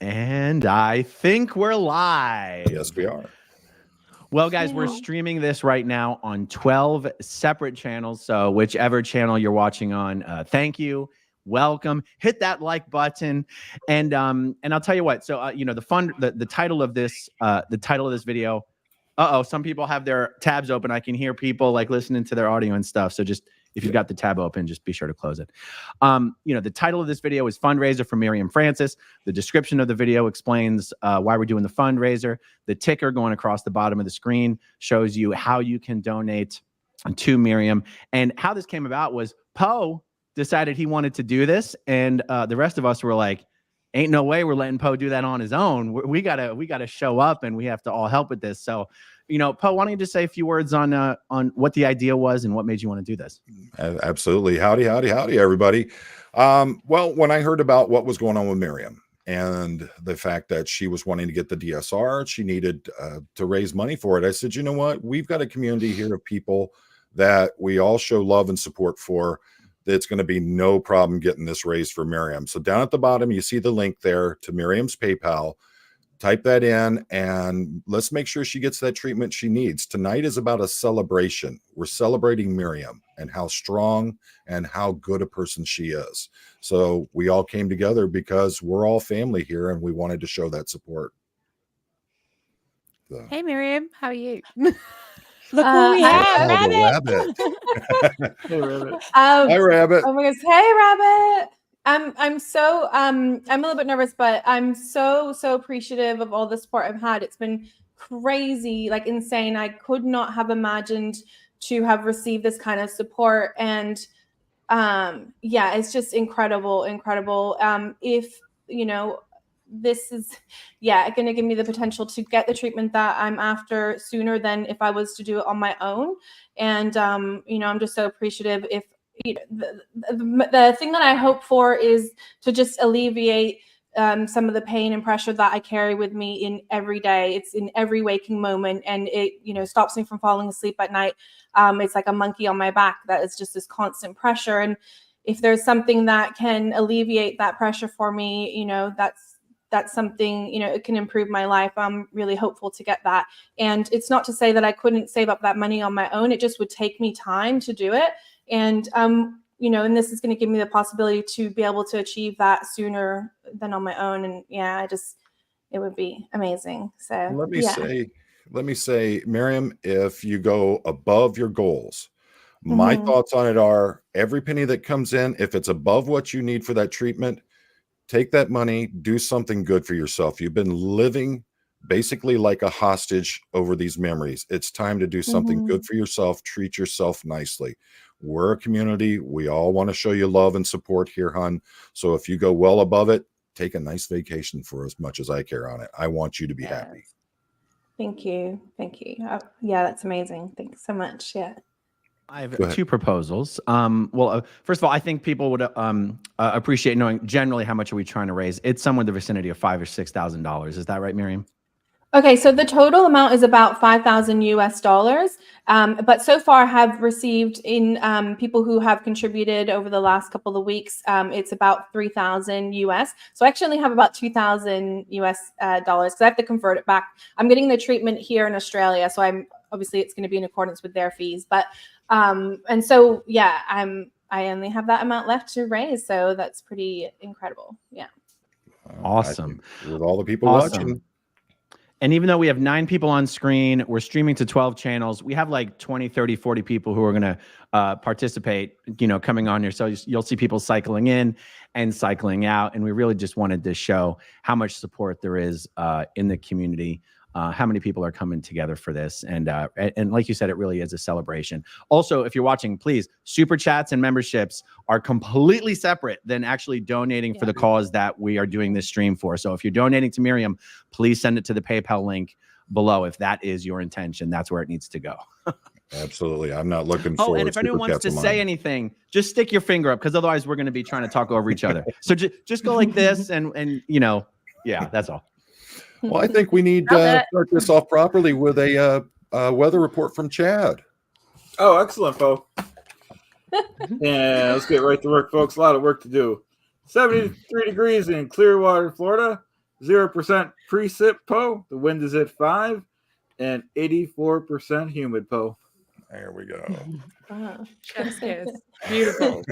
And I think we're live. Yes, we are. Well, guys, we're streaming this right now on 12 separate channels. So whichever channel you're watching on, thank you. Welcome. Hit that like button. And I'll tell you what. So you know, the title of this video. Some people have their tabs open. I can hear people like listening to their audio and stuff. So just if you've got the tab open, just be sure to close it. You know, the title of this video is Fundraiser for Mirriam Francis. The description of the video explains why we're doing the fundraiser. The ticker going across the bottom of the screen shows you how you can donate to Mirriam. And how this came about was Poe decided he wanted to do this. And the rest of us were like, ain't no way we're letting Poe do that on his own. We gotta show up and we have to all help with this. So, you know, Poe, why don't you just say a few words on what the idea was and what made you want to do this? Absolutely. Howdy, everybody. Well, when I heard about what was going on with Mirriam and the fact that she was wanting to get the DSR, she needed to raise money for it. I said, you know what? We've got a community here of people that we all show love and support for. It's going to be no problem getting this raised for Mirriam. So down at the bottom, you see the link there to Mirriam's PayPal. Type that in and let's make sure she gets that treatment she needs. Tonight is about a celebration. We're celebrating Mirriam and how strong and how good a person she is. So we all came together because we're all family here and we wanted to show that support. So. Hey, Mirriam, how are you? Look what we have, Rabbit. Hey, Rabbit. Hi, Rabbit. Oh my gosh. Hey, Rabbit. I'm so I'm a little bit nervous, but I'm so appreciative of all the support I've had. It's been crazy, like insane. I could not have imagined to have received this kind of support. And yeah, it's just incredible. If you know, this is going to give me the potential to get the treatment that I'm after sooner than if I was to do it on my own. And you know, I'm just so appreciative. If you know, the thing that I hope for is to just alleviate some of the pain and pressure that I carry with me in every day. It's in every waking moment, and it, you know, stops me from falling asleep at night. It's like a monkey on my back that is just this constant pressure. And if there's something that can alleviate that pressure for me, you know, that's something, you know, it can improve my life. I'm really hopeful to get that. And it's not to say that I couldn't save up that money on my own. It just would take me time to do it. And, you know, and this is going to give me the possibility to be able to achieve that sooner than on my own. And yeah, it would be amazing. So let me say, Mirriam, if you go above your goals, my thoughts on it are every penny that comes in, if it's above what you need for that treatment, take that money, do something good for yourself. You've been living basically like a hostage over these memories. It's time to do something good for yourself. Treat yourself nicely. We're a community. We all want to show you love and support here, hon. So if you go well above it, take a nice vacation for as much as I care on it. I want you to be happy. Thank you. Yeah, that's amazing. Thanks so much. Yeah. I have two proposals. Well, first of all, I think people would appreciate knowing generally how much are we trying to raise. It's somewhere in the vicinity of $5,000 or $6,000. Is that right, Mirriam? Okay, so the total amount is about $5,000 US. But so far have received in people who have contributed over the last couple of weeks, it's about 3,000 US. So I actually have about 2,000 US dollars because I have to convert it back. I'm getting the treatment here in Australia, so obviously it's going to be in accordance with their fees. But and so yeah, I only have that amount left to raise, so that's pretty incredible. Yeah. Awesome. With all the people watching. And even though we have 9 people on screen, we're streaming to 12 channels. We have like 20, 30, 40 people who are going to participate, you know, coming on here. So you'll see people cycling in and cycling out. And we really just wanted to show how much support there is in the community, how many people are coming together for this. And like you said, it really is a celebration. Also, if you're watching, please, super chats and memberships are completely separate than actually donating for the cause that we are doing this stream for. So if you're donating to Mirriam, please send it to the PayPal link below. If that is your intention, that's where it needs to go. Absolutely. I'm not looking for. Oh, and if anyone wants to say anything, just stick your finger up, because otherwise we're going to be trying to talk over each other. So just go like this and you know, yeah, that's all. Well, I think we need to start this off properly with a weather report from Chad. Oh, excellent, Bo. Yeah, let's get right to work, folks. A lot of work to do. 73 degrees in Clearwater, Florida. 0% precip po. The wind is at 5, and 84% humid po. There we go. Chef's kiss. Beautiful.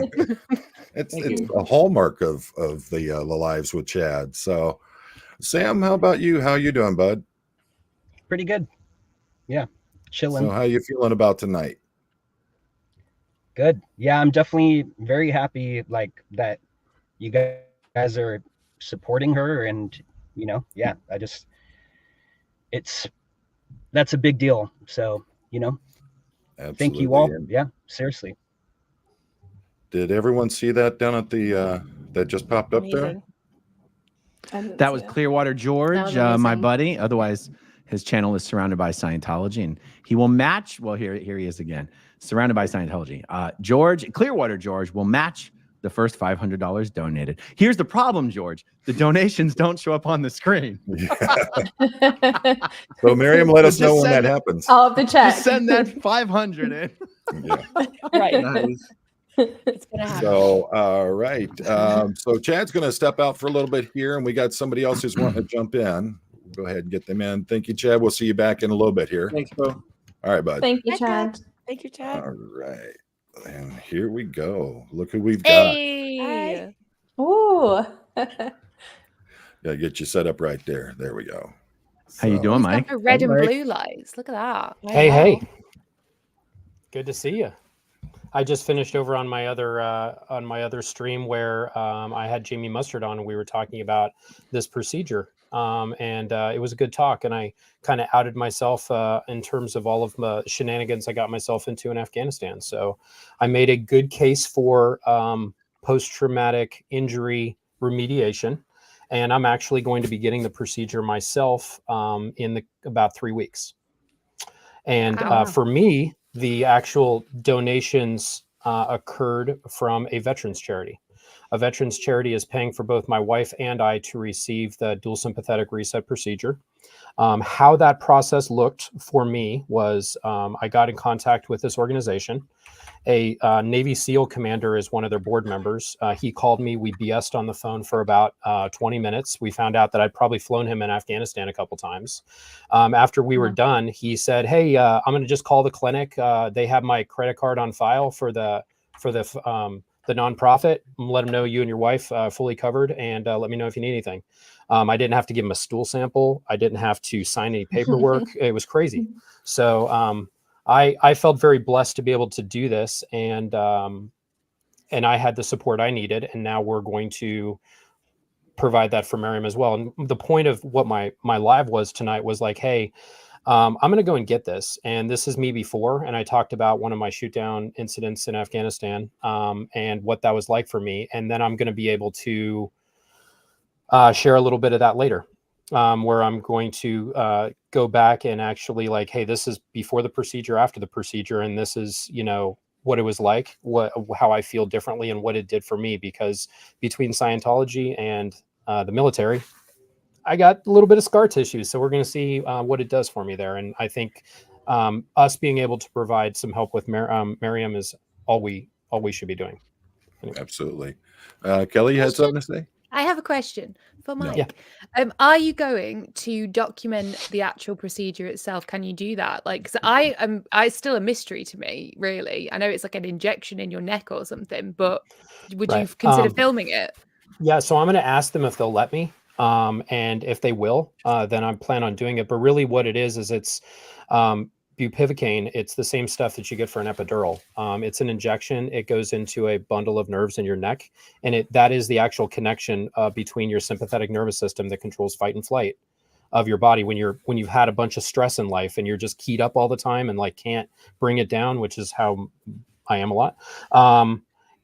It's you. a hallmark of the lives with Chad. So, Sam, how about you? How you doing, bud? Pretty good. Yeah, chilling. So, how you feeling about tonight? Good. Yeah, I'm definitely very happy like that you guys are supporting her, and yeah, that's a big deal. So, Absolutely. thank you all. And Yeah, seriously. did everyone see that down at the that just popped up there? That was Clearwater George, was my amazing. buddy. Otherwise, his channel is surrounded by Scientology, and he will match. Well, here he is again, surrounded by Scientology. Clearwater George will match the first $500 donated. Here's the problem, George. The donations don't show up on the screen. So, Mirriam, let us Just know when that send- happens. I'll have to check. Just send that 500 in. Yeah. Right. Nice. It's gonna happen. So, all right. So, Chad's going to step out for a little bit here, and we got somebody else who's wanting to jump in. Go ahead and get them in. Thank you, Chad. We'll see you back in a little bit here. Thanks, po. All right, bud. Thank you, Hi, Chad. Thank you, Chad. All right. And here we go. Look who we've got. Hey. Ooh. Gotta get you set up right there. There we go. How you So- doing, He's got Mike? the red and Mike. blue lights. Look at that. Hey. Good to see you. I just finished over on my other stream where I had Jamie Mustard on, and we were talking about this procedure. And it was a good talk, and I kind of outed myself in terms of all of the shenanigans I got myself into in Afghanistan. So I made a good case for post-traumatic injury remediation, and I'm actually going to be getting the procedure myself in about 3 weeks. And Wow. for me, the actual donations occurred from a veterans charity. A veterans charity is paying for both my wife and I to receive the dual sympathetic reset procedure. How that process looked for me was I got in contact with this organization. A Navy SEAL commander is one of their board members. He called me. We BS'd on the phone for about 20 minutes. We found out that I'd probably flown him in Afghanistan a couple times. After we were done, he said, "Hey, I'm going to just call the clinic. They have my credit card on file for the nonprofit. Let them know you and your wife fully covered, and let me know if you need anything." I didn't have to give him a stool sample. I didn't have to sign any paperwork. It was crazy. So I felt very blessed to be able to do this, and I had the support I needed, and now we're going to provide that for Mirriam as well. And the point of what my live was tonight was like, hey, I'm going to go and get this. And this is me before. And I talked about one of my shoot down incidents in Afghanistan and what that was like for me. And then I'm going to be able to share a little bit of that later, where I'm going to go back and actually like, hey, this is before the procedure, after the procedure. And this is, what it was like, how I feel differently and what it did for me, because between Scientology and the military, I got a little bit of scar tissue. So we're going to see what it does for me there. And I think us being able to provide some help with Mirriam is all we should be doing. Anyway. Absolutely. Kelly, you had something to say? I have a question for Mike. Yeah. Are you going to document the actual procedure itself? Can you do that? Like, 'cause it's still a mystery to me, really. I know it's like an injection in your neck or something, but would you Right. consider filming it? Yeah, so I'm going to ask them if they'll let me, and if they will, then I plan on doing it. But really, what it is it's bupivacaine. It's the same stuff that you get for an epidural. It's an injection. It goes into a bundle of nerves in your neck, and that is the actual connection between your sympathetic nervous system that controls fight and flight of your body when you've had a bunch of stress in life and you're just keyed up all the time and like can't bring it down, which is how I am a lot.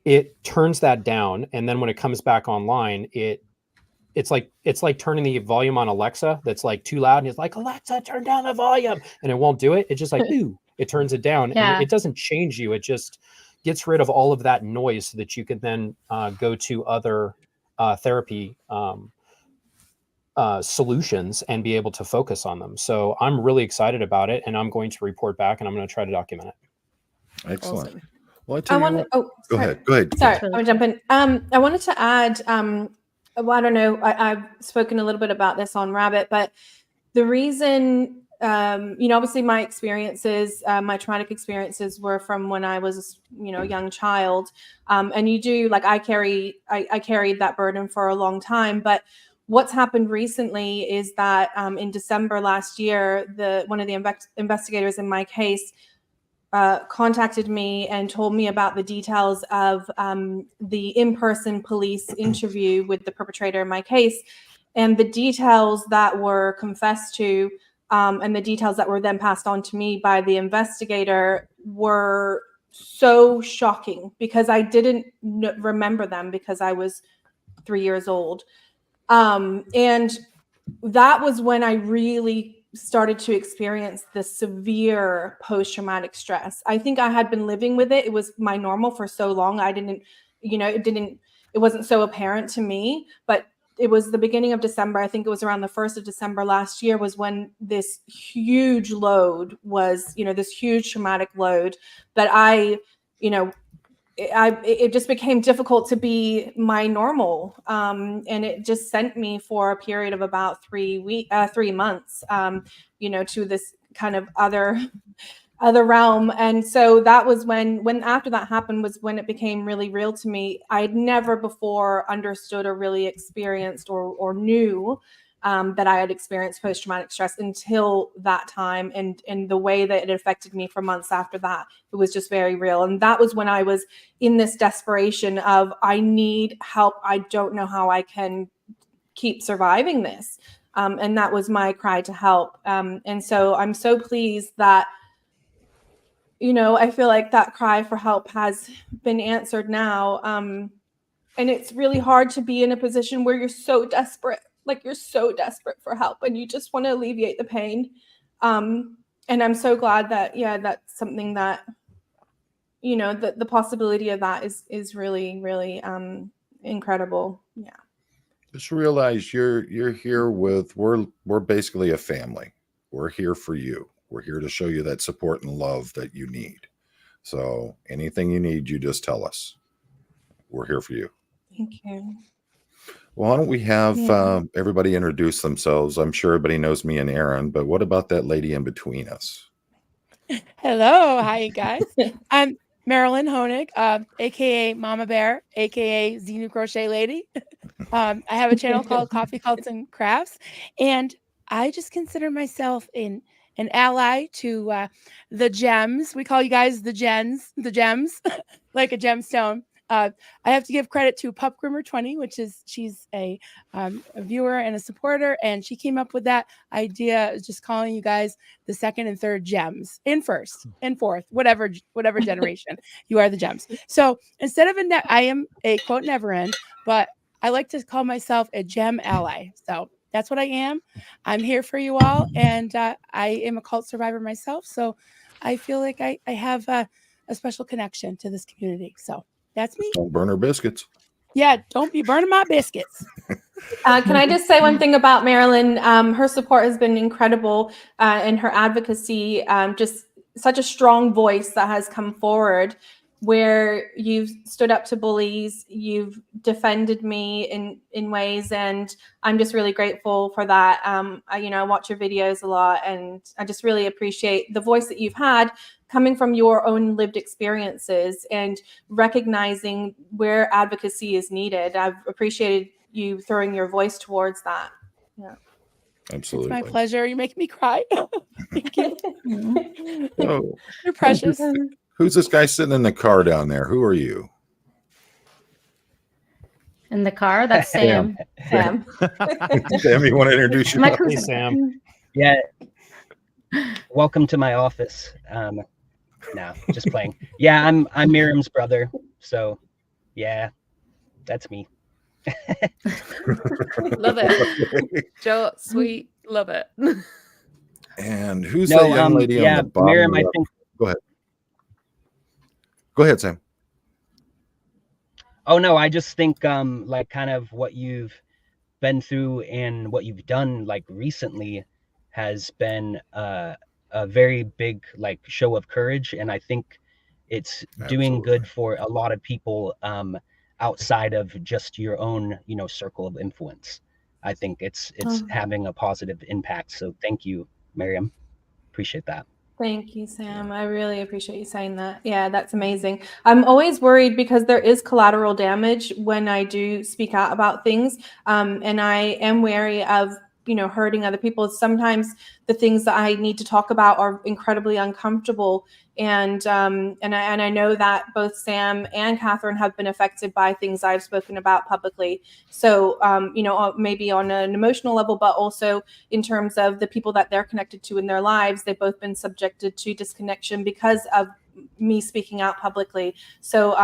It turns that down, and then when it comes back online, it's like turning the volume on Alexa that's like too loud, and it's like, Alexa, turn down the volume, and it won't do it. It's just like, ooh, it turns it down. Yeah. And it doesn't change you. It just gets rid of all of that noise so that you can then go to other therapy solutions and be able to focus on them. So I'm really excited about it, and I'm going to report back, and I'm going to try to document it. Excellent. Awesome. Well, I tell you what. Oh, Go sorry. ahead. Go ahead. Sorry, I'm jumping. I wanted to add. Well, I don't know. I've spoken a little bit about this on Rabbit, but the reason, obviously my experiences, my traumatic experiences were from when I was, a young child. And you do, like, I carried that burden for a long time. But what's happened recently is that in December last year, one of the investigators in my case contacted me and told me about the details of the in-person police interview with the perpetrator in my case, and the details that were confessed to and the details that were then passed on to me by the investigator were so shocking because I didn't remember them because I was 3 years old. And that was when I really started to experience the severe post-traumatic stress. I think I had been living with it. It was my normal for so long. I didn't, it wasn't so apparent to me, but it was the beginning of December. I think it was around the 1st of December last year was when this huge load was, this huge traumatic load that it just became difficult to be my normal. And it just sent me for a period of about 3 months, to this kind of other realm. And so that was when after that happened was when it became really real to me. I'd never before understood or really experienced or knew that I had experienced post-traumatic stress until that time, and the way that it affected me for months after that, it was just very real. And that was when I was in this desperation of, I need help. I don't know how I can keep surviving this. And that was my cry to help. And so I'm so pleased that, I feel like that cry for help has been answered now. And it's really hard to be in a position where you're so desperate. Like, you're so desperate for help and you just want to alleviate the pain. And I'm so glad that, that's something that, the possibility of that is really, really incredible. Yeah. Just realize you're here with, we're basically a family. We're here for you. We're here to show you that support and love that you need. So anything you need, you just tell us. We're here for you. Thank you. Well, why don't we have everybody introduce themselves? I'm sure everybody knows me and Aaron, but what about that lady in between us? Hello. Hi, guys. I'm Marilyn Honig, aka Mama Bear, aka Xenu Crochet Lady. I have a channel called Coffee Cults and Crafts, and I just consider myself an ally to the gems. We call you guys the gems, like a gemstone. I have to give credit to Pup Grimmer 20, she's a viewer and a supporter, and she came up with that idea, just calling you guys the second and third gems, in first and fourth, whatever generation you are the gems. So instead of I am a quote never end, but I like to call myself a gem ally. So that's what I am. I'm here for you all, and I am a cult survivor myself. So I feel like I have a special connection to this community. So that's me. Don't burn her biscuits. Yeah, don't be burning my biscuits. Can I just say one thing about Marilyn? Her support has been incredible, and her advocacy, just such a strong voice that has come forward, where you've stood up to bullies, you've defended me in ways, and I'm just really grateful for that. I watch your videos a lot, and I just really appreciate the voice that you've had coming from your own lived experiences and recognizing where advocacy is needed. I've appreciated you throwing your voice towards that. Yeah. Absolutely. It's my pleasure. You make me cry. Thank you. Oh, You're precious. who's this guy sitting in the car down there? Who are you? In the car? That's Sam. Sam. Sam, you want to introduce yourself? Hey, Sam. Yeah. Welcome to my office. No, just playing. Yeah, I'm Mirriam's brother. So yeah, that's me. Love it. Joe, sweet. Love it. And who's that young lady on the bottom? Mirriam, I think. Go ahead. Go ahead, Sam. Oh no, I just think like kind of what you've been through and what you've done like recently has been a very big like show of courage, and I think it's doing Absolutely. good for a lot of people outside of just your own, you know, circle of influence. I think it's having a positive impact. So thank you, Mirriam. Appreciate that. Thank you, Sam. I really appreciate you saying that. Yeah, that's amazing. I'm always worried because there is collateral damage when I do speak out about things. And I am wary of, you know, hurting other people. Sometimes the things that I need to talk about are incredibly uncomfortable. And I know that both Sam and Catherine have been affected by things I've spoken about publicly. So, you know, maybe on an emotional level, but also in terms of the people that they're connected to in their lives, they've both been subjected to disconnection because of me speaking out publicly. So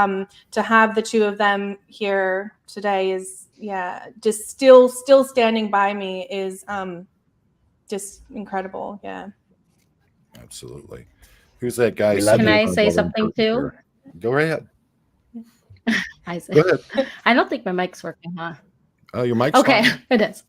to have the two of them here today is, yeah, just still standing by me is just incredible. Yeah. Absolutely. Who's that guy? We love Can you. I say something too? Go right ahead. I say, Go ahead. I don't think my mic's working, huh? Oh, your mic's Okay, fine. it is.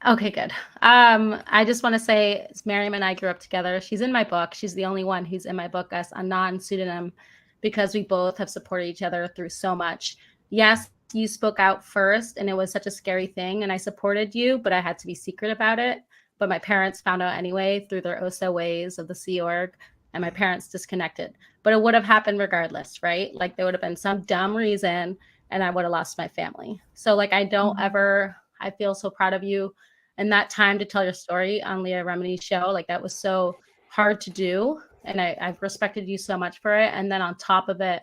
Okay, good. I just want to say, Mirriam and I grew up together. She's in my book. She's the only one who's in my book as a non-pseudonym because we both have supported each other through so much. Yes, you spoke out first, and it was such a scary thing, and I supported you, but I had to be secret about it. But my parents found out anyway through their OSA ways of the Sea Org, and my parents disconnected. But it would have happened regardless, right? Like there would have been some dumb reason and I would have lost my family. So like I don't ever, I feel so proud of you. And that time to tell your story on Leah Remini's show, like that was so hard to do. And I've respected you so much for it. And then on top of it,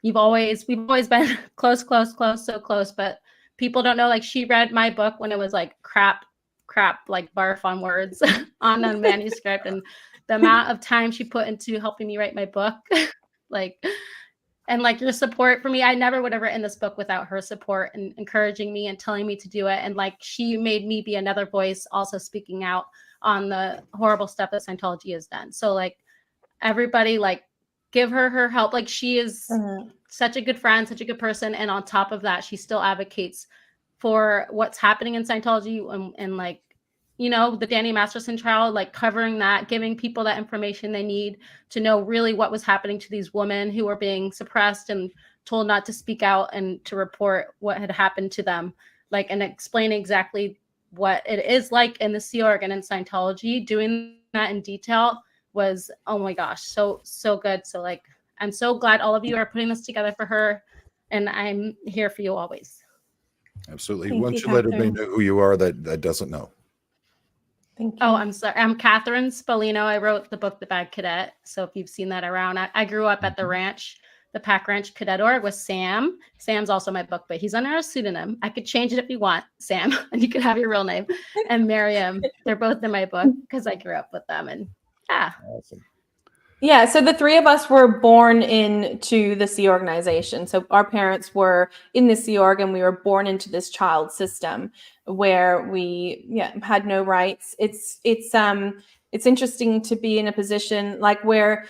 we've always been close, so close. But people don't know, like she read my book when it was like crap, like barf on words on a manuscript. And the amount of time she put into helping me write my book, like, and like your support for me, I never would have written this book without her support and encouraging me and telling me to do it. And like she made me be another voice also speaking out on the horrible stuff that Scientology has done. So like everybody, like give her help. Like she is such a good friend, such a good person. And on top of that, she still advocates for what's happening in Scientology and like, you know, the Danny Masterson trial, like covering that, giving people that information they need to know really what was happening to these women who were being suppressed and told not to speak out and to report what had happened to them, like, and explain exactly what it is like in the Sea Org and in Scientology. Doing that in detail was, oh my gosh, so good. So like, I'm so glad all of you are putting this together for her, and I'm here for you always. Absolutely. Thank Once you, you let everybody Catherine. know who you are that doesn't know. Thank you. Oh, I'm sorry. I'm Catherine Spallino. I wrote the book, The Bad Cadet. So if you've seen that around, I grew up at the ranch, the Pack Ranch Cadet Org with Sam. Sam's also my book, but he's under a pseudonym. I could change it if you want, Sam, and you could have your real name. And Mirriam, they're both in my book because I grew up with them. And yeah. Awesome. Yeah, so the three of us were born into the Sea organization. So our parents were in the Sea Org, and we were born into this child system where we had no rights. It's interesting to be in a position like where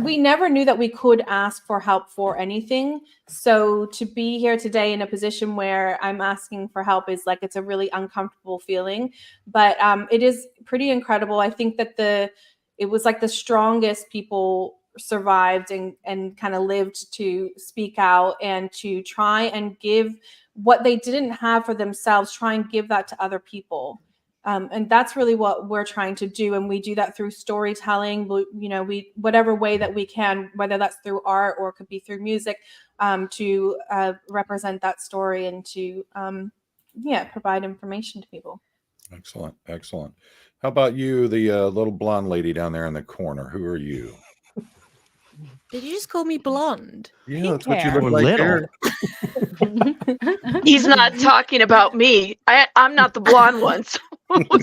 we never knew that we could ask for help for anything. So to be here today in a position where I'm asking for help is like, it's a really uncomfortable feeling, but it is pretty incredible. I think that it was like the strongest people survived and kind of lived to speak out and to try and give what they didn't have for themselves, try and give that to other people. And that's really what we're trying to do. And we do that through storytelling, whatever way that we can, whether that's through art or it could be through music, to represent that story and to, provide information to people. Excellent. Excellent. How about you, the little blonde lady down there in the corner? Who are you? Did you just call me blonde? Yeah, that's what you Or look like little. there. He's not talking about me. I'm not the blonde one. So.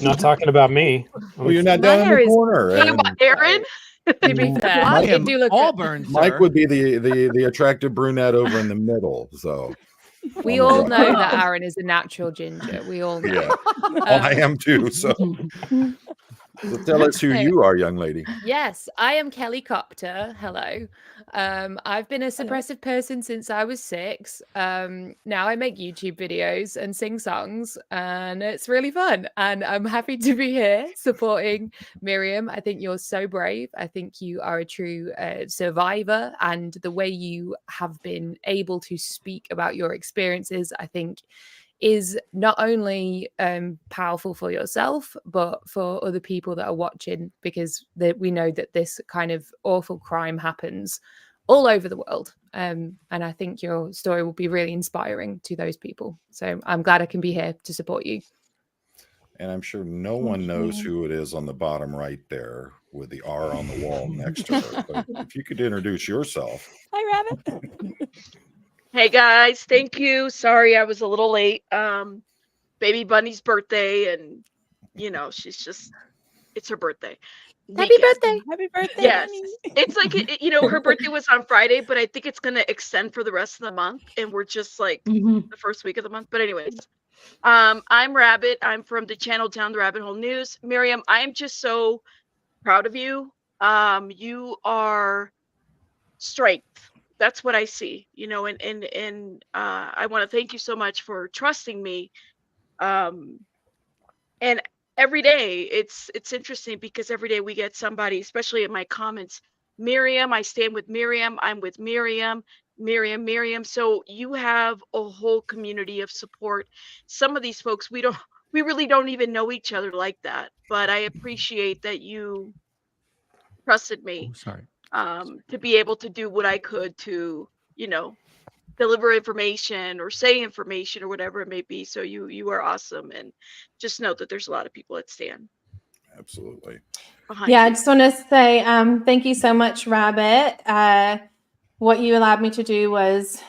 Not talking about me. Well, you're not My down in hair the is- corner. Talking and about Aaron? To be fair, I you am do look Auburn, Mike sir. would be the attractive brunette over in the middle. So We on the all right. know that Aaron is a natural ginger. We all know. Yeah. Well, I am too. So So tell us who you are, young lady. Yes, I am Kelly Copter. Hello. I've been a suppressive person since I was 6. Now I make YouTube videos and sing songs, and it's really fun. And I'm happy to be here supporting Mirriam. I think you're so brave. I think you are a true survivor, and the way you have been able to speak about your experiences, I think, is not only powerful for yourself, but for other people that are watching, because we know that this kind of awful crime happens all over the world. And I think your story will be really inspiring to those people. So I'm glad I can be here to support you. And I'm sure no one knows who it is on the bottom right there with the R on the wall next to her. But if you could introduce yourself. Hi, Rabbit. Hey guys, thank you. Sorry I was a little late. Baby Bunny's birthday, and you know, it's her birthday. Happy birthday. Happy birthday, Yes. Bunny. It's like, you know, her birthday was on Friday, but I think it's going to extend for the rest of the month, and we're just like the first week of the month. But anyways, I'm Rabbit. I'm from the channel Down the Rabbit Hole News. Mirriam, I am just so proud of you. You are strength. That's what I see, you know, and I want to thank you so much for trusting me. And every day it's interesting, because every day we get somebody, especially in my comments, Mirriam, I stand with Mirriam, I'm with Mirriam, Mirriam. So you have a whole community of support. Some of these folks, we really don't even know each other like that, but I appreciate that you trusted me. To be able to do what I could to, you know, deliver information or say information or whatever it may be. So you are awesome, and just know that there's a lot of people that stand. Absolutely. Yeah, I just want to say thank you so much, Rabbit. What you allowed me to do was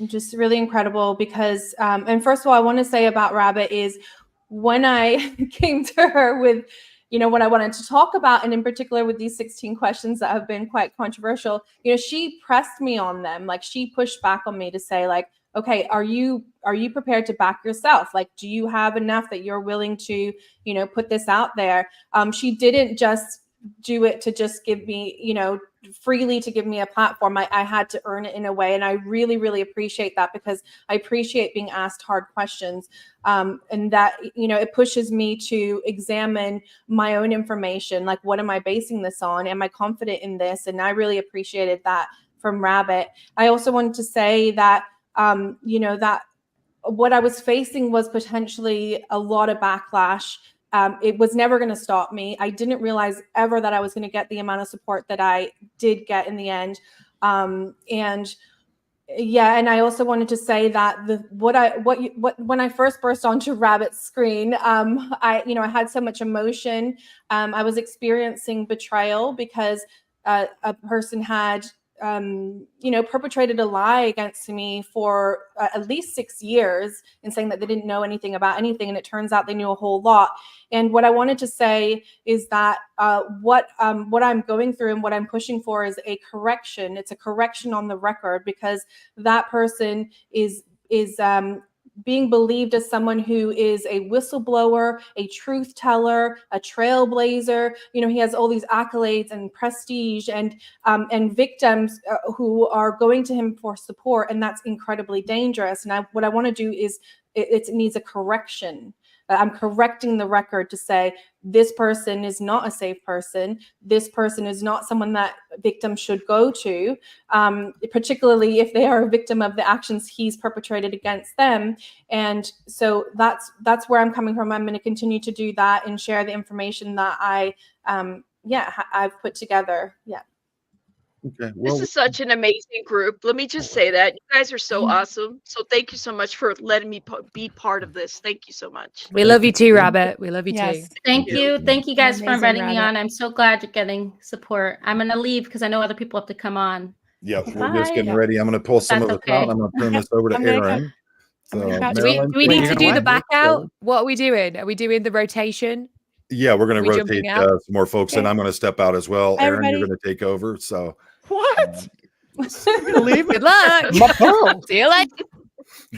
just really incredible, because and first of all, I want to say about Rabbit is when I came to her with, you know, what I wanted to talk about, and in particular with these 16 questions that have been quite controversial, you know, she pressed me on them. Like, she pushed back on me to say, like, okay, are you prepared to back yourself? Like, do you have enough that you're willing to, you know, put this out there? She didn't just do it to just give me, you know, freely to give me a platform. I had to earn it in a way. And I really, really appreciate that, because I appreciate being asked hard questions. And that, you know, it pushes me to examine my own information. Like, what am I basing this on? Am I confident in this? And I really appreciated that from Rabbit. I also wanted to say that, you know, that what I was facing was potentially a lot of backlash. It was never going to stop me. I didn't realize ever that I was going to get the amount of support that I did get in the end. And yeah, and I also wanted to say that when I first burst onto Rabbit's screen, I had so much emotion. I was experiencing betrayal, because a person had perpetrated a lie against me for at least 6 years, and saying that they didn't know anything about anything. And it turns out they knew a whole lot. And what I wanted to say is that what I'm going through and what I'm pushing for is a correction. It's a correction on the record, because that person is being believed as someone who is a whistleblower, a truth teller, a trailblazer. You know, he has all these accolades and prestige, and victims who are going to him for support, and that's incredibly dangerous. And what I want to do is it needs a correction. I'm correcting the record to say this person is not a safe person. This person is not someone that victims should go to, particularly if they are a victim of the actions he's perpetrated against them. And so that's where I'm coming from. I'm going to continue to do that and share the information that I've put together. Yeah. Okay. Well, This is such an amazing group. Let me just say that. You guys are so awesome. So thank you so much for letting me be part of this. Thank you so much. We love you too, Rabbit. We love you Yes. too. Thank you. Thank you guys for Amazing, inviting me Rabbit. on. I'm so glad you're getting support. I'm going to leave because I know other people have to come on. yep, we're Bye. just getting ready. I'm going to pull some That's of this out. okay. I'm going to turn this over to I'm gonna Aaron. I'm gonna So, couch- Do we Marilyn, need You're to gonna do what? the back out? What are we doing? Are we doing the rotation? Yeah, we're going Are to we rotate jumping out? some more folks, and Okay. I'm going to step out as well. Bye, Aaron, you're everybody. going to take over. So, What? You're gonna leave? Good luck. My pearl. See you later.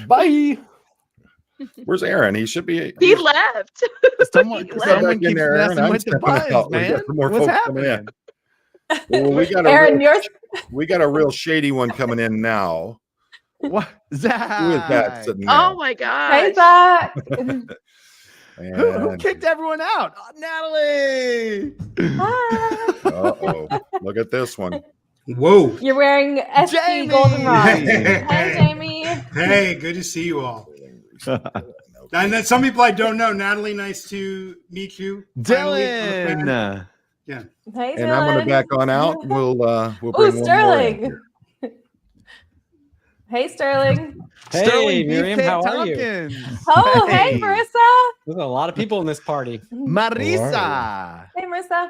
Bye. Where's Aaron? He should be. He left. Someone back in keeps there, Aaron. messing I'm with the stepping buttons, out. We man. got some more What's folks coming happening? Well, Aaron, we got a real shady one coming in now. What? Zach. Who is that sitting there? Oh my hey gosh. Zach. Who And kicked everyone out? Oh, Natalie. Hi. uh-oh. Look at this one. Whoa. You're wearing SP Jamie. goldenrod. Hey. Hey Jamie. Hey, good to see you all. And then some people I don't know. Natalie, nice to meet you. Finally, on the panel. Dylan. Yeah. Hey And I'm going to Dylan. back on out. We'll Ooh, bring one more in Sterling. here. Hey Sterling. Hey, Sterling Miriam, Beefcake how are you? Tompkins. Oh, hey Marissa. There's a lot of people in this party. Marisa. Hey Marissa.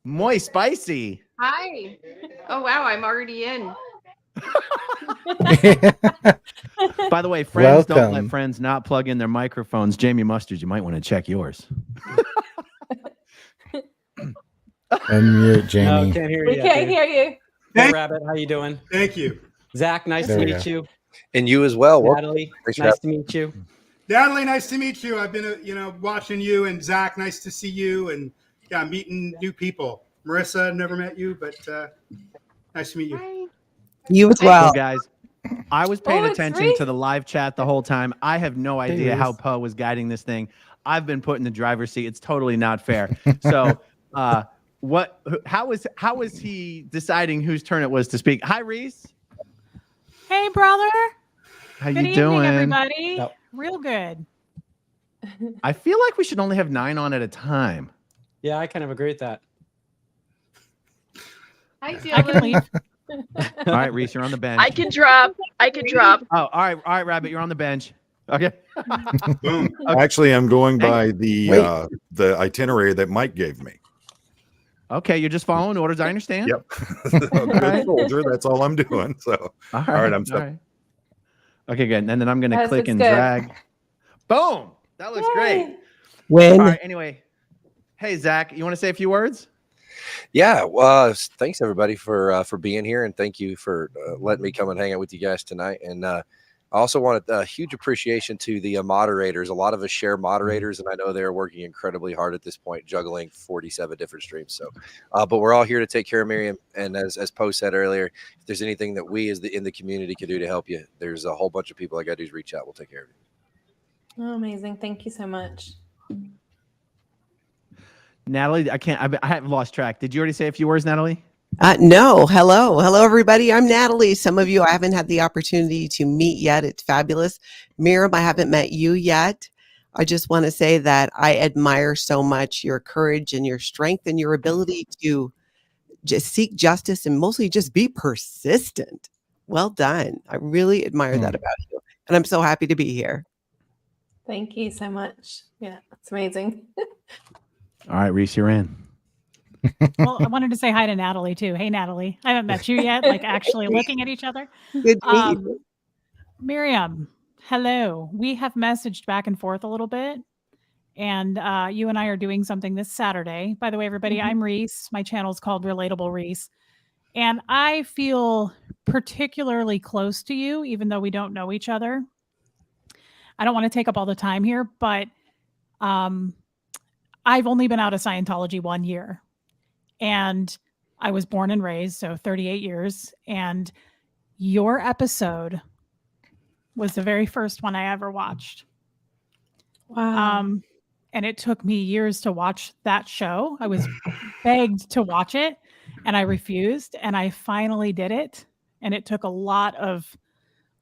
Muy spicy. Hi. Oh wow, I'm already in. By the way, friends don't let Welcome. friends not plug in their microphones. Jamie Mustard, you might want to check yours. Unmute No, Jamie. can't hear you. We yet, can't dude. hear you. Hey, Rabbit, how you doing? Thank you. Zach, nice There to we meet go. you. And you as well. Natalie, Thanks for nice to meet you. Natalie, nice to meet you. I've been, watching you, and Zach, nice to see you, and yeah, meeting new people. Marissa, never met you, but nice to meet you. You as So well. guys, I was paying it's attention Reese. to the live chat the whole time. I have no idea how Poe was guiding this thing. I've been put in the driver's seat. It's totally not fair. So, how is he deciding whose turn it was to speak? Hi, Reese. Hey, brother. How Good you evening, doing? everybody. Yep. Real good. I feel like we should only have 9 on at a time. Yeah, I kind of agree with that. Hi, I can leave. All right, Reese, you're on the bench. I can drop. Oh, all right, Rabbit, you're on the bench. Okay. Boom. Actually, I'm going Hey. by the itinerary that Mike gave me. Okay, you're just following orders. I understand. Yep. Good soldier. That's all I'm doing. So, All right, I'm all set. right. Okay, good. And then I'm going to That click looks and good. drag. Boom. That looks great. When All right. Anyway, hey Zach, you want to say a few words? Yeah. Thanks everybody for being here, and thank you for letting me come and hang out with you guys tonight. And I also want a huge appreciation to the moderators. A lot of us share moderators, and I know they're working incredibly hard at this point, juggling 47 different streams. So, but we're all here to take care of Mirriam. And as Poe said earlier, if there's anything that we in the community can do to help you, there's a whole bunch of people I got to do is reach out. We'll take care of you. Oh, amazing. Thank you so much. Natalie, I have lost track. Did you already say a few words, Natalie? No. Hello, everybody. I'm Natalie. Some of you I haven't had the opportunity to meet yet. It's fabulous. Mirriam, I haven't met you yet. I just want to say that I admire so much your courage and your strength and your ability to just seek justice and mostly just be persistent. Well done. I really admire that about you. And I'm so happy to be here. Thank you so much. Yeah, that's amazing. All right, Reese, you're in. Well, I wanted to say hi to Natalie too. Hey, Natalie. I haven't met you yet, like actually looking at each other. Good to meet you. Mirriam, hello. We have messaged back and forth a little bit, and you and I are doing something this Saturday. By the way, everybody, I'm Reese. My channel is called Relatable Reese, and I feel particularly close to you, even though we don't know each other. I don't want to take up all the time here, but I've only been out of Scientology 1 year. And I was born and raised, so 38 years. And your episode was the very first one I ever watched. Wow. And it took me years to watch that show. I was begged to watch it, and I refused. And I finally did it. And it took a lot of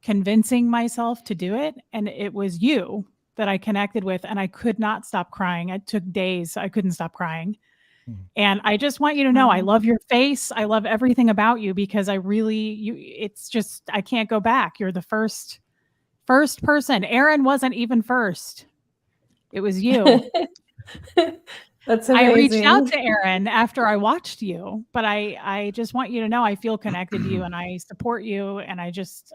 convincing myself to do it. And it was you that I connected with, and I could not stop crying. It took days. I couldn't stop crying. And I just want you to know, I love your face. I love everything about you, because it's just, I can't go back. You're the first person. Aaron wasn't even first. It was you. That's amazing. I reached out to Aaron after I watched you, but I just want you to know I feel connected to you, and I support you. And I just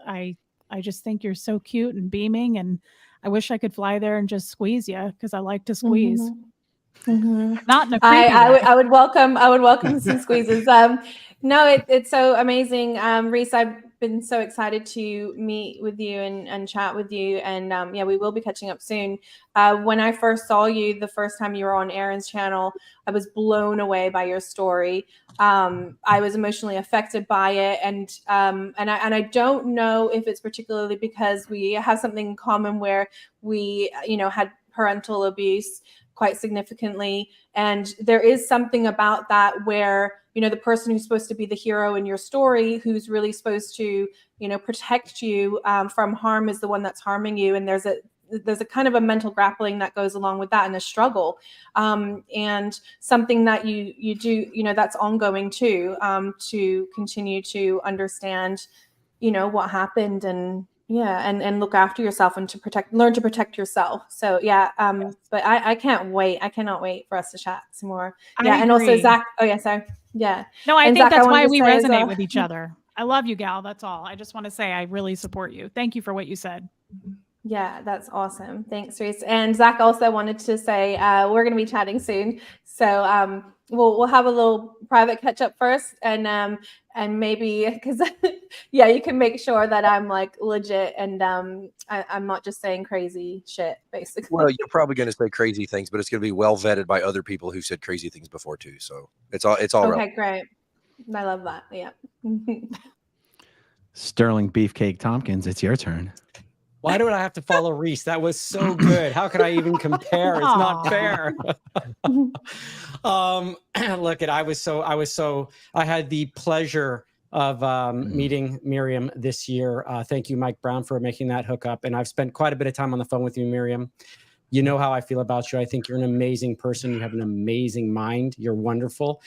think you're so cute and beaming, and I wish I could fly there and just squeeze you, because I like to squeeze. Not in a creepy way. I would welcome some squeezes. No, it's so amazing. Reese, I've been so excited to meet with you and chat with you. And yeah, we will be catching up soon. When I first saw you the first time you were on Aaron's channel, I was blown away by your story. I was emotionally affected by it, and I don't know if it's particularly because we have something in common where we, had parental abuse quite significantly, and there is something about that where the person who's supposed to be the hero in your story, who's really supposed to protect you from harm, is the one that's harming you, and there's a kind of a mental grappling that goes along with that, and a struggle, and something that you do that's ongoing too, to continue to understand what happened, and and look after yourself, and learn to protect yourself. So but I can't wait. I cannot wait for us to chat some more. And also Zach. Oh yeah, sorry. Yeah. No, I and think Zach, that's why we say as resonate well- with each other. I love you, gal. That's all. I just want to say I really support you. Thank you for what you said. Yeah, that's awesome. Thanks, Reese. And Zach also wanted to say we're going to be chatting soon, so we'll have a little private catch up first, and maybe because you can make sure that I'm like legit, and I'm not just saying crazy shit, basically. Well, you're probably going to say crazy things, but it's going to be well vetted by other people who said crazy things before too. So it's all okay, relevant. great. I love that. Yeah. Sterling Beefcake Tompkins, it's your turn. Why do I have to follow Reese? That was so good. How could I even compare? It's not fair. Look, I had the pleasure of meeting Mirriam this year. Thank you, Mike Brown, for making that hookup. And I've spent quite a bit of time on the phone with you, Mirriam. You know how I feel about you. I think you're an amazing person. You have an amazing mind. You're wonderful.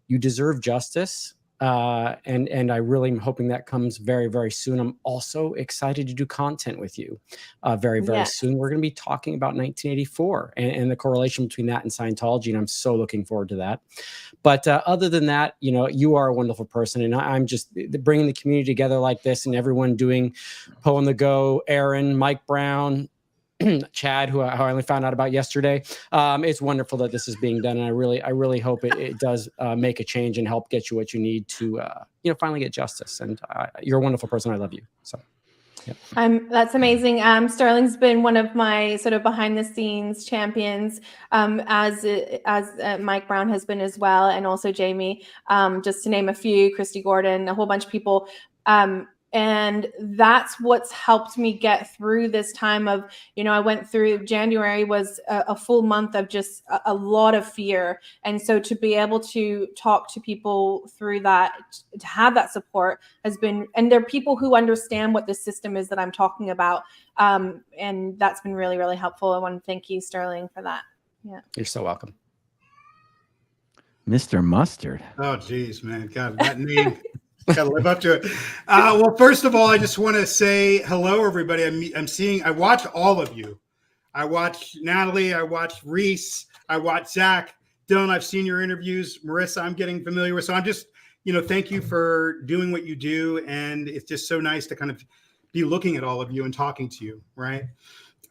You deserve justice. And I really am hoping that comes very, very soon. I'm also excited to do content with you very, very soon. We're going to be talking about 1984 and the correlation between that and Scientology. And I'm so looking forward to that. But other than that, you are a wonderful person. And I'm just bringing the community together like this, and everyone doing Poe on the Go, Aaron, Mike Brown, Chad, who I only found out about yesterday. It's wonderful that this is being done, and I really hope it does make a change and help get you what you need to finally get justice. And you're a wonderful person. I love you. So that's amazing. Sterling's been one of my sort of behind the scenes champions, as Mike Brown has been as well, and also Jamie, just to name a few, Christy Gordon, a whole bunch of people. And that's what's helped me get through this time of, I went through January was a full month of just a lot of fear. And so to be able to talk to people through that, to have that support has been, and there are people who understand what the system is that I'm talking about. And that's been really, really helpful. I want to thank you, Sterling, for that. Yeah. You're so welcome. Mr. Mustard. Oh, geez, man. God, that name. Gotta live up to it. Well, first of all, I just want to say hello, everybody. I watch all of you. I watch Natalie. I watch Reese. I watch Zach. Dylan, I've seen your interviews. Marissa, I'm getting familiar with. So I'm just, thank you for doing what you do. And it's just so nice to kind of be looking at all of you and talking to you, right?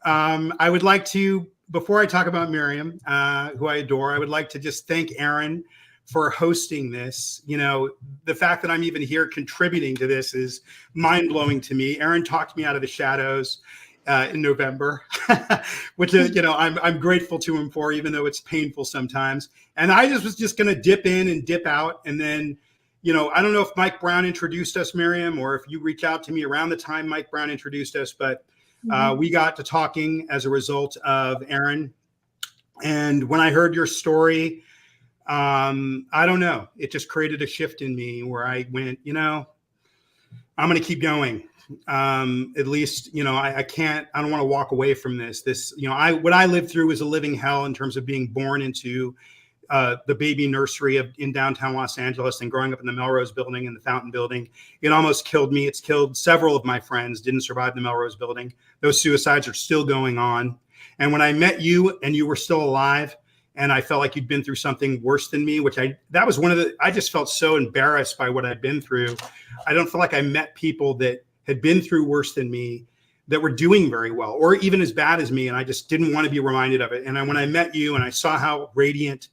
I would like to, before I talk about Mirriam, who I adore, I would like to just thank Aaron for hosting this. The fact that I'm even here contributing to this is mind-blowing to me. Aaron talked me out of the shadows in November, which I'm grateful to him for, even though it's painful sometimes. And I was just going to dip in and dip out. And then, I don't know if Mike Brown introduced us, Mirriam, or if you reach out to me around the time Mike Brown introduced us, but we got to talking as a result of Aaron. And when I heard your story, I don't know. It just created a shift in me where I went, I'm going to keep going. At least, I don't want to walk away from this. What I lived through was a living hell in terms of being born into the baby nursery in downtown Los Angeles and growing up in the Melrose Building and the Fountain Building. It almost killed me. It's killed several of my friends, didn't survive the Melrose Building. Those suicides are still going on. And when I met you and you were still alive, and I felt like you'd been through something worse than me, I just felt so embarrassed by what I'd been through. I don't feel like I met people that had been through worse than me that were doing very well, or even as bad as me. And I just didn't want to be reminded of it. And when I met you and I saw how radiant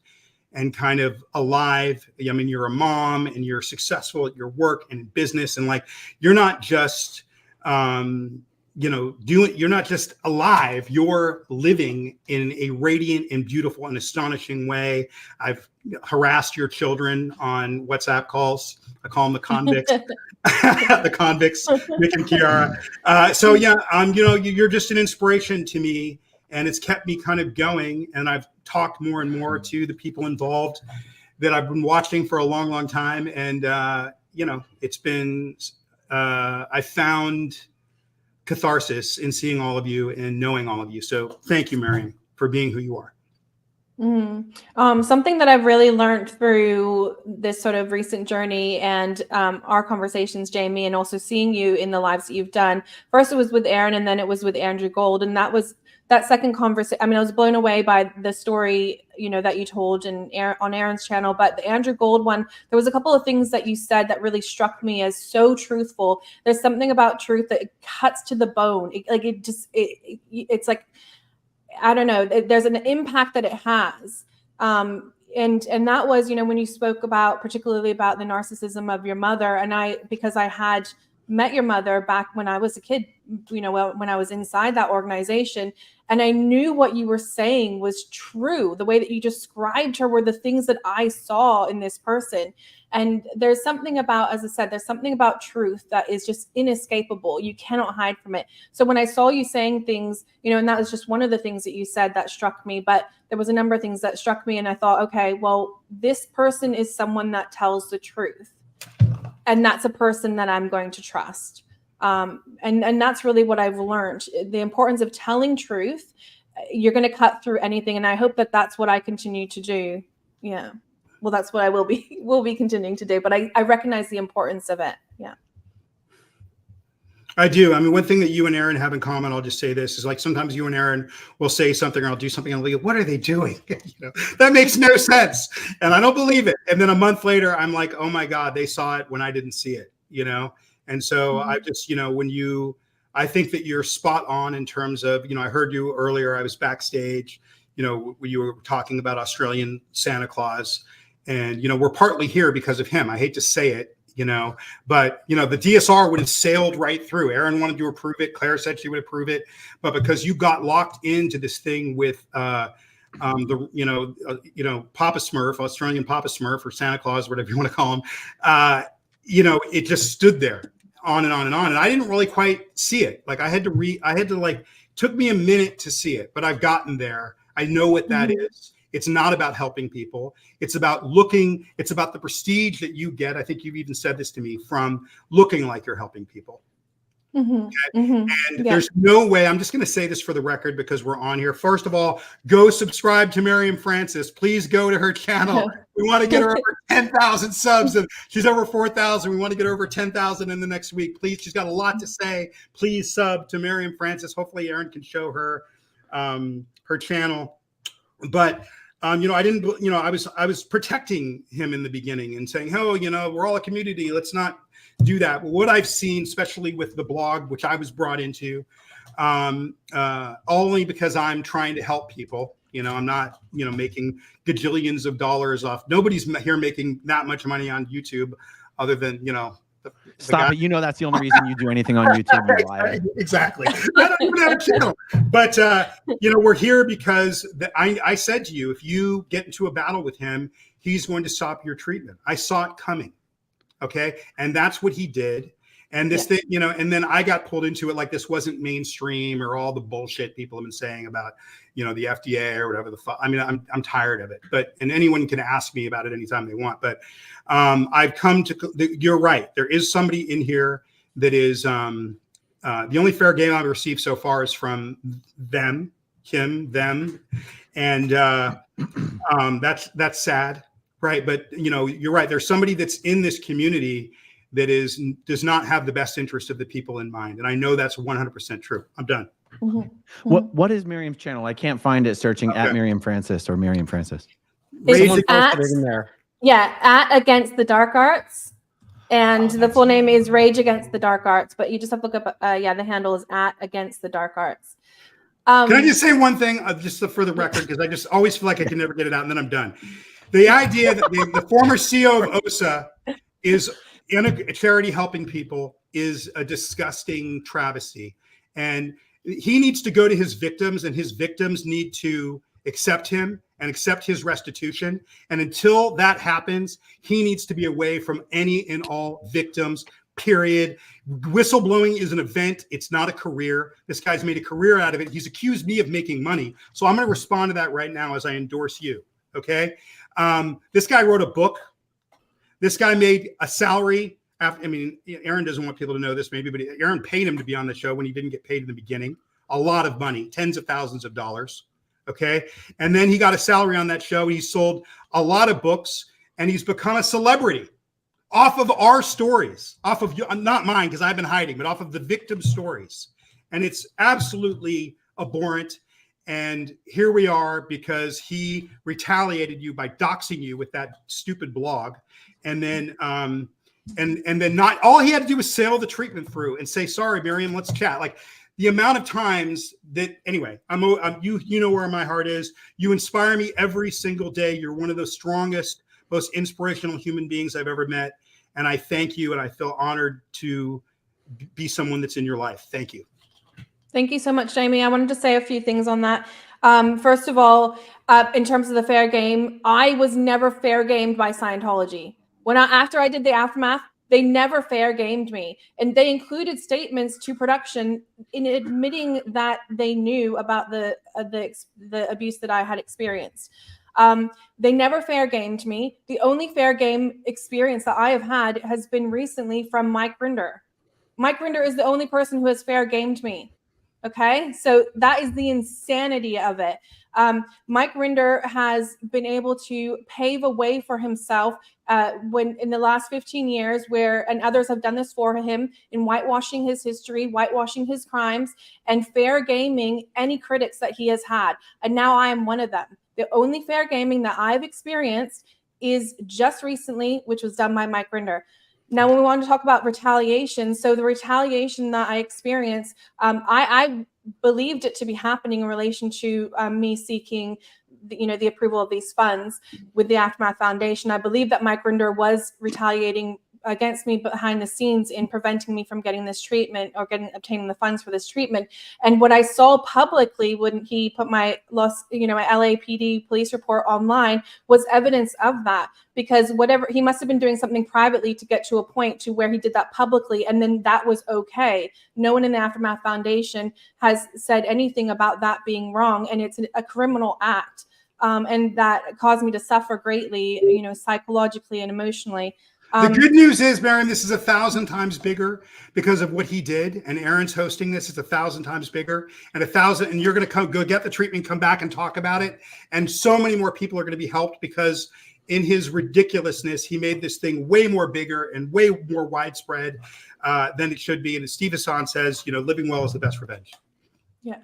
and kind of alive. I mean, you're a mom and you're successful at your work and in business, and like you're not just you're not just alive, you're living in a radiant and beautiful and astonishing way. I've harassed your children on WhatsApp calls. I call them the convicts. The convicts, Nick and Kiara. So yeah, you're just an inspiration to me, and it's kept me kind of going. And I've talked more and more to the people involved that I've been watching for a long, long time. And it's been I found catharsis in seeing all of you and knowing all of you. So thank you, Mirriam, for being who you are. Something that I've really learned through this sort of recent journey and our conversations, Jamie, and also seeing you in the lives that you've done. First, it was with Aaron, and then it was with Andrew Gold, and that second conversation. I mean, I was blown away by the story, that you told on Aaron's channel. But the Andrew Gold one, there was a couple of things that you said that really struck me as so truthful. There's something about truth that cuts to the bone. It's like, I don't know, there's an impact that it has. And that was, when you spoke particularly about the narcissism of your mother, and because I had met your mother back when I was a kid, when I was inside that organization, and I knew what you were saying was true. The way that you described her were the things that I saw in this person. And there's something about, as I said, there's something about truth that is just inescapable. You cannot hide from it. So when I saw you saying things, and that was just one of the things that you said that struck me, but there was a number of things that struck me. And I thought, okay, well, this person is someone that tells the truth. And that's a person that I'm going to trust. And that's really what I've learned. The importance of telling truth. You're going to cut through anything. And I hope that that's what I continue to do. Yeah. Well, that's what I will be continuing to do. But I recognize the importance of it. Yeah. I do. I mean, one thing that you and Aaron have in common, I'll just say this, is like sometimes you and Aaron will say something or I'll do something and I'll go, what are they doing? That makes no sense. And I don't believe it. And then a month later, I'm like, oh my God, they saw it when I didn't see it, And so I just, I think that you're spot on in terms of, I heard you earlier, I was backstage, you were talking about Australian Santa Claus. And, we're partly here because of him. I hate to say it, but, the DSR would have sailed right through. Aaron wanted to approve it. Claire said she would approve it. But because you got locked into this thing with Papa Smurf, Australian Papa Smurf, or Santa Claus, whatever you want to call him, it just stood there on and on and on. And I didn't really quite see it. Like took me a minute to see it, but I've gotten there. I know what that is. It's not about helping people. It's about it's about the prestige that you get. I think you've even said this to me, from looking like you're helping people. And there's no way, I'm just going to say this for the record because we're on here. First of all, go subscribe to Mirriam Francis. Please go to her channel. We want to get her over 10,000 subs. And she's over 4,000. We want to get her over 10,000 in the next week. Please, she's got a lot to say. Please sub to Mirriam Francis. Hopefully Aaron can show her her channel. But I didn't, I was protecting him in the beginning and saying, oh, we're all a community. Let's not do that. But what I've seen, especially with the blog, which I was brought into, only because I'm trying to help people. I'm not, making gajillions of dollars off. Nobody's here making that much money on YouTube other than, Stop it. That's the only reason you do anything on YouTube. You liar. Exactly. I don't even have a channel. But, we're here because I said to you, if you get into a battle with him, he's going to stop your treatment. I saw it coming. Okay. And that's what he did. And this thing, and then I got pulled into it like this wasn't mainstream or all the bullshit people have been saying about, the FDA or whatever the fuck. I mean, I'm tired of it, and anyone can ask me about it anytime they want. But I've come to, you're right. There is somebody in here that is, the only fair game I've received so far is from them. And that's sad. Right. But, you're right. There's somebody that's in this community that does not have the best interest of the people in mind. And I know that's 100% true. I'm done. What is Mirriam's channel? I can't find it searching at Mirriam Francis or Mirriam Francis. It's at Against the Dark Arts. And the full name is Rage Against the Dark Arts. But you just have to look up, the handle is at Against the Dark Arts. Can I just say one thing, just for the record, because I just always feel like I can never get it out, and then I'm done. The idea that the former CEO of OSA is in a charity helping people is a disgusting travesty. And he needs to go to his victims, and his victims need to accept him and accept his restitution. And until that happens, he needs to be away from any and all victims, period. Whistleblowing is an event. It's not a career. This guy's made a career out of it. He's accused me of making money. So I'm going to respond to that right now as I endorse you. Okay. This guy wrote a book. This guy made a salary. After, I mean, Aaron doesn't want people to know this maybe, but Aaron paid him to be on the show when he didn't get paid in the beginning. A lot of money, tens of thousands of dollars. Okay. And then he got a salary on that show. He sold a lot of books, and he's become a celebrity off of our stories, off of not mine, because I've been hiding, but off of the victim stories. And it's absolutely abhorrent. And here we are because he retaliated you by doxing you with that stupid blog. And then, and then not all he had to do was sail the treatment through and say, sorry, Mirriam, let's chat. Like the amount of times that, anyway, you know where my heart is. You inspire me every single day. You're one of the strongest, most inspirational human beings I've ever met. And I thank you. And I feel honored to be someone that's in your life. Thank you. Thank you so much, Jamie. I wanted to say a few things on that. First of all, in terms of the fair game, I was never fair gamed by Scientology. After I did the aftermath, they never fair gamed me. And they included statements to production in admitting that they knew about the abuse that I had experienced. They never fair gamed me. The only fair game experience that I have had has been recently from Mike Rinder. Mike Rinder is the only person who has fair gamed me. Okay, so that is the insanity of it. Mike Rinder has been able to pave a way for himself when in the last 15 years and others have done this for him in whitewashing his history, whitewashing his crimes, and fair gaming any critics that he has had. And now I am one of them. The only fair gaming that I've experienced is just recently, which was done by Mike Rinder. Now, when we want to talk about retaliation, so the retaliation that I experienced, I believed it to be happening in relation to me seeking, the approval of these funds with the Aftermath Foundation. I believe that Mike Rinder was retaliating against me behind the scenes in preventing me from getting this treatment or obtaining the funds for this treatment. And what I saw publicly when he put my my LAPD police report online was evidence of that, because he must have been doing something privately to get to a point to where he did that publicly, and then that was okay. No one in the Aftermath Foundation has said anything about that being wrong, and it's a criminal act. And that caused me to suffer greatly, psychologically and emotionally. The good news is, Mirriam, this is 1,000 times bigger because of what he did. And Aaron's hosting this. It's 1,000 times bigger, and you're going to go get the treatment, come back and talk about it. And so many more people are going to be helped because in his ridiculousness, he made this thing way more bigger and way more widespread than it should be. And as Steve Hassan says, living well is the best revenge. Yeah.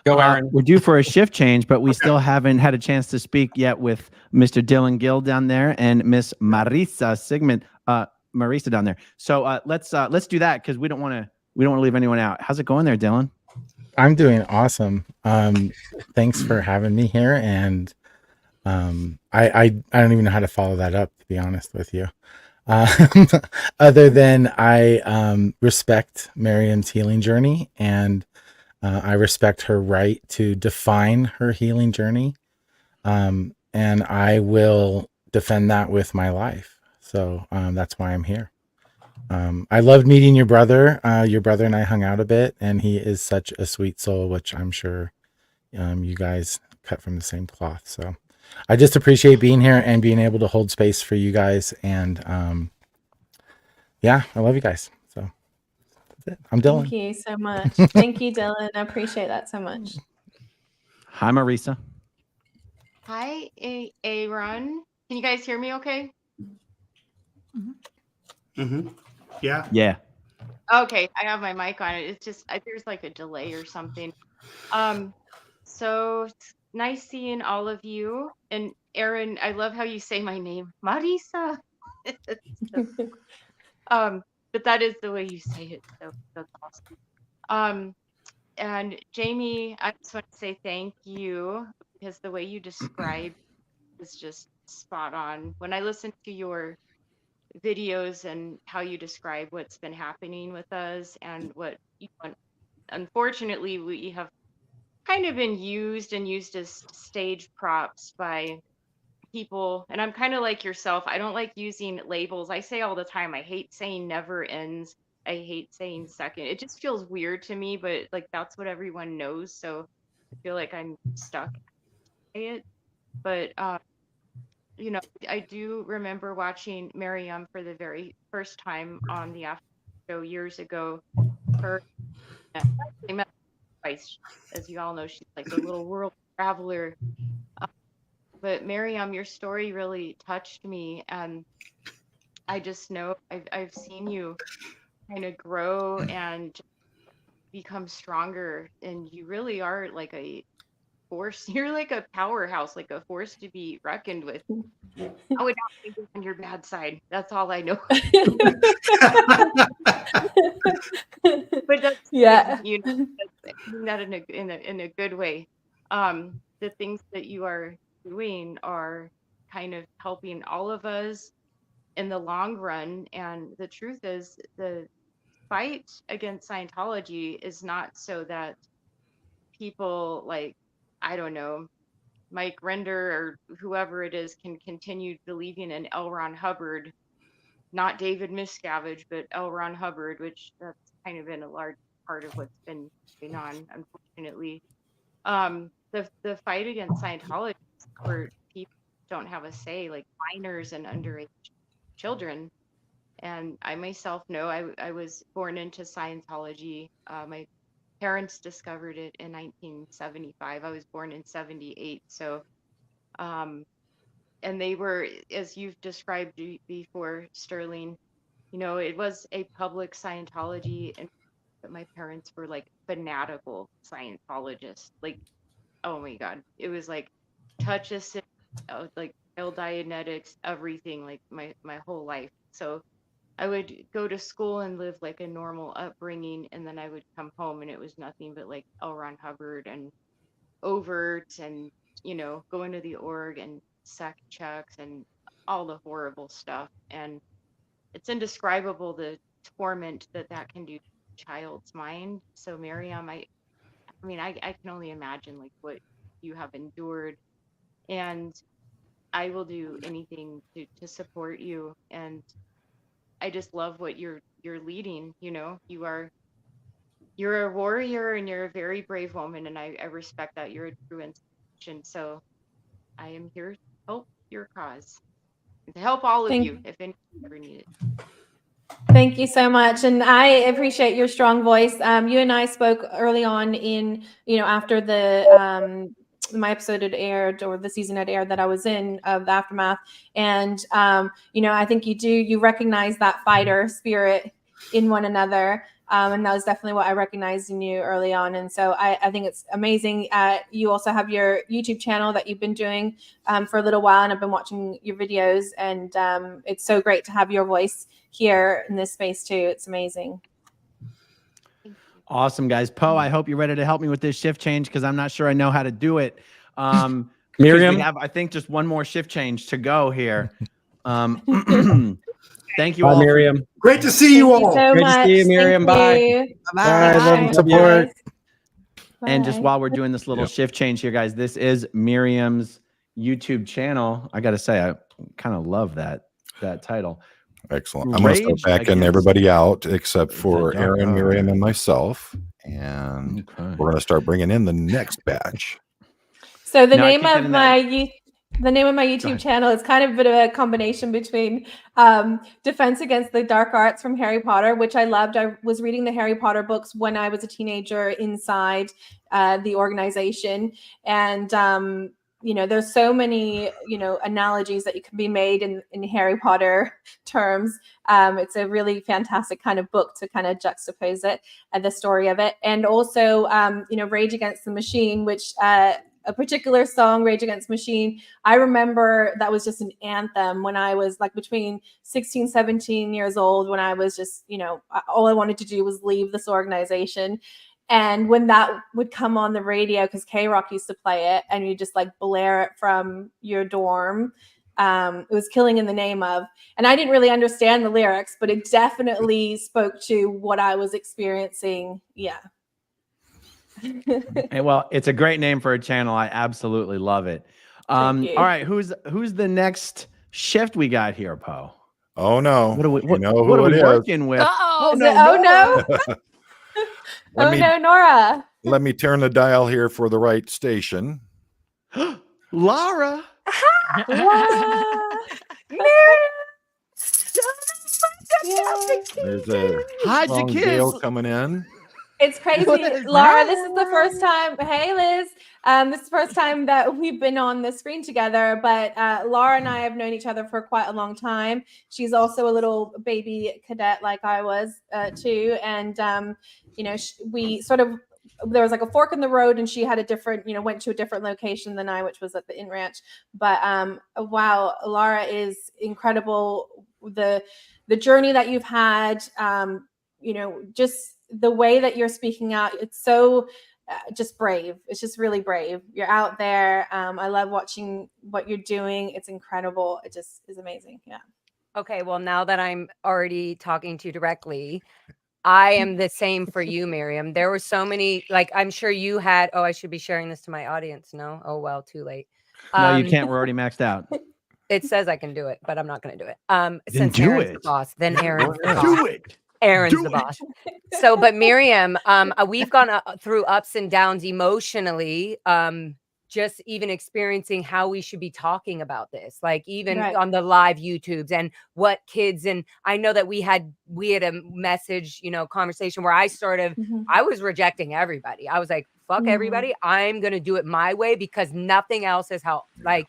Go, Aaron. We're due for a shift change, but we still haven't had a chance to speak yet with Mr. Dylan Gill down there and Miss Marisa Marisa down there. So let's do that because we don't want to leave anyone out. How's it going there, Dylan? I'm doing awesome. Thanks for having me here, and I don't even know how to follow that up, to be honest with you. Other than I respect Mirriam's healing journey, and I respect her right to define her healing journey. And I will defend that with my life. So that's why I'm here. I loved meeting your brother. Your brother and I hung out a bit, and he is such a sweet soul, which I'm sure you guys cut from the same cloth. So I just appreciate being here and being able to hold space for you guys. And yeah, I love you guys. So that's it. I'm Dylan. Thank you so much. Thank you, Dylan. I appreciate that so much. Hi, Marisa. Hi, Aaron. Can you guys hear me okay? Mm-hmm. Yeah. Yeah. Okay, I have my mic on it. It's just there's like a delay or something. So it's nice seeing all of you. And Aaron, I love how you say my name, Marisa. But that is the way you say it. So that's awesome. And Jamie, I just want to say thank you, because the way you describe is just spot on. When I listen to your videos and how you describe what's been happening with us and what unfortunately we have kind of been used as stage props by people. And I'm kind of like yourself. I don't like using labels. I say all the time, I hate saying never ends. I hate saying second. It just feels weird to me, but like that's what everyone knows. So I feel like I'm stuck by it. But you know, I do remember watching Mirriam for the very first time on the after show years ago. Her I met her twice. As you all know, she's like the little world traveler. But Mirriam, your story really touched me, and I just know I've seen you kind of grow and become stronger, and you really are like a force. You're like a powerhouse, like a force to be reckoned with. I would not be on your bad side. That's all I know. But that's Yeah. you know, I mean that in a good way. The things that you are doing are kind of helping all of us in the long run. And the truth is, the fight against Scientology is not so that people like, I don't know, Mike Render or whoever it is can continue believing in L. Ron Hubbard, not David Miscavige, but L. Ron Hubbard, which that's kind of been a large part of what's been going on, unfortunately. The fight against Scientology is where people don't have a say, like minors and underage children. And I myself know I was born into Scientology. My parents discovered it in 1975. I was born in 78. So, and they were, as you've described before, Sterling, you know, it was a public Scientology, and but my parents were like fanatical Scientologists. Like, oh my God, it was like touch assist, like child Dianetics, everything, like my whole life. So I would go to school and live like a normal upbringing, and then I would come home and it was nothing but like L. Ron Hubbard and overt and, you know, going to the org and sec checks and all the horrible stuff. And it's indescribable the torment that that can do to a child's mind. So Mirriam, I mean, I can only imagine like what you have endured, and I will do anything to support you. And I just love what you're leading. You know, you're a warrior and you're a very brave woman, and I respect that. You're a true inspiration. So I am here to help your cause, and to help all of you if anyone ever need it. Thank you so much, and I appreciate your strong voice. You and I spoke early on in, you know, after the my episode had aired, or the season had aired that I was in of the Aftermath, and you know, I think you recognize that fighter spirit in one another. And that was definitely what I recognized in you early on. And so I think it's amazing. You also have your YouTube channel that you've been doing for a little while, and I've been watching your videos, and it's so great to have your voice here in this space too. It's amazing. Awesome, guys. Poe, I hope you're ready to help me with this shift change, because I'm not sure I know how to do it. Mirriam, we have, I think, just one more shift change to go here. Thank you all. Mirriam. Great to see you all. Great to see you, Mirriam. Bye. Bye. Love and support. And just while we're doing this little shift change here, guys, this is Mirriam's YouTube channel. I got to say, I kind of love that title. Excellent. I'm going to start backing everybody out except for Aaron, Mirriam, and myself. And we're going to start bringing in the next batch. So the name of my YouTube channel is kind of a bit of a combination between Defense Against the Dark Arts from Harry Potter, which I loved. I was reading the Harry Potter books when I was a teenager inside the organization. And, you know, there's so many, you know, analogies that you can be made in Harry Potter terms. It's a really fantastic kind of book to kind of juxtapose it and the story of it. And also, you know, Rage Against the Machine, which a particular song, Rage Against the Machine, I remember that was just an anthem when I was like between 16, 17 years old, when I was just, you know, all I wanted to do was leave this organization. And when that would come on the radio, because K-Rock used to play it, and you just like blare it from your dorm, It was Killing in the Name of, and I didn't really understand the lyrics, but it definitely spoke to what I was experiencing. Yeah. Hey, well, it's a great name for a channel. I absolutely love it. Thank you. All right, who's the next shift we got here, Poe? Oh no, What are we, you know who what are it we is. working with? Oh no! Let Oh me- no, Nora. Let me turn the dial here for the right station. Laura. There's a Hide your strong kids. gale coming in. It's crazy, Laura. This is the first time. Hey, Liz. This is the first time that we've been on the screen together. But Laura and I have known each other for quite a long time. She's also a little baby cadet, like I was too. And you know, we sort of, there was like a fork in the road, and she had a different, you know, went to a different location than I, which was at the Inn Ranch. But wow, Laura is incredible. The journey that you've had, you know, just the way that you're speaking out, it's so just brave. It's just really brave. You're out there. I love watching what you're doing. It's incredible. It just is amazing. Yeah. Okay, well, now that I'm already talking to you directly, I am the same for you, Mirriam. There were so many, like, I'm sure you had, oh, I should be sharing this to my audience. No? Oh, well, too late. No, you can't. We're already maxed out. It says I can do it, but I'm not going to do it. Then Since do Aaron's it. the boss, then Aaron's the boss. Do it. Aaron's the boss. So, but Mirriam, we've gone through ups and downs emotionally, just even experiencing how we should be talking about this, like even on the live YouTubes and what kids. And I know that we had a message, you know, conversation where I was rejecting everybody. I was like, fuck everybody. I'm going to do it my way because nothing else has helped. Like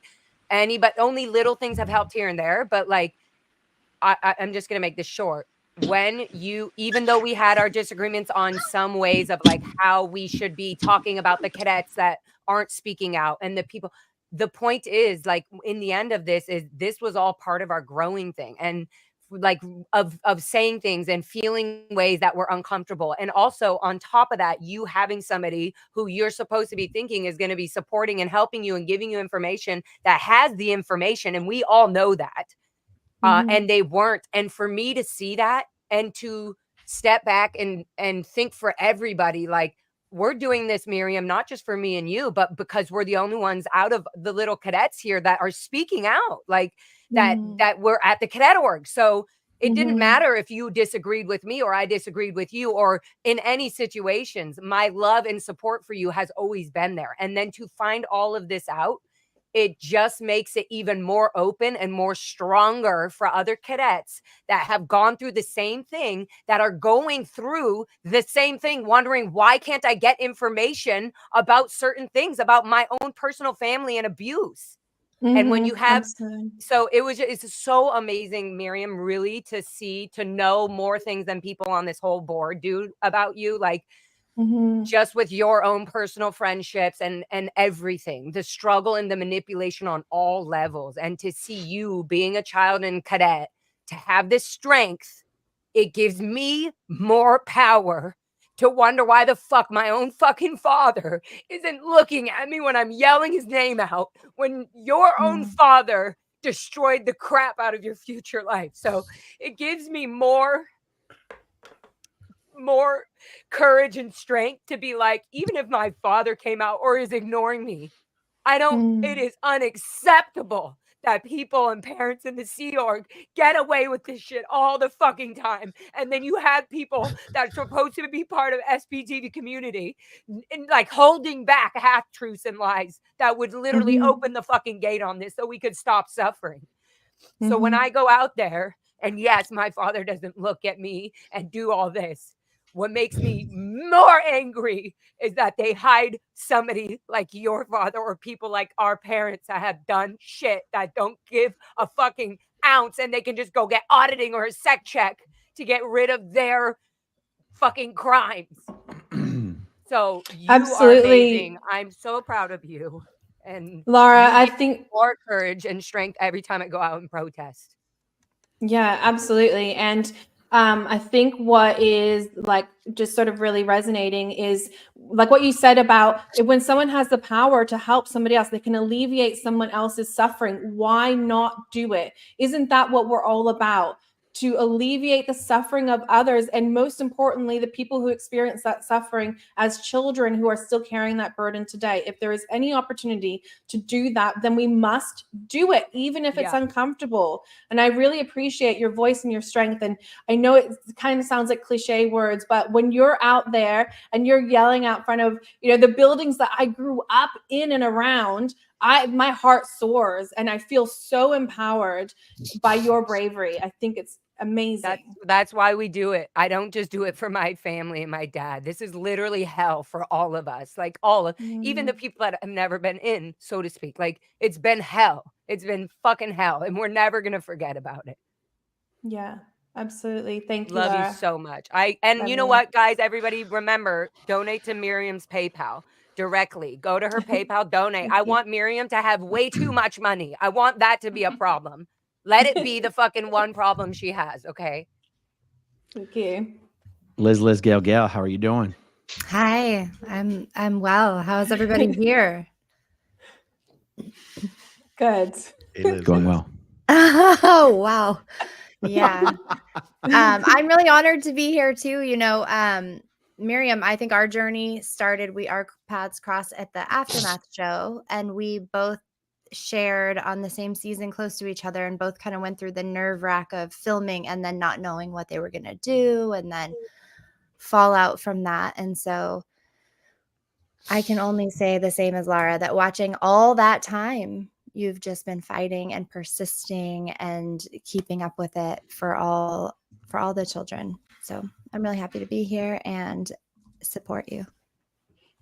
but only little things have helped here and there. But like, I'm just going to make this short. When even though we had our disagreements on some ways of like how we should be talking about the cadets that aren't speaking out and the people, the point is like in the end of this was all part of our growing thing and like of saying things and feeling ways that were uncomfortable. And also on top of that, you having somebody who you're supposed to be thinking is going to be supporting and helping you and giving you information that has the information. And we all know that. And they weren't. And for me to see that and to step back and think for everybody, like we're doing this, Mirriam, not just for me and you, but because we're the only ones out of the little cadets here that are speaking out, like that we're at the cadet org. So it didn't matter if you disagreed with me or I disagreed with you or in any situations, my love and support for you has always been there. And then to find all of this out, it just makes it even more open and more stronger for other cadets that have gone through the same thing, that are going through the same thing, wondering why can't I get information about certain things, about my own personal family and abuse. And when you have, so it's so amazing, Mirriam, really to know more things than people on this whole board do about you. Like, just with your own personal friendships and everything, the struggle and the manipulation on all levels. And to see you being a child and cadet, to have this strength, it gives me more power to wonder why the fuck my own fucking father isn't looking at me when I'm yelling his name out, when your own father destroyed the crap out of your future life. So it gives me more courage and strength to be like, even if my father came out or is ignoring me, it is unacceptable that people and parents in the Sea Org get away with this shit all the fucking time. And then you have people that are supposed to be part of SPTV community and like holding back half truths and lies that would literally open the fucking gate on this so we could stop suffering. So when I go out there, and yes, my father doesn't look at me and do all this, what makes me more angry is that they hide somebody like your father or people like our parents that have done shit that don't give a fucking ounce and they can just go get auditing or a sec check to get rid of their fucking crimes. So you are amazing. I'm so proud of you. And Laura, I think more courage and strength every time I go out and protest. Yeah, absolutely. And I think what is like just sort of really resonating is like what you said about when someone has the power to help somebody else, they can alleviate someone else's suffering. Why not do it? Isn't that what we're all about? To alleviate the suffering of others, and most importantly, the people who experience that suffering as children who are still carrying that burden today. If there is any opportunity to do that, then we must do it, even if it's uncomfortable. And I really appreciate your voice and your strength. And I know it kind of sounds like cliche words, but when you're out there and you're yelling out in front of, you know, the buildings that I grew up in and around, my heart soars and I feel so empowered by your bravery. I think it's amazing. That's why we do it. I don't just do it for my family and my dad. This is literally hell for all of us. Like even the people that have never been in, so to speak. Like it's been hell. It's been fucking hell. And we're never gonna forget about it. Yeah, absolutely. Thank you. Love Laura. you so much. And you know what, guys, everybody remember, donate to Mirriam's PayPal directly. Go to her PayPal, donate. I want Mirriam to have way too much money. I want that to be a problem. Let it be the fucking one problem she has, okay? Thank you. Liz, Gail, how are you doing? Hi, I'm well. How's everybody here? Good. Going well. Oh, wow. Yeah. I'm really honored to be here too. You know, Mirriam, I think our journey started, our paths crossed at the Aftermath show, and we both shared on the same season close to each other and both kind of went through the nerve wrack of filming and then not knowing what they were going to do and then fallout from that. And so I can only say the same as Lara, that watching all that time, you've just been fighting and persisting and keeping up with it for all the children. So I'm really happy to be here and support you.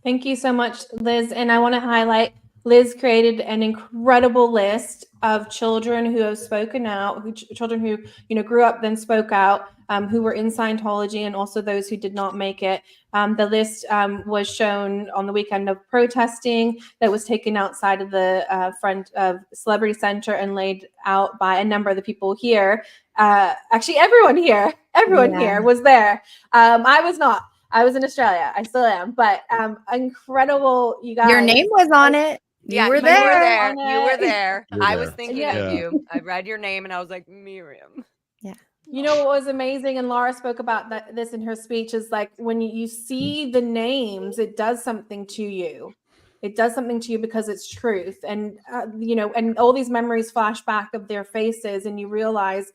Thank you so much, Liz. And I want to highlight, Liz created an incredible list of children who have spoken out, children who, you know, grew up, then spoke out, who were in Scientology, and also those who did not make it. The list was shown on the weekend of protesting that was taken outside of the front of Celebrity Center and laid out by a number of the people here. Actually, everyone here was there. I was not. I was in Australia. I still am, but incredible, you guys. Your name was on it. You were there. You were there. You were I there. was thinking of you. I read your name and I was like, Mirriam. Yeah. You know what was amazing, and Laura spoke about this in her speech, is like when you see the names, it does something to you. It does something to you because it's truth, and you know, and all these memories flash back of their faces, and you realize,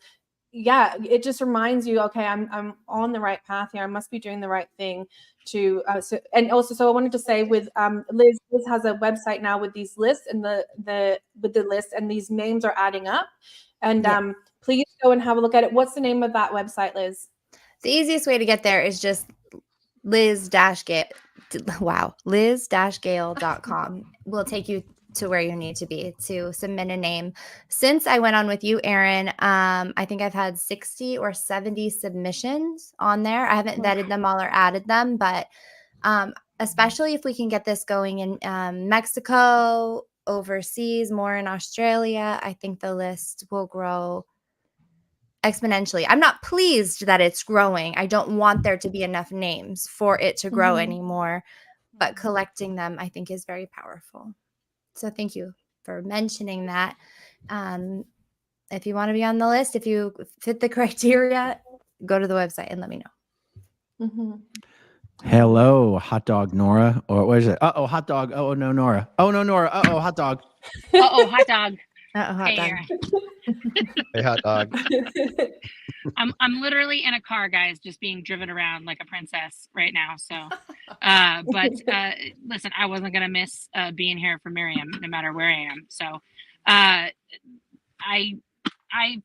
yeah, it just reminds you, okay, I'm on the right path here. I must be doing the right thing to. So I wanted to say with Liz has a website now with these lists and the list, and these names are adding up, and please go and have a look at it. What's the name of that website, Liz? The easiest way to get there is just liz-gale.com will take you to where you need to be to submit a name. Since I went on with you, Aaron, I think I've had 60 or 70 submissions on there. I haven't vetted them all or added them, but especially if we can get this going in Mexico, overseas, more in Australia, I think the list will grow exponentially. I'm not pleased that it's growing. I don't want there to be enough names for it to grow anymore, but collecting them, I think, is very powerful. So thank you for mentioning that. If you want to be on the list, if you fit the criteria, go to the website and let me know. Hello, hot dog Nora, or what is it? Hot dog. Oh no, Nora. Oh no, Nora. Hot dog. Hot dog. Hot dog. Hey, hot dog. I'm literally in a car, guys, just being driven around like a princess right now. So, but listen, I wasn't gonna miss being here for Mirriam, no matter where I am. So, I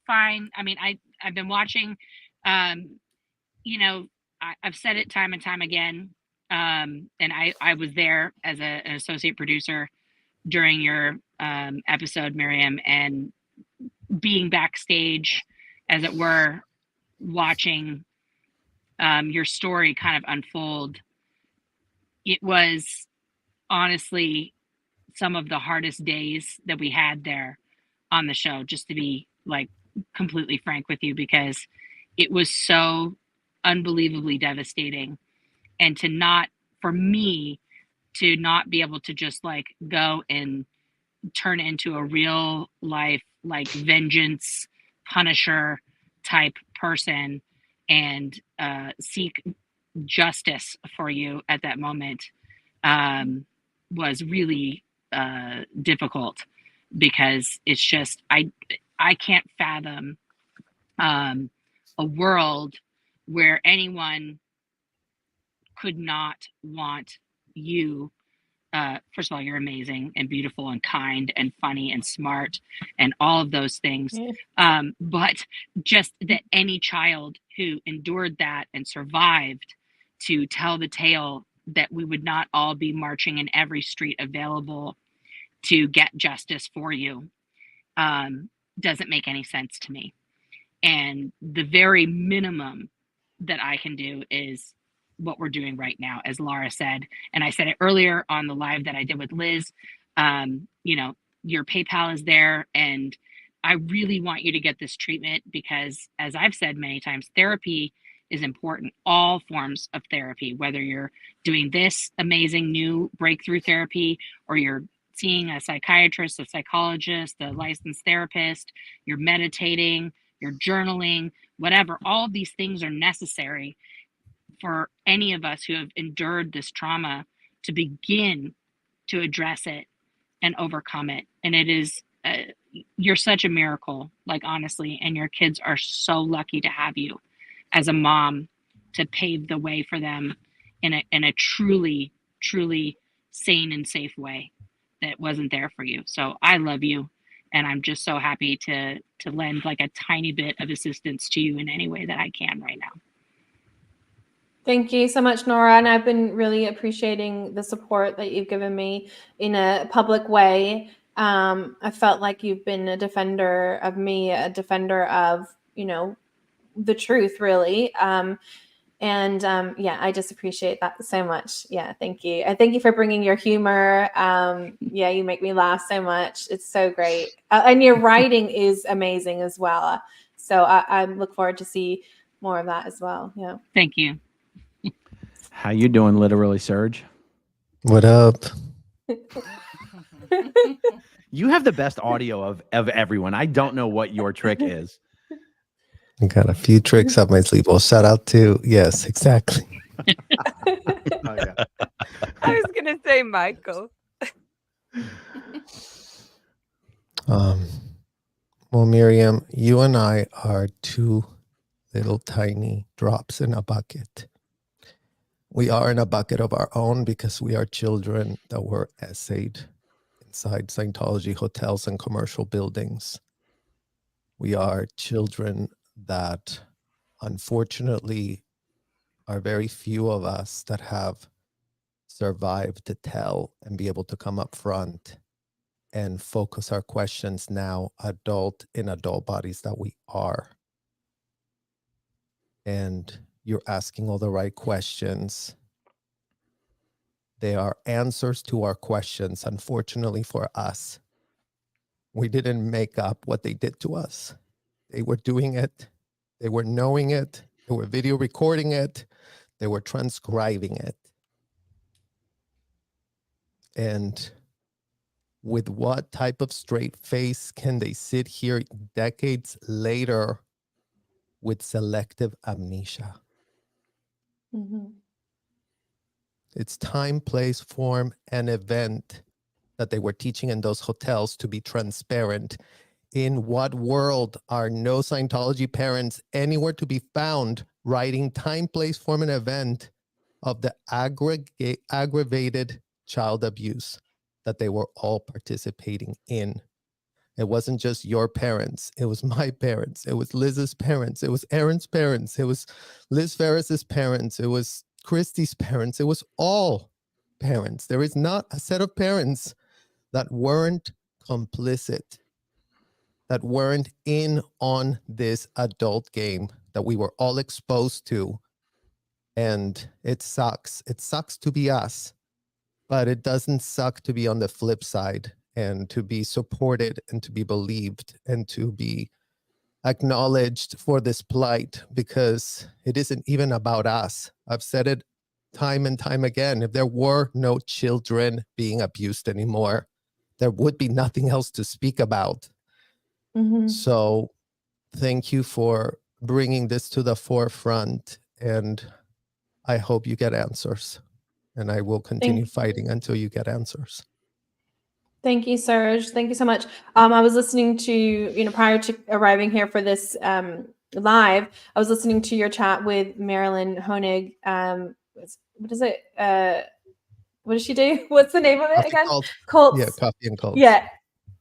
find, I mean, I've been watching. You know, I've said it time and time again, and I was there as an associate producer during your episode, Mirriam, and being backstage, as it were, watching your story kind of unfold. It was honestly some of the hardest days that we had there on the show, just to be like completely frank with you, because it was so unbelievably devastating. And for me to not be able to just like go and turn into a real life, like vengeance, punisher type person and seek justice for you at that moment was really difficult, because it's just, I can't fathom a world where anyone could not want you. First of all, you're amazing and beautiful and kind and funny and smart and all of those things. But just that any child who endured that and survived to tell the tale that we would not all be marching in every street available to get justice for you doesn't make any sense to me. And the very minimum that I can do is what we're doing right now, as Laura said. And I said it earlier on the live that I did with Liz. You know, your PayPal is there, and I really want you to get this treatment because, as I've said many times, therapy is important. All forms of therapy, whether you're doing this amazing new breakthrough therapy or you're seeing a psychiatrist, a psychologist, a licensed therapist, you're meditating, you're journaling, whatever, all of these things are necessary for any of us who have endured this trauma to begin to address it and overcome it. And it is, you're such a miracle, like honestly, and your kids are so lucky to have you as a mom to pave the way for them in a truly, truly sane and safe way that wasn't there for you. So I love you. And I'm just so happy to lend like a tiny bit of assistance to you in any way that I can right now. Thank you so much, Nora. And I've been really appreciating the support that you've given me in a public way. I felt like you've been a defender of me, a defender of, you know, the truth, really. Yeah, I just appreciate that so much. Yeah, thank you. I thank you for bringing your humor. Yeah, you make me laugh so much. It's so great. And your writing is amazing as well. So I look forward to see more of that as well. Yeah. Thank you. How you doing, literally, Serge? What up? You have the best audio of everyone. I don't know what your trick is. I got a few tricks up my sleeve. Well, shout out to, yes, exactly. Oh, yeah. I was gonna say Michael. Well, Mirriam, you and I are two little tiny drops in a bucket. We are in a bucket of our own because we are children that were essayed inside Scientology hotels and commercial buildings. We are children that, unfortunately, are very few of us that have survived to tell and be able to come up front and focus our questions now, adult bodies that we are. And you're asking all the right questions. They are answers to our questions. Unfortunately for us, we didn't make up what they did to us. They were doing it. They were knowing it. They were video recording it. They were transcribing it. And with what type of straight face can they sit here decades later with selective amnesia? Mm-hmm. It's time, place, form, and event that they were teaching in those hotels to be transparent. In what world are no Scientology parents anywhere to be found writing time, place, form, and event of the aggravated child abuse that they were all participating in? It wasn't just your parents. It was my parents. It was Liz's parents. It was Aaron's parents. It was Liz Ferris's parents. It was Christy's parents. It was all parents. There is not a set of parents that weren't complicit, that weren't in on this adult game that we were all exposed to. And it sucks. It sucks to be us, but it doesn't suck to be on the flip side and to be supported and to be believed and to be acknowledged for this plight, because it isn't even about us. I've said it time and time again. If there were no children being abused anymore, there would be nothing else to speak about. So thank you for bringing this to the forefront, and I hope you get answers, and I will continue fighting until you get answers. Thank you, Serge. Thank you so much. I was listening to, prior to arriving here for this live, I was listening to your chat with Marilyn Honig. What is it? What does she do? What's the name of it again? Colts. Yeah, Coffee and Colts. Yeah,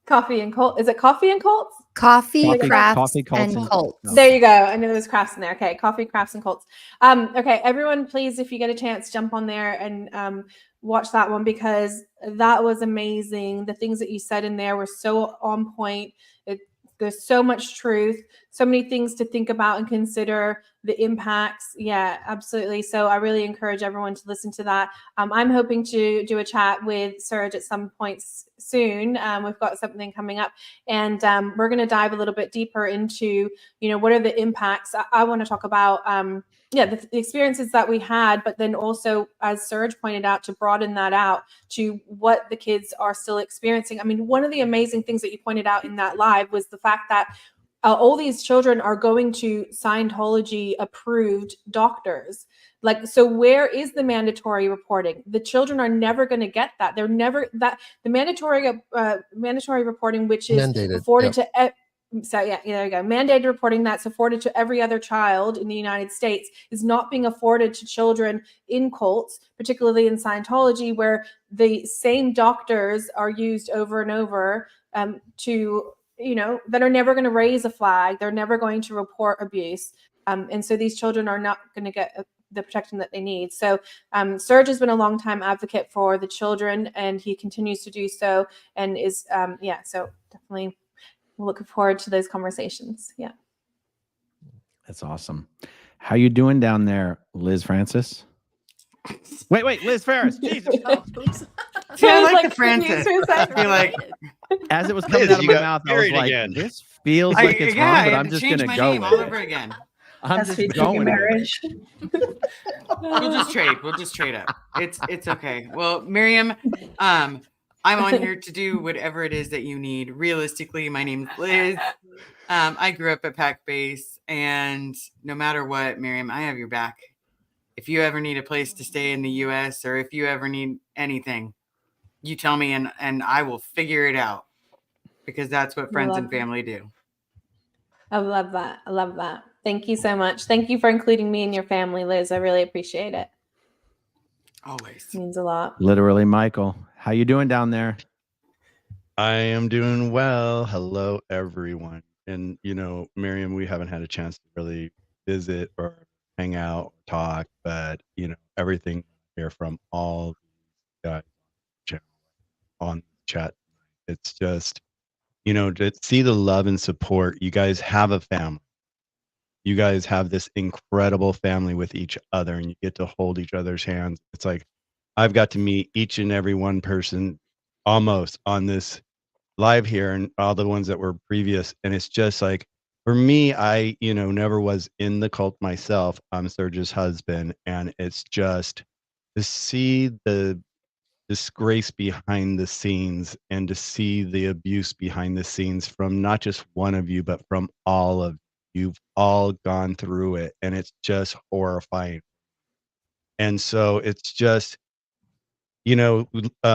Coffee and Colts. Is it Coffee and Colts? Coffee, crafts, and Colts. There you go. I know there's crafts in there. Okay, Coffee, crafts, and Colts. Okay, everyone, please, if you get a chance, jump on there and watch that one, because that was amazing. The things that you said in there were so on point. There's so much truth, so many things to think about and consider, the impacts. Yeah, absolutely. So I really encourage everyone to listen to that. I'm hoping to do a chat with Serge at some point soon. We've got something coming up, and we're going to dive a little bit deeper into, what are the impacts. I want to talk about the experiences that we had, but then also, as Serge pointed out, to broaden that out to what the kids are still experiencing. I mean, one of the amazing things that you pointed out in that live was the fact that all these children are going to Scientology approved doctors. Like, so where is the mandatory reporting? The children are never going to get that. They're never that the mandatory reporting, which is Mandated, afforded to so yeah, there you go. Mandated reporting that's afforded to every other child in the United States is not being afforded to children in cults, particularly in Scientology, where the same doctors are used over and over to, that are never going to raise a flag. They're never going to report abuse. And so these children are not going to get the protection that they need. So Serge has been a longtime advocate for the children, and he continues to do so, and is, so definitely looking forward to those conversations. Yeah. That's awesome. How you doing down there, Liz Francis? Wait, Liz Ferris. Jesus. See, I like the Francis. I feel like as it was coming out of my mouth, I was like, this feels like it's wrong, but I'm just going to go with all it. over again. I'm just going with it. We'll just trade up. It's okay. Well, Mirriam, I'm on here to do whatever it is that you need. Realistically, my name's Liz. I grew up at Pack Base, and no matter what, Mirriam, I have your back. If you ever need a place to stay in the U.S., or if you ever need anything, you tell me, and I will figure it out, because that's what friends and family do. I love that. I love that. Thank you so much. Thank you for including me in your family, Liz. I really appreciate it. Always. It means a lot. Literally, Michael. How you doing down there? I am doing well. Hello, everyone. And, Mirriam, we haven't had a chance to really visit or hang out, or talk, but, everything here from all these guys on chat. It's just, to see the love and support. You guys have a family. You guys have this incredible family with each other, and you get to hold each other's hands. It's like, I've got to meet each and every one person almost on this live here, and all the ones that were previous. And it's just like, for me, I, never was in the cult myself. I'm Serge's husband. And it's just to see the disgrace behind the scenes, and to see the abuse behind the scenes from not just one of you, but from all of you. You've all gone through it, and it's just horrifying. And so it's just, the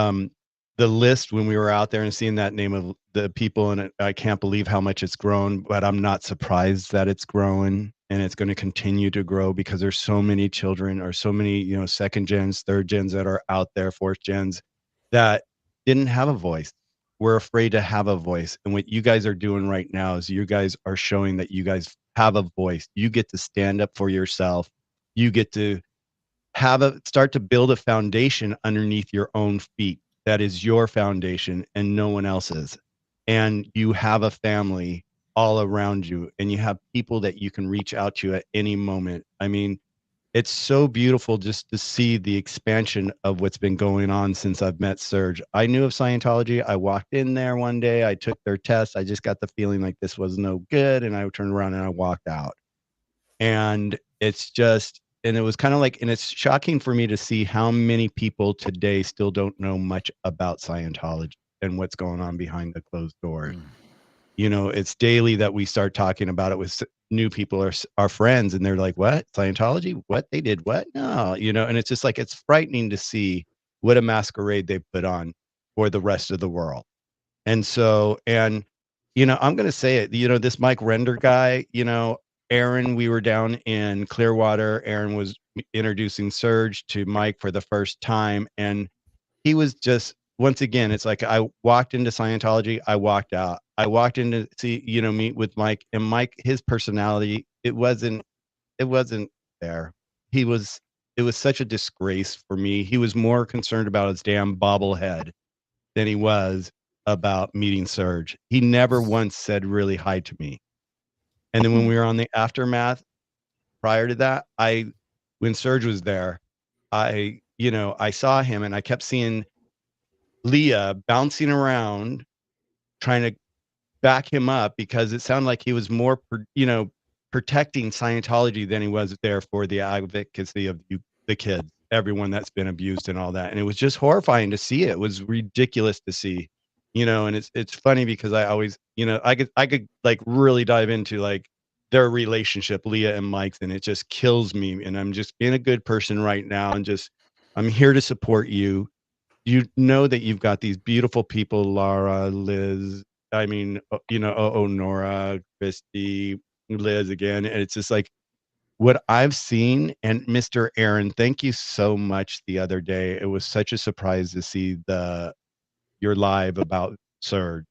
list when we were out there and seeing that name of the people, and I can't believe how much it's grown, but I'm not surprised that it's growing, and it's going to continue to grow, because there's so many children, or so many, second gens, third gens that are out there, fourth gens that didn't have a voice. We're afraid to have a voice. And what you guys are doing right now is you guys are showing that you guys have a voice. You get to stand up for yourself. You get to start to build a foundation underneath your own feet. That is your foundation and no one else's. And you have a family all around you, and you have people that you can reach out to at any moment. I mean, it's so beautiful just to see the expansion of what's been going on since I've met Serge. I knew of Scientology. I walked in there one day. I took their test. I just got the feeling like this was no good. And I turned around and I walked out. And it's just, and it was kind of like, and it's shocking for me to see how many people today still don't know much about Scientology and what's going on behind the closed doors. You know, it's daily that we start talking about it with new people or our friends, and they're like, what? Scientology? What? They did what? No, you know, and it's just like, it's frightening to see what a masquerade they put on for the rest of the world. And so, and, you know, I'm going to say it, you know, this Mike Render guy, you know, Aaron, we were down in Clearwater. Aaron was introducing Serge to Mike for the first time. And he was just, once again, it's like I walked into Scientology, I walked out. I walked in to see, you know, meet with Mike, and Mike, his personality, it wasn't there. It was such a disgrace for me. He was more concerned about his damn bobblehead than he was about meeting Serge. He never once said really hi to me. And then when we were on the aftermath, prior to that, when Serge was there, I saw him and I kept seeing Leah bouncing around, trying to back him up because it sounded like he was more, protecting Scientology than he was there for the advocacy of the kids, everyone that's been abused and all that. And it was just horrifying to see. It was ridiculous to see, and it's funny because I always, I could like really dive into like their relationship, Leah and Mike's, and it just kills me. And I'm just being a good person right now and I'm here to support you. You know that you've got these beautiful people, Laura, Liz, Nora, Christy, Liz again. And it's just like what I've seen. And Mr. Aaron, thank you so much the other day. It was such a surprise to see your live about Serge.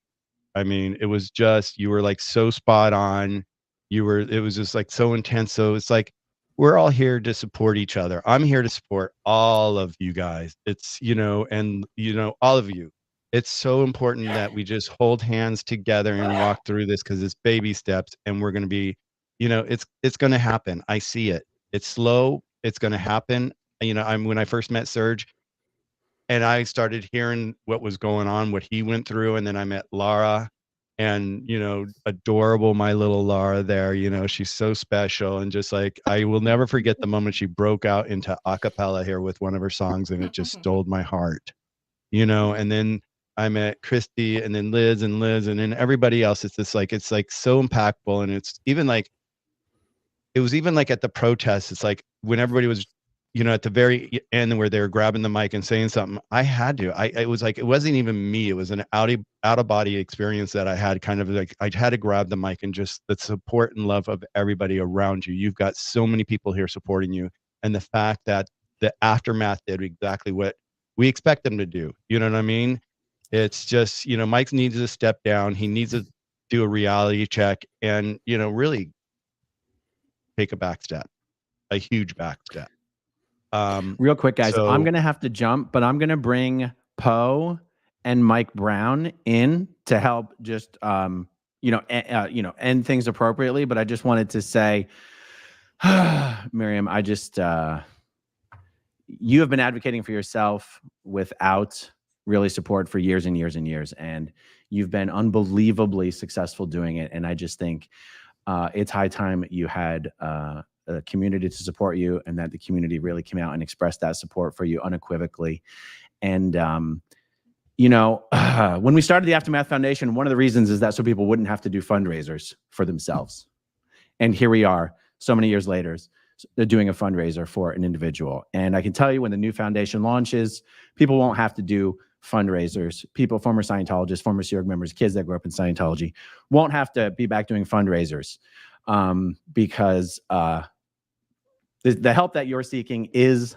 I mean, it was just, you were like so spot on. It was just like so intense. So it's like, we're all here to support each other. I'm here to support all of you guys. It's, all of you. It's so important that we just hold hands together and walk through this because it's baby steps and we're going to be, it's going to happen. I see it. It's slow. It's going to happen. When I first met Serge and I started hearing what was going on, what he went through. And then I met Lara and, adorable, my little Lara there, she's so special. And just like, I will never forget the moment she broke out into a cappella here with one of her songs and it just stole my heart, and then I met Christy and then Liz and then everybody else. It's just like, it's like so impactful. And it's even like, it was even like at the protest, it's like when everybody was, at the very end where they were grabbing the mic and saying something, I had to, it was like, it wasn't even me. It was an out of body experience that I had, kind of like, I had to grab the mic and just the support and love of everybody around you. You've got so many people here supporting you. And the fact that the aftermath did exactly what we expect them to do. You know what I mean? It's just, Mike needs to step down. He needs to do a reality check and, really take a back step, a huge back step. Real quick, guys, so- I'm going to have to jump, but I'm going to bring Poe and Mike Brown in to help just, end things appropriately. But I just wanted to say, Mirriam, you have been advocating for yourself without really support for years and years and years. And you've been unbelievably successful doing it. And I just think it's high time you had a community to support you and that the community really came out and expressed that support for you unequivocally. And, when we started the Aftermath Foundation, one of the reasons is that so people wouldn't have to do fundraisers for themselves. And here we are so many years later, doing a fundraiser for an individual. And I can tell you when the new foundation launches, people won't have to do fundraisers. People, former Scientologists, former Sea Org members, kids that grew up in Scientology won't have to be back doing fundraisers because the help that you're seeking is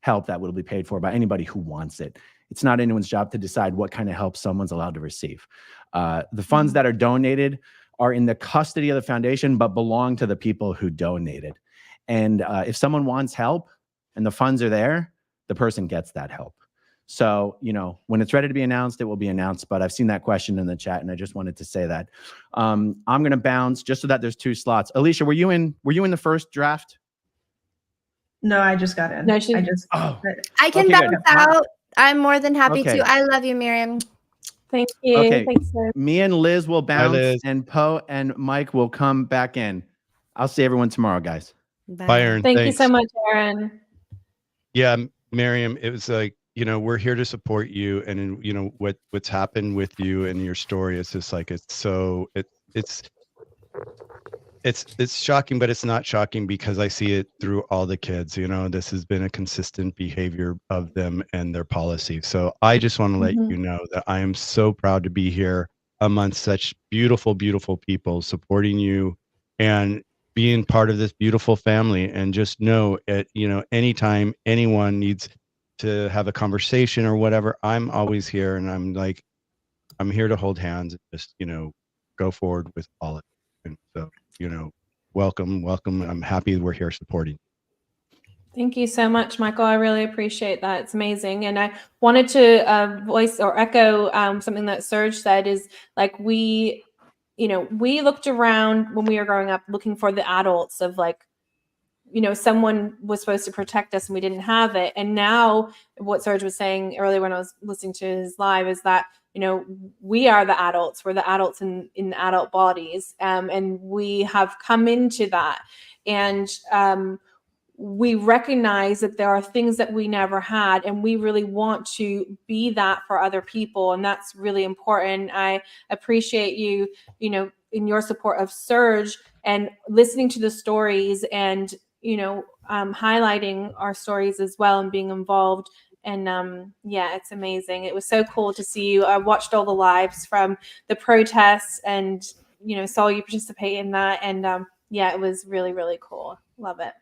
help that will be paid for by anybody who wants it. It's not anyone's job to decide what kind of help someone's allowed to receive. The funds that are donated are in the custody of the foundation, but belong to the people who donated. And if someone wants help and the funds are there, the person gets that help. So, when it's ready to be announced, it will be announced. But I've seen that question in the chat, and I just wanted to say that. I'm going to bounce just so that there's 2 slots. Alicia, were you in the first draft? No, I just got in. No, she. I just. Oh. I can Okay, good. bounce out. I'm more than happy Okay. to. I love you, Miriam. Thank you. Okay. Thanks, sir. Me and Liz will bounce, Liz. and Poe and Mike will come back in. I'll see everyone tomorrow, guys. Bye, Aaron. Thank you Thanks. so much, Aaron. Yeah, Miriam, it was like, we're here to support you, and what's happened with you and your story is just like, it's shocking, but it's not shocking because I see it through all the kids. This has been a consistent behavior of them and their policy. So I just want to let you know that I am so proud to be here amongst such beautiful, beautiful people supporting you and being part of this beautiful family. And just know anytime anyone needs to have a conversation or whatever, I'm always here. And I'm here to hold hands and just, go forward with all of it. And so, welcome. I'm happy we're here supporting. Thank you so much, Michael. I really appreciate that. It's amazing. And I wanted to voice or echo something that Serge said is like we looked around when we were growing up looking for the adults of someone was supposed to protect us and we didn't have it. And now what Serge was saying earlier when I was listening to his live is that, we are the adults. We're the adults in adult bodies. And we have come into that. And we recognize that there are things that we never had, and we really want to be that for other people. And that's really important. I appreciate you, in your support of Serge and listening to the stories and, highlighting our stories as well and being involved. And it's amazing. It was so cool to see you. I watched all the lives from the protests and, saw you participate in that. And it was really, really cool. Love it.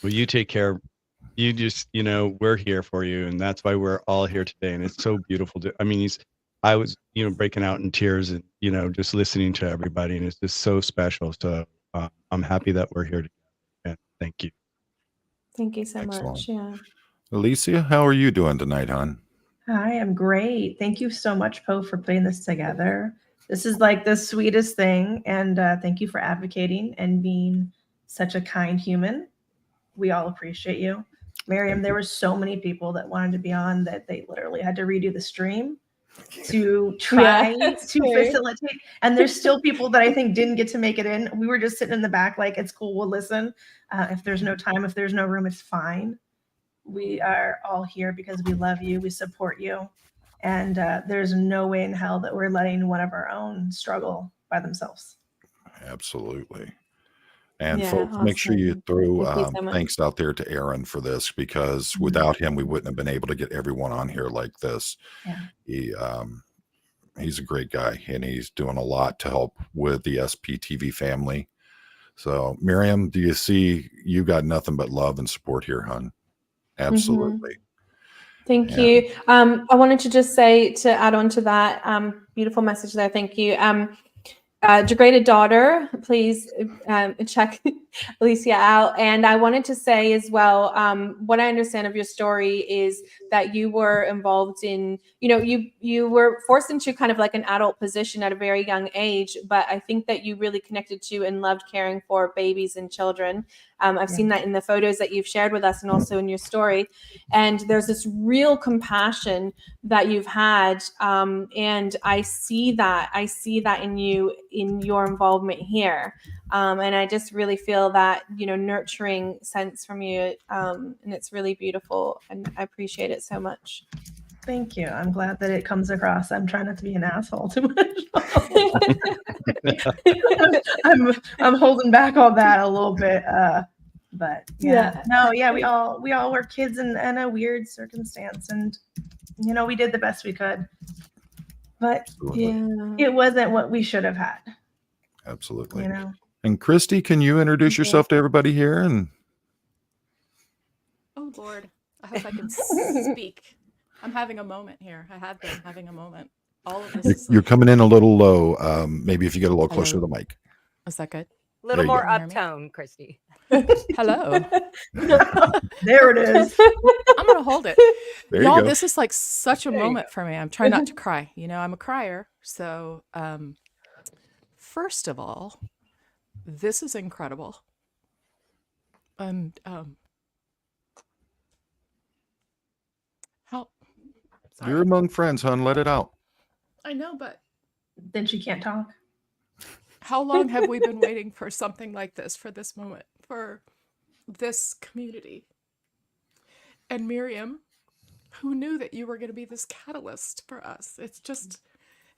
Well, you take care. You just, we're here for you. And that's why we're all here today. And it's so beautiful. I was, breaking out in tears and, just listening to everybody. And it's just so special. So I'm happy that we're here together. And thank you. Thank you so Excellent. much. Yeah. Alicia, how are you doing tonight, hon? I am great. Thank you so much, Poe, for putting this together. This is like the sweetest thing. And thank you for advocating and being such a kind human. We all appreciate you. Mirriam, there were so many people that wanted to be on that they literally had to redo the stream to try to facilitate. And there's still people that I think didn't get to make it in. We were just sitting in the back like, it's cool, we'll listen. If there's no time, if there's no room, it's fine. We are all here because we love you, we support you. And there's no way in hell that we're letting one of our own struggle by themselves. Absolutely. And Yeah, folks, make sure you awesome. throw Thank you so much. thanks out there to Aaron for this, because without him, we wouldn't have been able to get everyone on here like this. Yeah. He's a great guy, and he's doing a lot to help with the SPTV family. So, Mirriam, do you see you got nothing but love and support here, hon? Absolutely. Thank you. I wanted to just say, to add on to that beautiful message there, thank you. Degraded Daughter, please check Alicia out. And I wanted to say as well, what I understand of your story is that you were involved in, you were forced into kind of like an adult position at a very young age, but I think that you really connected to and loved caring for babies and children. I've seen that in the photos that you've shared with us and also in your story. And there's this real compassion that you've had. And I see that in you, in your involvement here. And I just really feel that, nurturing sense from you. And it's really beautiful. And I appreciate it so much. Thank you. I'm glad that it comes across. I'm trying not to be an asshole too much. I'm holding back on that a little bit. But we all were kids in a weird circumstance, and we did the best we could. But it wasn't what we should have had. Absolutely. And Christy, can you introduce yourself to everybody here? And oh Lord, I hope I can speak. I'm having a moment here. I have been having a moment. All of this. you're coming in a little low. Maybe if you get a little closer to the mic. Is that good? A little more uptone, Christy. Hello. There it is. I'm gonna hold it. There you Y'all, go. this is like such a moment for me. I'm trying not to cry. I'm a crier. So first of all, this is incredible. And how? You're among friends, hon. Let it out. I know, but then she can't talk. How long have we been waiting for something like this, for this moment, for this community? And Mirriam, who knew that you were going to be this catalyst for us? It's just,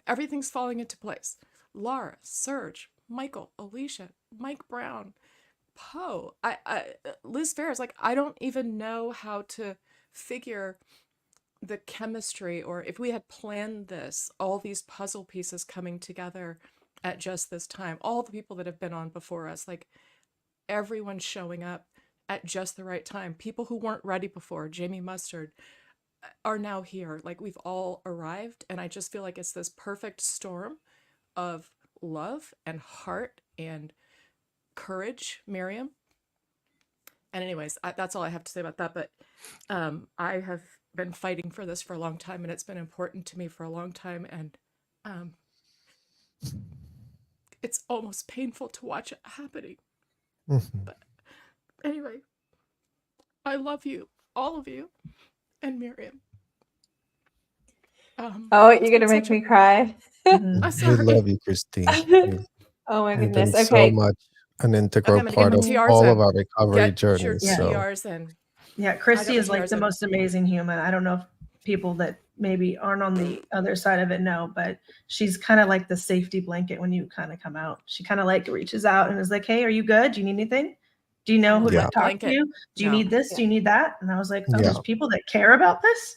everything's falling into place. Laura, Serge, Michael, Alicia, Mike Brown, Poe, Liz Ferris, like, I don't even know how to figure the chemistry, or if we had planned this, all these puzzle pieces coming together at just this time, all the people that have been on before us, like everyone showing up at just the right time. People who weren't ready before, Jamie Mustard, are now here. Like, we've all arrived, and I just feel like it's this perfect storm of love and heart and courage, Mirriam. And anyways, that's all I have to say about that. But I have been fighting for this for a long time, and it's been important to me for a long time. And it's almost painful to watch it happening. But anyway, I love you, all of you, and Mirriam. Oh, you're gonna make me cry. I'm We sorry. love you, Christine. Oh my You've goodness. been Okay. so much an integral I'm gonna get part my of TRs all in. of our recovery Get your journeys. So TRs in. Yeah, Christy I is got my like the TRs in. most amazing human. I don't know if people that maybe aren't on the other side of it know, but she's kind of like the safety blanket when you kind of come out. She kind of like reaches out and is like, "Hey, are you good? Do you need anything? Do you know who to Yeah. talk to Blanket. you? Do you No. need this? Do you need that?" And I was like, "Oh, Yeah. there's people that care about this,"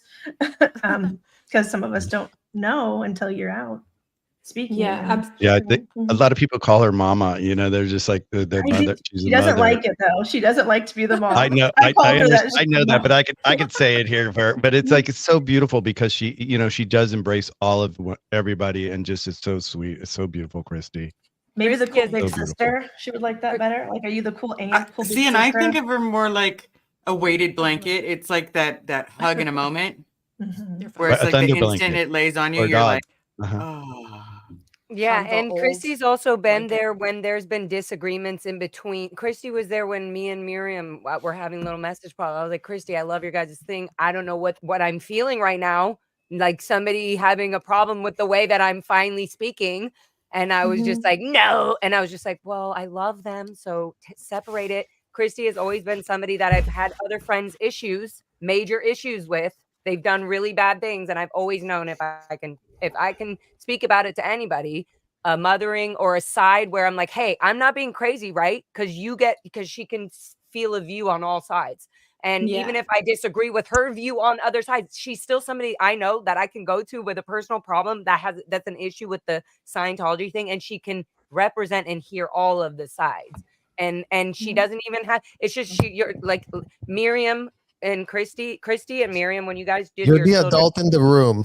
because some of us don't know until you're out speaking. Yeah, And Yeah, I think a Mhm. lot of people call her mama. You know, they're just like their mother. She's she a doesn't mother. like it though. She doesn't like to be the mom. I know, I called her that. I know that, but I could say it here for her. But it's like, it's so beautiful because she, you know, she does embrace all of everybody, and just is so sweet. It's so beautiful, Christy. Maybe the cool Christy big is so sister. She would like that better. Like, are you the cool aunt? Cool big See, and I sister? think of her more like a weighted blanket. It's like that hug in a moment, Mhm. where it's A like the thunder instant blanket it lays on you, or a you're dog. like, Uh-huh. oh. Yeah, I'm the and old Christy's also been blanket. there when there's been disagreements in between. Christy was there when me and Mirriam were having little message problems. I was like, Christy, I love your guys' thing. I don't know what I'm feeling right now. Like somebody having a problem with the way that I'm finally speaking. And I was just like, no. And I was just like, well, I love them. So separate it. Christy has always been somebody that I've had other friends major issues with. They've done really bad things. And I've always known if I can speak about it to anybody, a mothering or a side where I'm like, hey, I'm not being crazy, right? Because she can feel a view on all sides. And even if I disagree with her view on other sides, she's still somebody I know that I can go to with a personal problem that's an issue with the Scientology thing, and she can represent and hear all of the sides. And she doesn't even have. It's just you're like Mirriam and Christy and Mirriam. When you guys did you're your the children, adult in the room.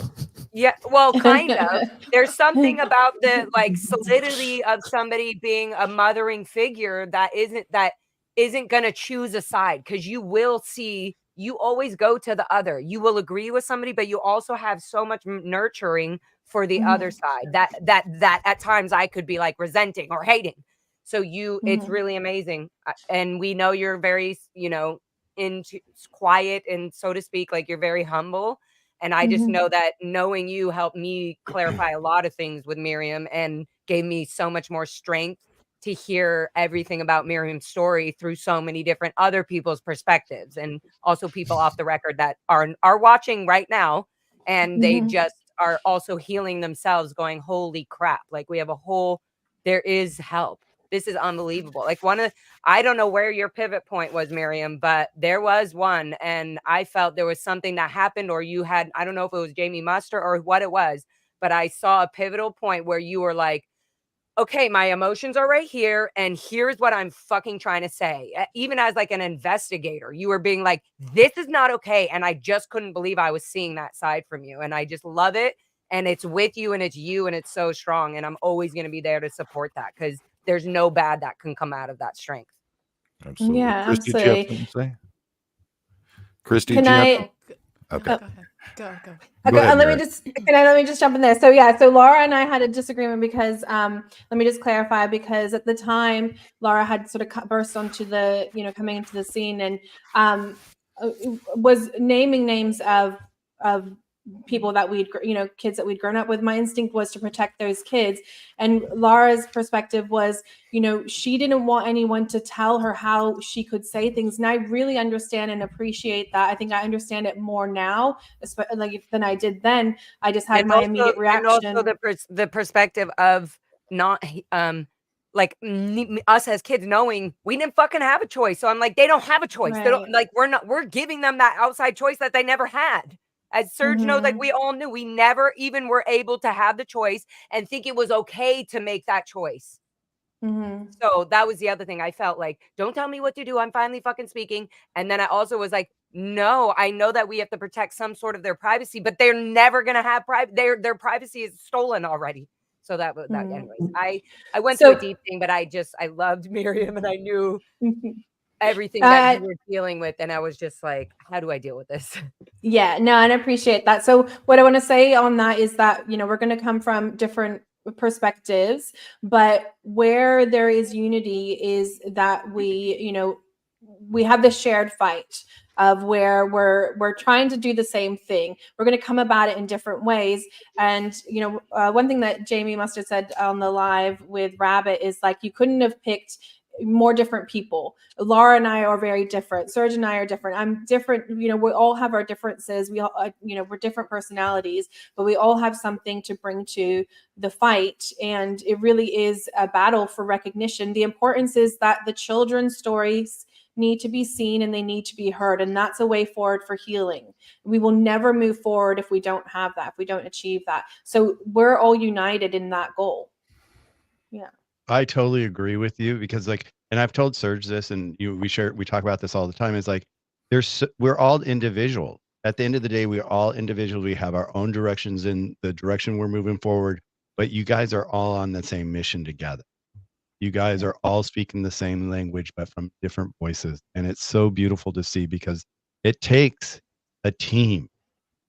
yeah, well, kind of. There's something about the like solidity of somebody being a mothering figure that isn't going to choose a side, because you always go to the other. You will agree with somebody, but you also have so much nurturing for the other side that at times I could be like resenting or hating. So it's really amazing. And we know you're very, into quiet and, so to speak, like you're very humble. And I just know that knowing you helped me clarify a lot of things with Mirriam and gave me so much more strength to hear everything about Mirriam's story through so many different other people's perspectives, and also people off the record that are watching right now, and they just are also healing themselves, going, holy crap, like there is help. This is unbelievable. Like I don't know where your pivot point was, Mirriam, but there was one, and I felt there was something that happened, or you had, I don't know if it was Jamie Muster or what it was, but I saw a pivotal point where you were like, okay, my emotions are right here, and here's what I'm fucking trying to say. Even as like an investigator, you were being like, this is not okay. And I just couldn't believe I was seeing that side from you. And I just love it. And it's with you, and it's you, and it's so strong. And I'm always going to be there to support that, because there's no bad that can come out of that strength. Absolutely. Yeah, Christy, do you have absolutely. something to say? Christy, Can do you have I? something? Okay. Go. Go ahead, let me Mirriam. just jump in there. So yeah, so Laura and I had a disagreement because let me just clarify, because at the time Laura had sort of burst onto the, coming into the scene and was naming names of people that we'd, kids that we'd grown up with. My instinct was to protect those kids, and Laura's perspective was, she didn't want anyone to tell her how she could say things. And I really understand and appreciate that. I think I understand it more now, like than I did then. I just had my immediate reaction. And also the perspective of not like us as kids knowing we didn't fucking have a choice. So I'm like, they don't have a choice. They don't, like, we're giving them that outside choice that they never had. As Serge knows, like, we all knew we never even were able to have the choice and think it was okay to make that choice. So that was the other thing. I felt like, don't tell me what to do. I'm finally fucking speaking. And then I also was like, no, I know that we have to protect some sort of their privacy, but they're never going to have their privacy is stolen already. So that was that. Anyways, I went through a deep thing, but I loved Mirriam, and I knew everything that you were dealing with. And I was just like, how do I deal with this? Yeah, no, and I appreciate that. So what I want to say on that is that, we're going to come from different perspectives, but where there is unity is that we have this shared fight of where we're trying to do the same thing. We're going to come about it in different ways. And one thing that Jamie must have said on the live with Rabbit is, like, you couldn't have picked more different people. Laura and I are very different. Serge and I are different. I'm different. We all have our differences. We all, we're different personalities, but we all have something to bring to the fight. And it really is a battle for recognition. The importance is that the children's stories need to be seen and they need to be heard. And that's a way forward for healing. We will never move forward if we don't have that, if we don't achieve that. So we're all united in that goal. Yeah. I totally agree with you, because, like, and I've told Serge this, and we talk about this all the time. Is like, we're all individual. At the end of the day, we're all individual. We have our own directions in the direction we're moving forward, but you guys are all on the same mission together. You guys are all speaking the same language, but from different voices. And it's so beautiful to see, because it takes a team.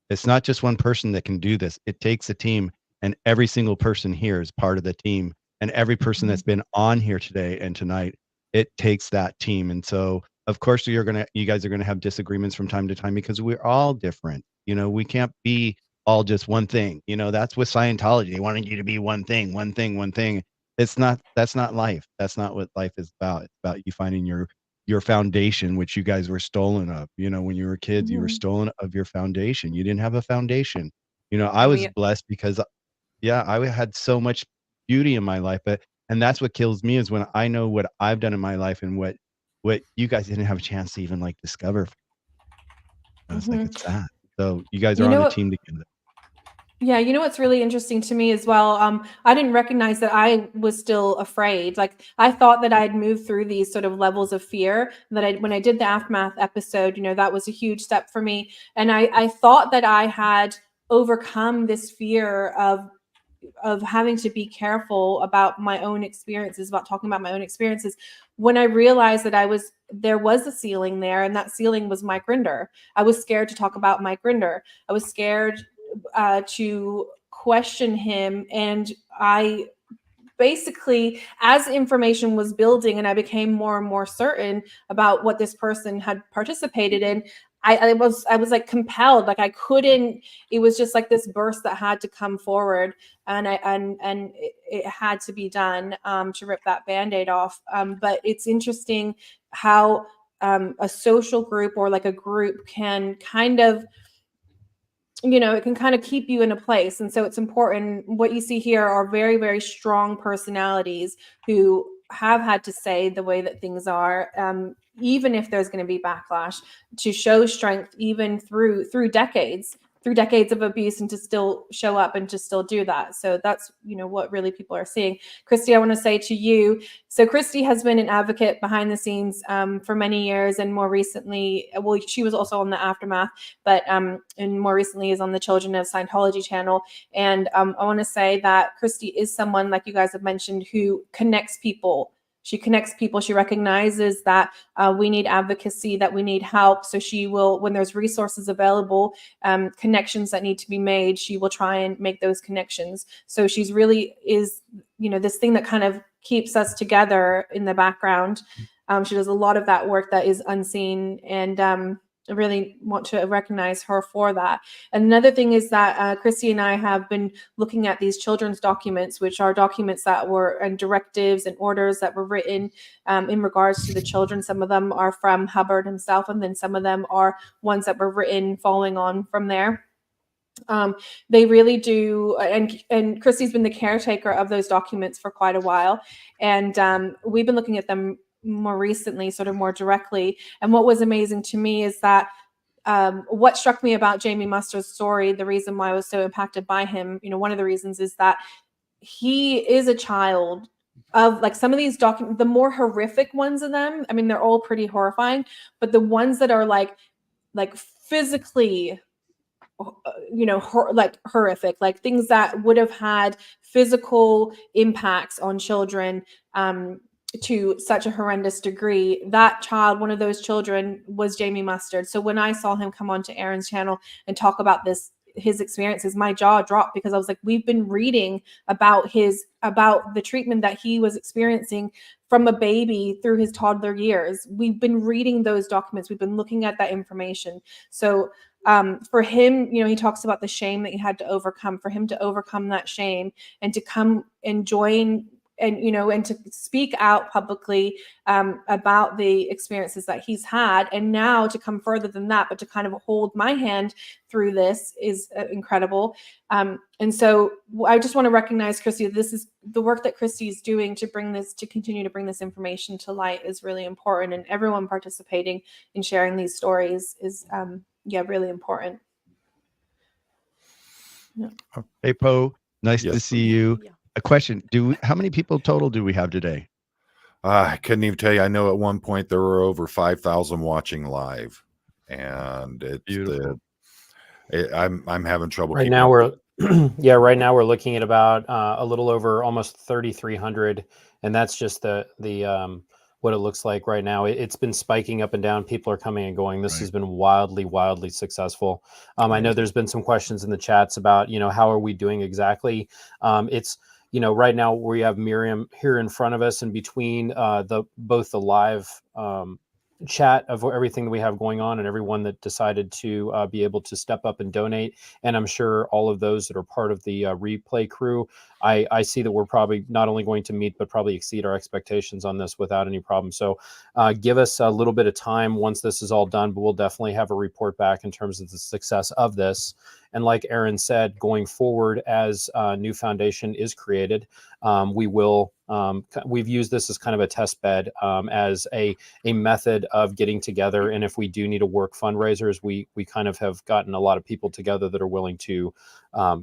It's not just one person that can do this. It takes a team, and every single person here is part of the team. And every person that's been on here today and tonight, it takes that team. And so, of course, you guys are gonna have disagreements from time to time, because we're all different. We can't be all just one thing. That's with Scientology. They wanted you to be one thing. That's not life. That's not what life is about. It's about you finding your foundation, which you guys were stolen of. When you were kids, you were stolen of your foundation. You didn't have a foundation. I was blessed because, I had so much beauty in my life, and that's what kills me, is when I know what I've done in my life and what you guys didn't have a chance to even, like, discover. It's like, it's sad. So you guys are on a team together. Yeah, what's really interesting to me as well, I didn't recognize that I was still afraid. Like, I thought that I'd moved through these sort of levels of fear, that when I did the Aftermath episode, that was a huge step for me. And I thought that I had overcome this fear of having to be careful about my own experiences, about talking about my own experiences, when I realized that there was a ceiling there, and that ceiling was Mike Rinder. I was scared to talk about Mike Rinder. I was scared to question him. And I basically, as information was building and I became more and more certain about what this person had participated in, I was like compelled, like I couldn't, it was just like this burst that had to come forward, and it had to be done to rip that Band-Aid off. But it's interesting how a social group, or like a group, can kind of, it can kind of keep you in a place. And so it's important. What you see here are very, very strong personalities who have had to say the way that things are, even if there's going to be backlash, to show strength even through decades of abuse, and to still show up and to still do that. So that's, what really people are seeing. Christy, I want to say to you, so Christy has been an advocate behind the scenes for many years, and more recently, well, she was also on the Aftermath, but and more recently is on the Children of Scientology channel. And I want to say that Christy is someone, like you guys have mentioned, who connects people she connects people. She recognizes that we need advocacy, that we need help. So she will, when there's resources available, connections that need to be made, she will try and make those connections. So she's really is, you know, this thing that kind of keeps us together in the background. She does a lot of that work that is unseen, and I really want to recognize her for that. Another thing is that Christy and I have been looking at these children's documents, which are documents that were, and directives and orders that were written in regards to the children. Some of them are from Hubbard himself, and then some of them are ones that were written following on from there. They really do, and Christy's been the caretaker of those documents for quite a while, and we've been looking at them more recently, sort of more directly. And what was amazing to me is that what struck me about Jamie Mustard's story, the reason why I was so impacted by him, you know, one of the reasons is that he is a child of, like, some of these documents, the more horrific ones of them, I mean, they're all pretty horrifying, but the ones that are like physically, you know, horrific, like things that would have had physical impacts on children to such a horrendous degree. That child, one of those children, was Jamie Mustard. So when I saw him come onto Aaron's channel and talk about his experiences, my jaw dropped, because I was like, we've been reading about the treatment that he was experiencing from a baby through his toddler years. We've been reading those documents. We've been looking at that information. So for him, you know, he talks about the shame that he had to overcome. For him to overcome that shame and to come and join and, you know, and to speak out publicly about the experiences that he's had, and now to come further than that, but to kind of hold my hand through this is incredible. And so I just want to recognize Christy. This is the work that Christy is doing to continue to bring this information to light is really important, and everyone participating in sharing these stories is really important. Yeah. Hey, Poe, nice to see you. A question: how many people total do we have today? I couldn't even tell you. I know at one point there were over 5,000 watching live, and it's beautiful. I'm having trouble. Right now we're right now we're looking at about a little over almost 3,300, and that's just the what it looks like right now. It's been spiking up and down. People are coming and going. This has been wildly successful. I know there's been some questions in the chats about, you know, how are we doing exactly? It's, you know, right now we have Mirriam here in front of us, and between both the live chat of everything that we have going on and everyone that decided to be able to step up and donate, and I'm sure all of those that are part of the replay crew, I see that we're probably not only going to meet but probably exceed our expectations on this without any problem. So give us a little bit of time once this is all done, but we'll definitely have a report back in terms of the success of this. And like Aaron said, going forward, as new foundation is created, we will we've used this as kind of a test bed, as a method of getting together. And if we do need to work fundraisers, we kind of have gotten a lot of people together that are willing to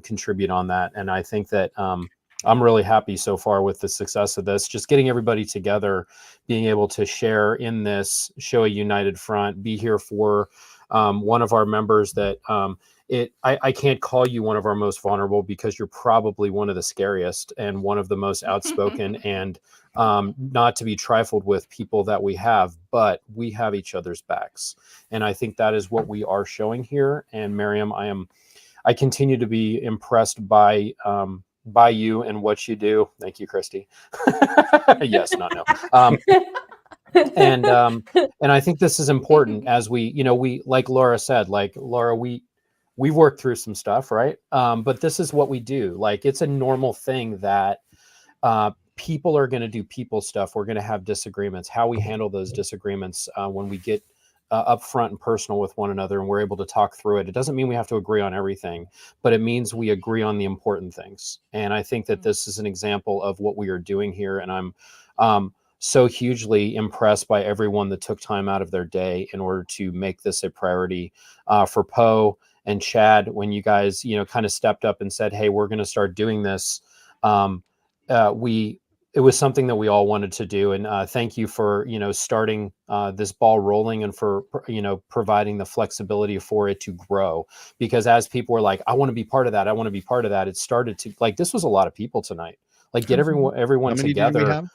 contribute on that. And I think that I'm really happy so far with the success of this, just getting everybody together, being able to share in this, show a united front, be here for one of our members that I can't call you one of our most vulnerable, because you're probably one of the scariest and one of the most outspoken and not to be trifled with people that we have, but we have each other's backs. And I think that is what we are showing here. And Mirriam, I continue to be impressed by you and what you do. Thank you, Christy. Yes, not no. And I think this is important as we, you know, we, like Laura said, we've worked through some stuff, right? But this is what we do. Like, it's a normal thing that people are going to do people stuff. We're going to have disagreements. How we handle those disagreements when we get upfront and personal with one another and we're able to talk through it. It doesn't mean we have to agree on everything, but it means we agree on the important things. And I think that this is an example of what we are doing here. And I'm so hugely impressed by everyone that took time out of their day in order to make this a priority. For Poe and Chad, when you guys, you know, kind of stepped up and said, hey, we're going to start doing this. It was something that we all wanted to do. And thank you for, you know, starting this ball rolling and for, you know, providing the flexibility for it to grow. Because as people were like, I want to be part of that, I want to be part of that, it started to, like, this was a lot of people tonight. Like, get everyone How many together. do we have?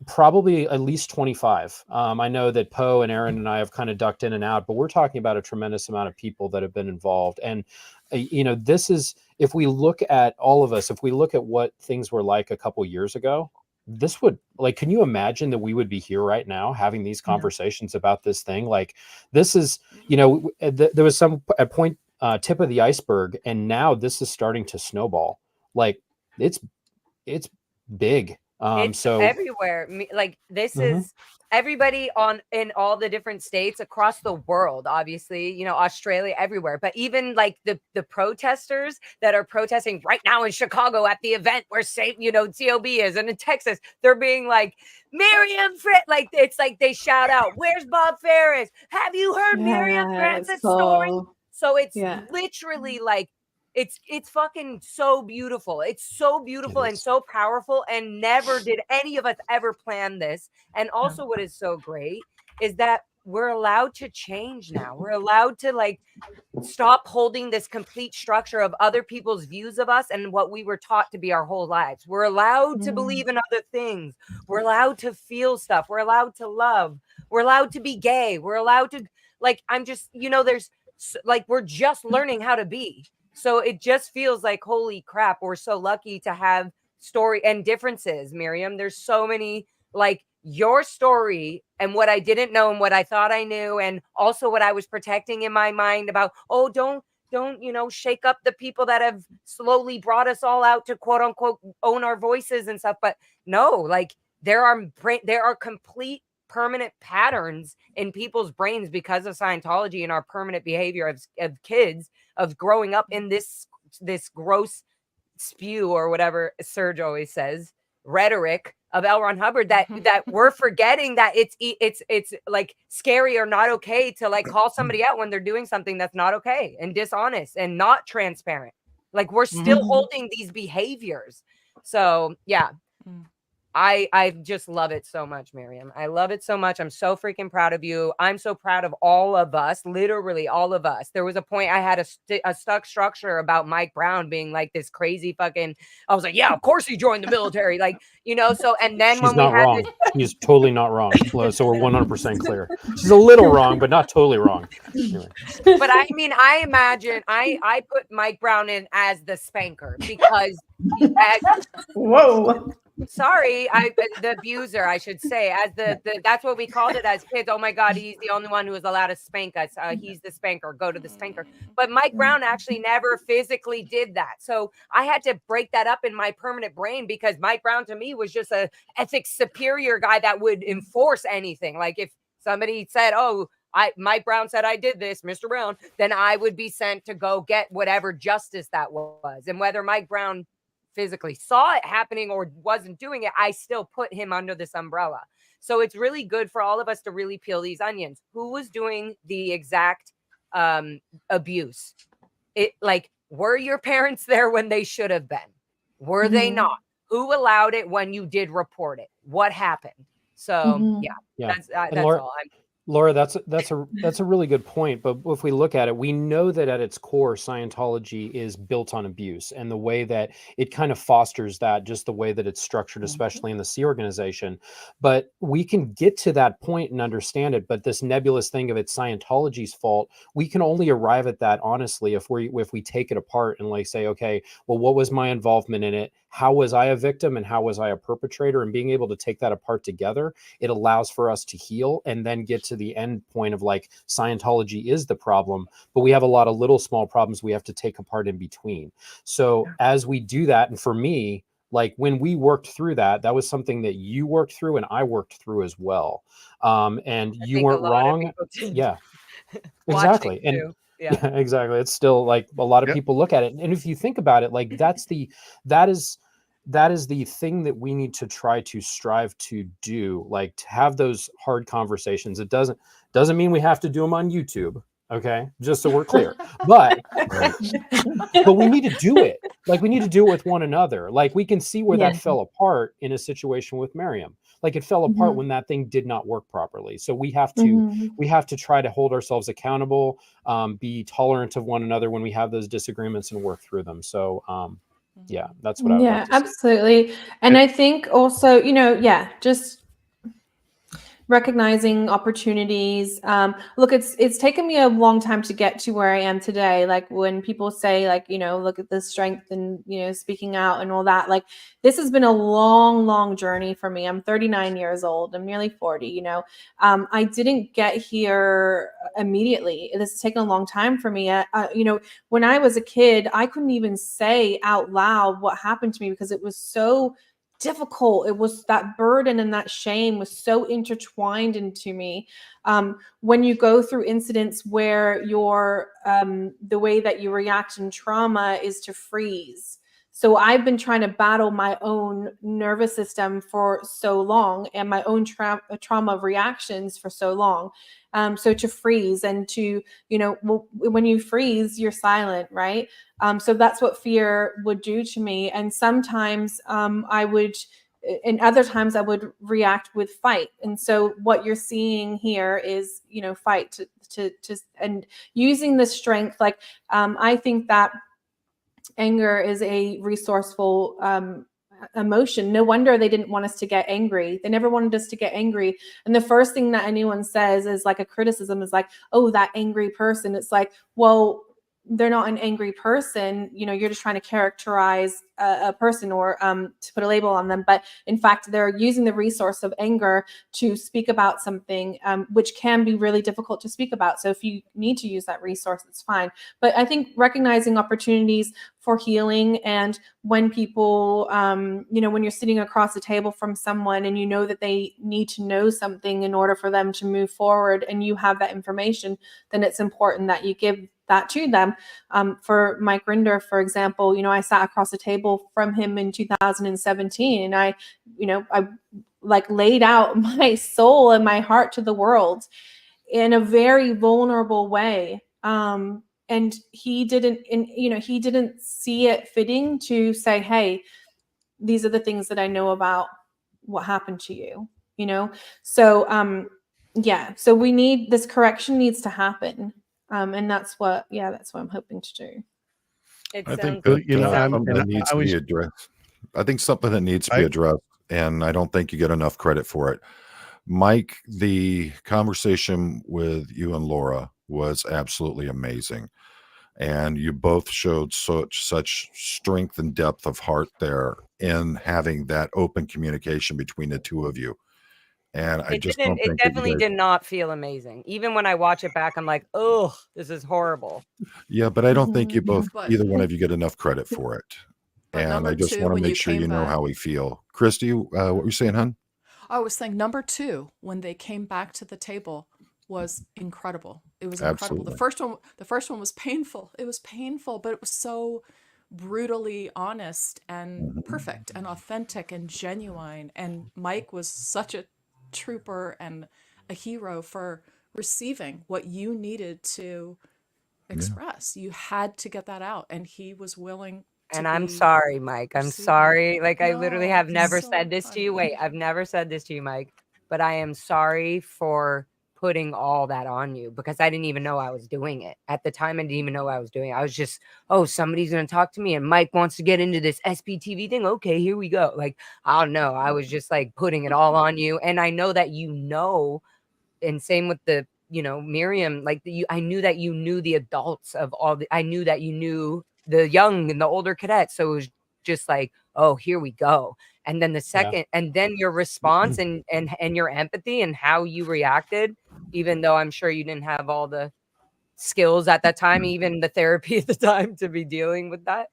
Probably at least 25. I know that Poe and Aaron and I have kind of ducked in and out, but we're talking about a tremendous amount of people that have been involved. And, this is, if we look at all of us, if we look at what things were like a couple years ago, this would, like, can you imagine that we would be here right now having these conversations about this thing? Like, this is, there was some at point tip of the iceberg, and now this is starting to snowball. Like, it's big. It's So everywhere. Like, this is everybody in all the different states across the world, obviously, Australia, everywhere. But even like the protesters that are protesting right now in Chicago at the event where COB is, and in Texas, they're being like, Mirriam, like, it's like they shout out, "Where's Bob Ferris? Have you heard Mirriam Francis' story?" So it's literally like, it's fucking so beautiful. It's so beautiful and so powerful, and never did any of us ever plan this. And also what is so great is that we're allowed to change now. We're allowed to, like, stop holding this complete structure of other people's views of us and what we were taught to be our whole lives. We're allowed to believe in other things. We're allowed to feel stuff. We're allowed to love. We're allowed to be gay. We're allowed to, like, I'm just, there's like, we're just learning how to be. So it just feels like, holy crap, we're so lucky to have story and differences, Mirriam. There's so many, like, your story and what I didn't know and what I thought I knew, and also what I was protecting in my mind about, don't shake up the people that have slowly brought us all out to quote unquote own our voices and stuff. But no, like, there are complete permanent patterns in people's brains because of Scientology and our permanent behavior of kids, of growing up in this gross spew, or whatever Serge always says, rhetoric of L. Ron Hubbard, that we're forgetting that it's like scary or not okay to, like, call somebody out when they're doing something that's not okay and dishonest and not transparent. Like, we're still holding these behaviors. So yeah. I just love it so much, Mirriam. I love it so much. I'm so freaking proud of you. I'm so proud of all of us, literally all of us. There was a point I had a stuck structure about Mike Brown being like this crazy fucking, I was like, yeah, of course he joined the military. Like, so, and then she's when not we had wrong. She's totally not wrong. So we're 100% clear. She's a little wrong, but not totally wrong. Anyway. But I mean, I imagine I put Mike Brown in as the spanker because whoa. Sorry, the abuser, I should say, as the that's what we called it as kids. Oh my God, he's the only one who was allowed to spank us. He's the spanker. Go to the spanker. But Mike Brown actually never physically did that. So I had to break that up in my permanent brain, because Mike Brown to me was just a ethics superior guy that would enforce anything. Like, if somebody said, "Oh, Mike Brown said I did this, Mr. Brown," then I would be sent to go get whatever justice that was. And whether Mike Brown physically saw it happening or wasn't doing it, I still put him under this umbrella. So it's really good for all of us to really peel these onions. Who was doing the exact abuse? Were your parents there when they should have been? Were they not? Who allowed it when you did report it? What happened? So Yeah. that's Laura, all. Laura, that's a really good point. But if we look at it, we know that at its core, Scientology is built on abuse, and the way that it kind of fosters that, just the way that it's structured, especially in the Sea organization. But we can get to that point and understand it. But this nebulous thing of it's Scientology's fault, we can only arrive at that honestly if we take it apart and, like, say, okay, well, what was my involvement in it? How was I a victim and how was I a perpetrator? And being able to take that apart together, it allows for us to heal and then get to the end point of, like, Scientology is the problem, but we have a lot of little small problems we have to take apart in between. So as we do that, and for me, like, when we worked through that, that was something that you worked through and I worked through as well. And you weren't wrong. Yeah, exactly. And yeah, exactly. It's still, like, a lot of people look at it. And if you think about it, like, that is the thing that we need to try to strive to do, like, to have those hard conversations. It doesn't mean we have to do them on YouTube. Okay. Just so we're clear, but we need to do it. Like, we need to do it with one another. Like, we can see where that fell apart in a situation with Mirriam. Like, it fell apart when that thing did not work properly. So we have to try to hold ourselves accountable, be tolerant of one another when we have those disagreements and work through them. So Yeah, that's what I would Yeah, like to see. absolutely. And I think also, just recognizing opportunities. Look, it's taken me a long time to get to where I am today. Like when people say, like, look at the strength and speaking out and all that. Like this has been a long, long journey for me. I'm 39 years old. I'm nearly 40. I didn't get here immediately. This has taken a long time for me. When I was a kid, I couldn't even say out loud what happened to me because it was so difficult. It was that burden and that shame was so intertwined into me. When you go through incidents where the way that you react in trauma is to freeze. So I've been trying to battle my own nervous system for so long and my own trauma reactions for so long. So to freeze and to, when you freeze, you're silent, right? So that's what fear would do to me. And sometimes and other times I would react with fight. And so what you're seeing here is, fight to and using the strength. Like, I think that anger is a resourceful emotion. No wonder they didn't want us to get angry. They never wanted us to get angry. And the first thing that anyone says is like a criticism is like, oh, that angry person. It's like, well, they're not an angry person. You're just trying to characterize a person or to put a label on them. But in fact, they're using the resource of anger to speak about something, which can be really difficult to speak about. So if you need to use that resource, it's fine. But I think recognizing opportunities for healing, and when people, when you're sitting across the table from someone and you know that they need to know something in order for them to move forward and you have that information, then it's important that you give that to them. For Mike Rinder, for example, I sat across the table from him in 2017 and I like laid out my soul and my heart to the world in a very vulnerable way. And he didn't see it fitting to say, hey, these are the things that I know about what happened to you, So, so we need, this correction needs to happen. And that's what I'm hoping to do. I think that something that needs to be addressed. I think something that needs to be addressed, and I don't think you get enough credit for it. Mike, the conversation with you and Laura was absolutely amazing. And you both showed such strength and depth of heart there in having that open communication between the two of you. And I just don't think it definitely did not feel amazing. Even when I watch it back, I'm like, oh, this is horrible. Yeah, but I don't think you both, either one of you, get enough credit for it. And I just want to make sure you know how we feel. Christy, what were you saying, hon? I was saying number 2, when they came back to the table, was incredible. It was incredible. Absolutely. The first one was painful. It was painful, but it was so brutally honest and perfect and authentic and genuine. And Mike was such a trooper and a hero for receiving what you needed to express. You had to get that out, and he was willing to. And I'm sorry, Mike. I'm sorry. Like, I literally have never said this to you. Wait, I've never said this to you, Mike. But I am sorry for putting all that on you, because I didn't even know I was doing it. At the time, I didn't even know I was doing it. I was just, oh, somebody's going to talk to me and Mike wants to get into this SPTV thing. Okay, here we go. Like, I don't know. I was just like putting it all on you. And I know that and same with the, Mirriam, like I knew that you knew the adults of I knew that you knew the young and the older cadets. So it was just like, oh, here we go. And then the second, and then your response and your empathy and how you reacted, even though I'm sure you didn't have all the skills at that time, even the therapy at the time to be dealing with that.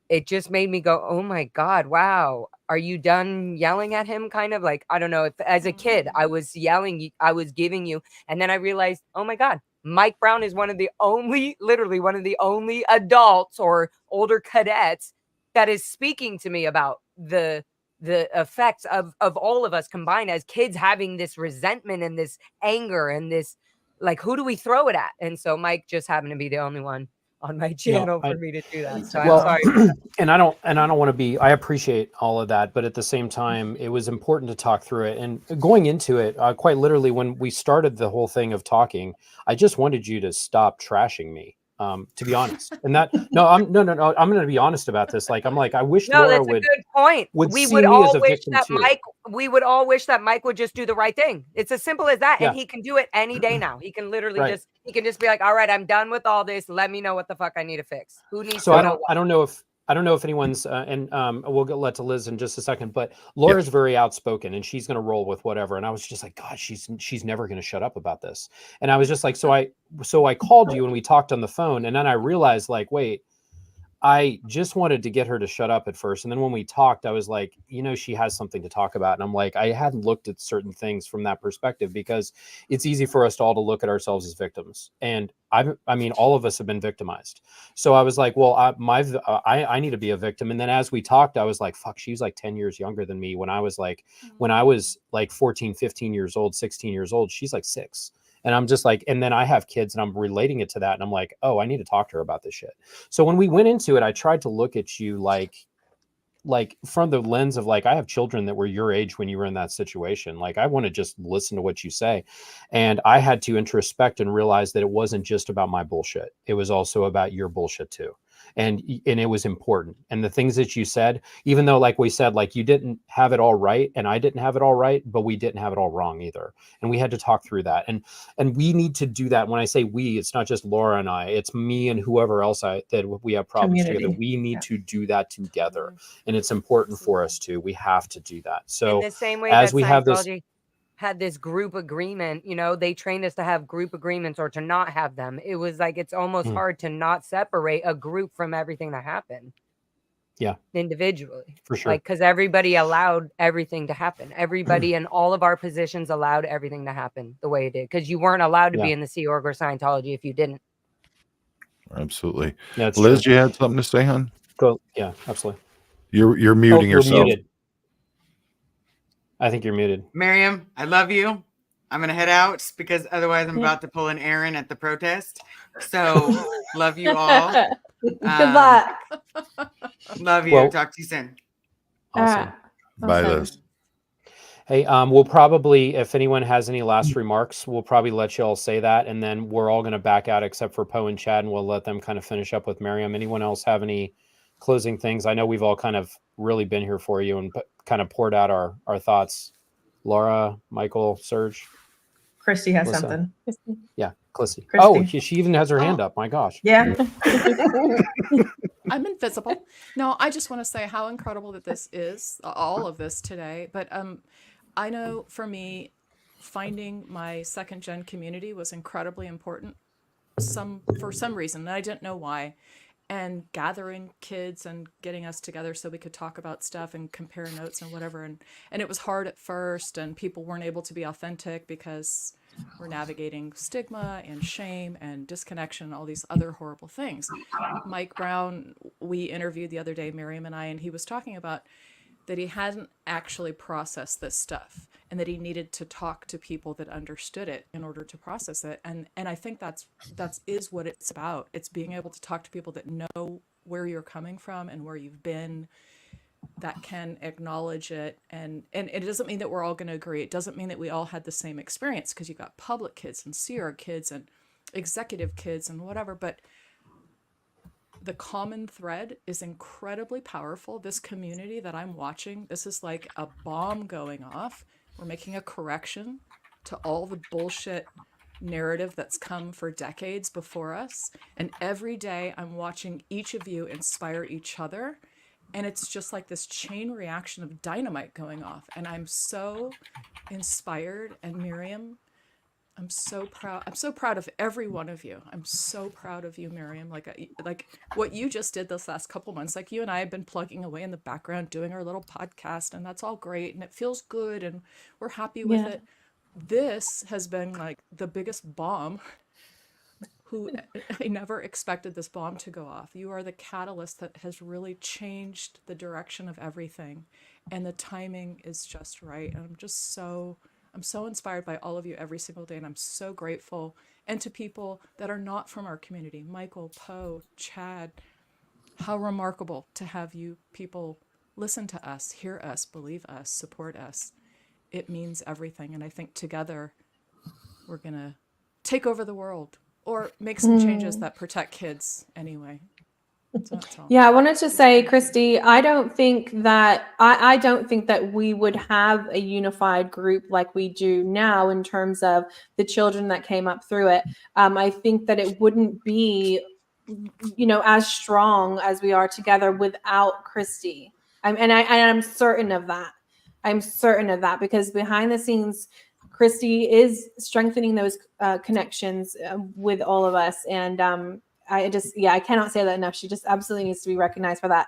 It just made me go, oh my God, wow. Are you done yelling at him? Kind of like, I don't know, if as a kid, I was yelling, I was giving you. And then I realized, oh my God, Mike Brown is literally one of the only adults or older cadets that is speaking to me about the effects of all of us combined as kids, having this resentment and this anger and this, like, who do we throw it at? And so Mike just happened to be the only one on my channel for me to do that. So I'm sorry. And I don't want to be, I appreciate all of that, but at the same time, it was important to talk through it. And going into it, quite literally, when we started the whole thing of talking, I just wanted you to stop trashing me. to be honest. And that I'm going to be honest about this. Like, I'm like, I wish No, Laura that's a good point. would We see would me as all a wish victim that too. we would all wish that Mike would just do the right thing. It's as simple as that. Yeah. And he can do it any day now. He can literally Right. he can just be like, all right, I'm done with all this. Let me know what the fuck I need to fix. Who needs So to I know don't know if anyone's we'll let to Liz in just a second, but Laura's very outspoken and she's going to roll with whatever. And I was just like, God, she's never going to shut up about this. And I was just like, so I called you and we talked on the phone, and then I realized, like, wait, I just wanted to get her to shut up at first. And then when we talked, I was like, she has something to talk about. And I'm like, I hadn't looked at certain things from that perspective, because it's easy for us to all to look at ourselves as victims. And I mean, all of us have been victimized. So I was like, well, I need to be a victim. And then as we talked, I was like, fuck, she's like 10 years younger than me. When I was like 14, 15 years old, 16 years old, she's like 6. And I'm just like, and then I have kids and I'm relating it to that. And I'm like, oh, I need to talk to her about this shit. So when we went into it, I tried to look at you like from the lens of like, I have children that were your age when you were in that situation. Like, I want to just listen to what you say. And I had to introspect and realize that it wasn't just about my bullshit. It was also about your bullshit too. And it was important. And the things that you said, even though, like we said, like, you didn't have it all right and I didn't have it all right, but we didn't have it all wrong either. And we had to talk through that. And we need to do that. When I say we, it's not just Laura and I, it's me and whoever else that we have problems together. We need to do that together. And it's important for us to. We have to do that. So in the same way as that we have this, Scientology had this group agreement, they trained us to have group agreements or to not have them. It was like, it's almost hard to not separate a group from everything that happened. Yeah. Individually. For sure. Like, because everybody allowed everything to happen. Everybody in all of our positions allowed everything to happen the way it did. Because you weren't allowed to be in the Sea Org or Scientology if you didn't. Absolutely. Yeah, Liz, true. you had something to say, hon? Go. Yeah, absolutely. You're muting you're yourself. muted. I think you're muted. Mirriam, I love you. I'm going to head out because otherwise I'm about to pull an Aaron at the protest. So love you all. Good luck. Love you. Well, Talk to you soon. Awesome. Bye, Liz. Hey, we'll probably, if anyone has any last remarks, we'll probably let you all say that. And then we're all going to back out except for Poe and Chad, and we'll let them kind of finish up with Mirriam. Anyone else have any closing things? I know we've all kind of really been here for you and kind of poured out our thoughts. Laura, Michael, Serge. Christy has Melissa. something. Yeah, Christy. Christy. Oh, she even has her hand up. My gosh. Yeah. I'm invisible. No, I just want to say how incredible that this is, all of this today. But I know for me, finding my second gen community was incredibly important for some reason, and I didn't know why. And gathering kids and getting us together so we could talk about stuff and compare notes and whatever. And it was hard at first, and people weren't able to be authentic because we're navigating stigma and shame and disconnection and all these other horrible things. Mike Brown, we interviewed the other day, Mirriam and I, and he was talking about that he hadn't actually processed this stuff and that he needed to talk to people that understood it in order to process it. And I think that's what it's about. It's being able to talk to people that know where you're coming from and where you've been, that can acknowledge it. And it doesn't mean that we're all going to agree. It doesn't mean that we all had the same experience, because you've got public kids and Sierra kids and executive kids and whatever, but the common thread is incredibly powerful. This community that I'm watching, this is like a bomb going off. We're making a correction to all the bullshit narrative that's come for decades before us. And every day I'm watching each of you inspire each other. And it's just like this chain reaction of dynamite going off. And I'm so inspired. And Mirriam, I'm so proud. I'm so proud of every one of you. I'm so proud of you, Mirriam. Like what you just did this last couple months. Like, you and I have been plugging away in the background, doing our little podcast, and that's all great, and it feels good, and we're happy with it. This has been like the biggest bomb. I never expected this bomb to go off. You are the catalyst that has really changed the direction of everything, and the timing is just right. And I'm so inspired by all of you every single day, and I'm so grateful. And to people that are not from our community, Michael, Poe, Chad, how remarkable to have you people listen to us, hear us, believe us, support us. It means everything. And I think together we're going to take over the world, or make some changes that protect kids anyway. So that's all. Yeah, I wanted to say, Christy, I don't think that we would have a unified group like we do now in terms of the children that came up through it. I think that it wouldn't be, as strong as we are together without Christy. I'm certain of that. I'm certain of that because behind the scenes, Christy is strengthening those connections with all of us, and I cannot say that enough. She just absolutely needs to be recognized for that.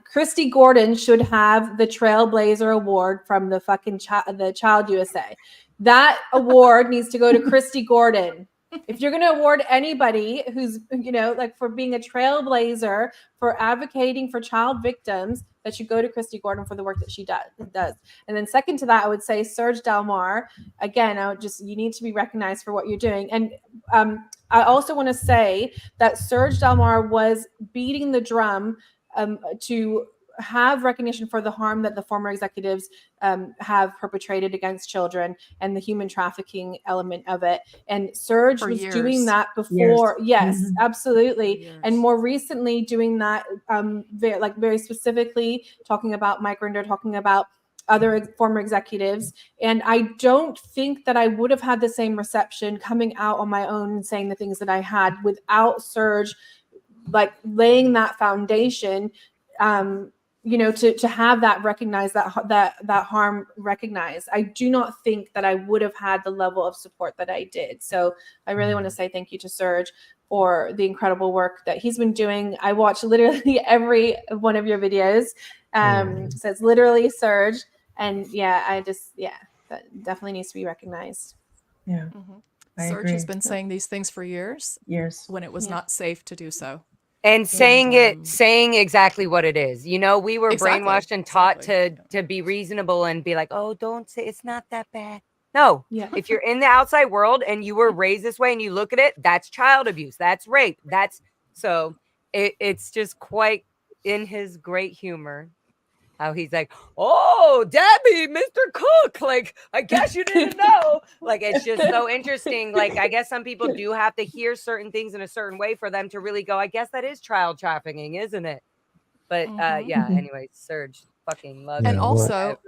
Christy Gordon should have the Trailblazer Award from the fucking the Child USA. That award needs to go to Christy Gordon. If you're going to award anybody who's, for being a trailblazer, for advocating for child victims, that should go to Christy Gordon for the work that she does. And then second to that, I would say Serge Delmar. Again, you need to be recognized for what you're doing. And I also want to say that Serge Delmar was beating the drum to have recognition for the harm that the former executives have perpetrated against children and the human trafficking element of it. And Serge was doing that before. Yes, absolutely. And more recently doing that very specifically, talking about Mike Rinder, talking about other former executives. And I don't think that I would have had the same reception coming out on my own and saying the things that I had without Serge laying that foundation, to have that recognized, that harm recognized. I do not think that I would have had the level of support that I did. So I really want to say thank you to Serge for the incredible work that he's been doing. I watch literally every one of your videos. So it's literally Serge. And that definitely needs to be recognized. Yeah. Serge has been saying these things for years when it was not safe to do so. And saying exactly what it is. We were brainwashed and taught to be reasonable and be like, oh, don't say it's not that bad. No, if you're in the outside world and you were raised this way and you look at it, that's child abuse. That's rape. It's just quite in his great humor. How he's like, oh, Debbie, Mr. Cook, I guess you didn't know. It's just so interesting. I guess some people do have to hear certain things in a certain way for them to really go, I guess that is child trafficking, isn't it? But anyway, Serge fucking loves and it. also,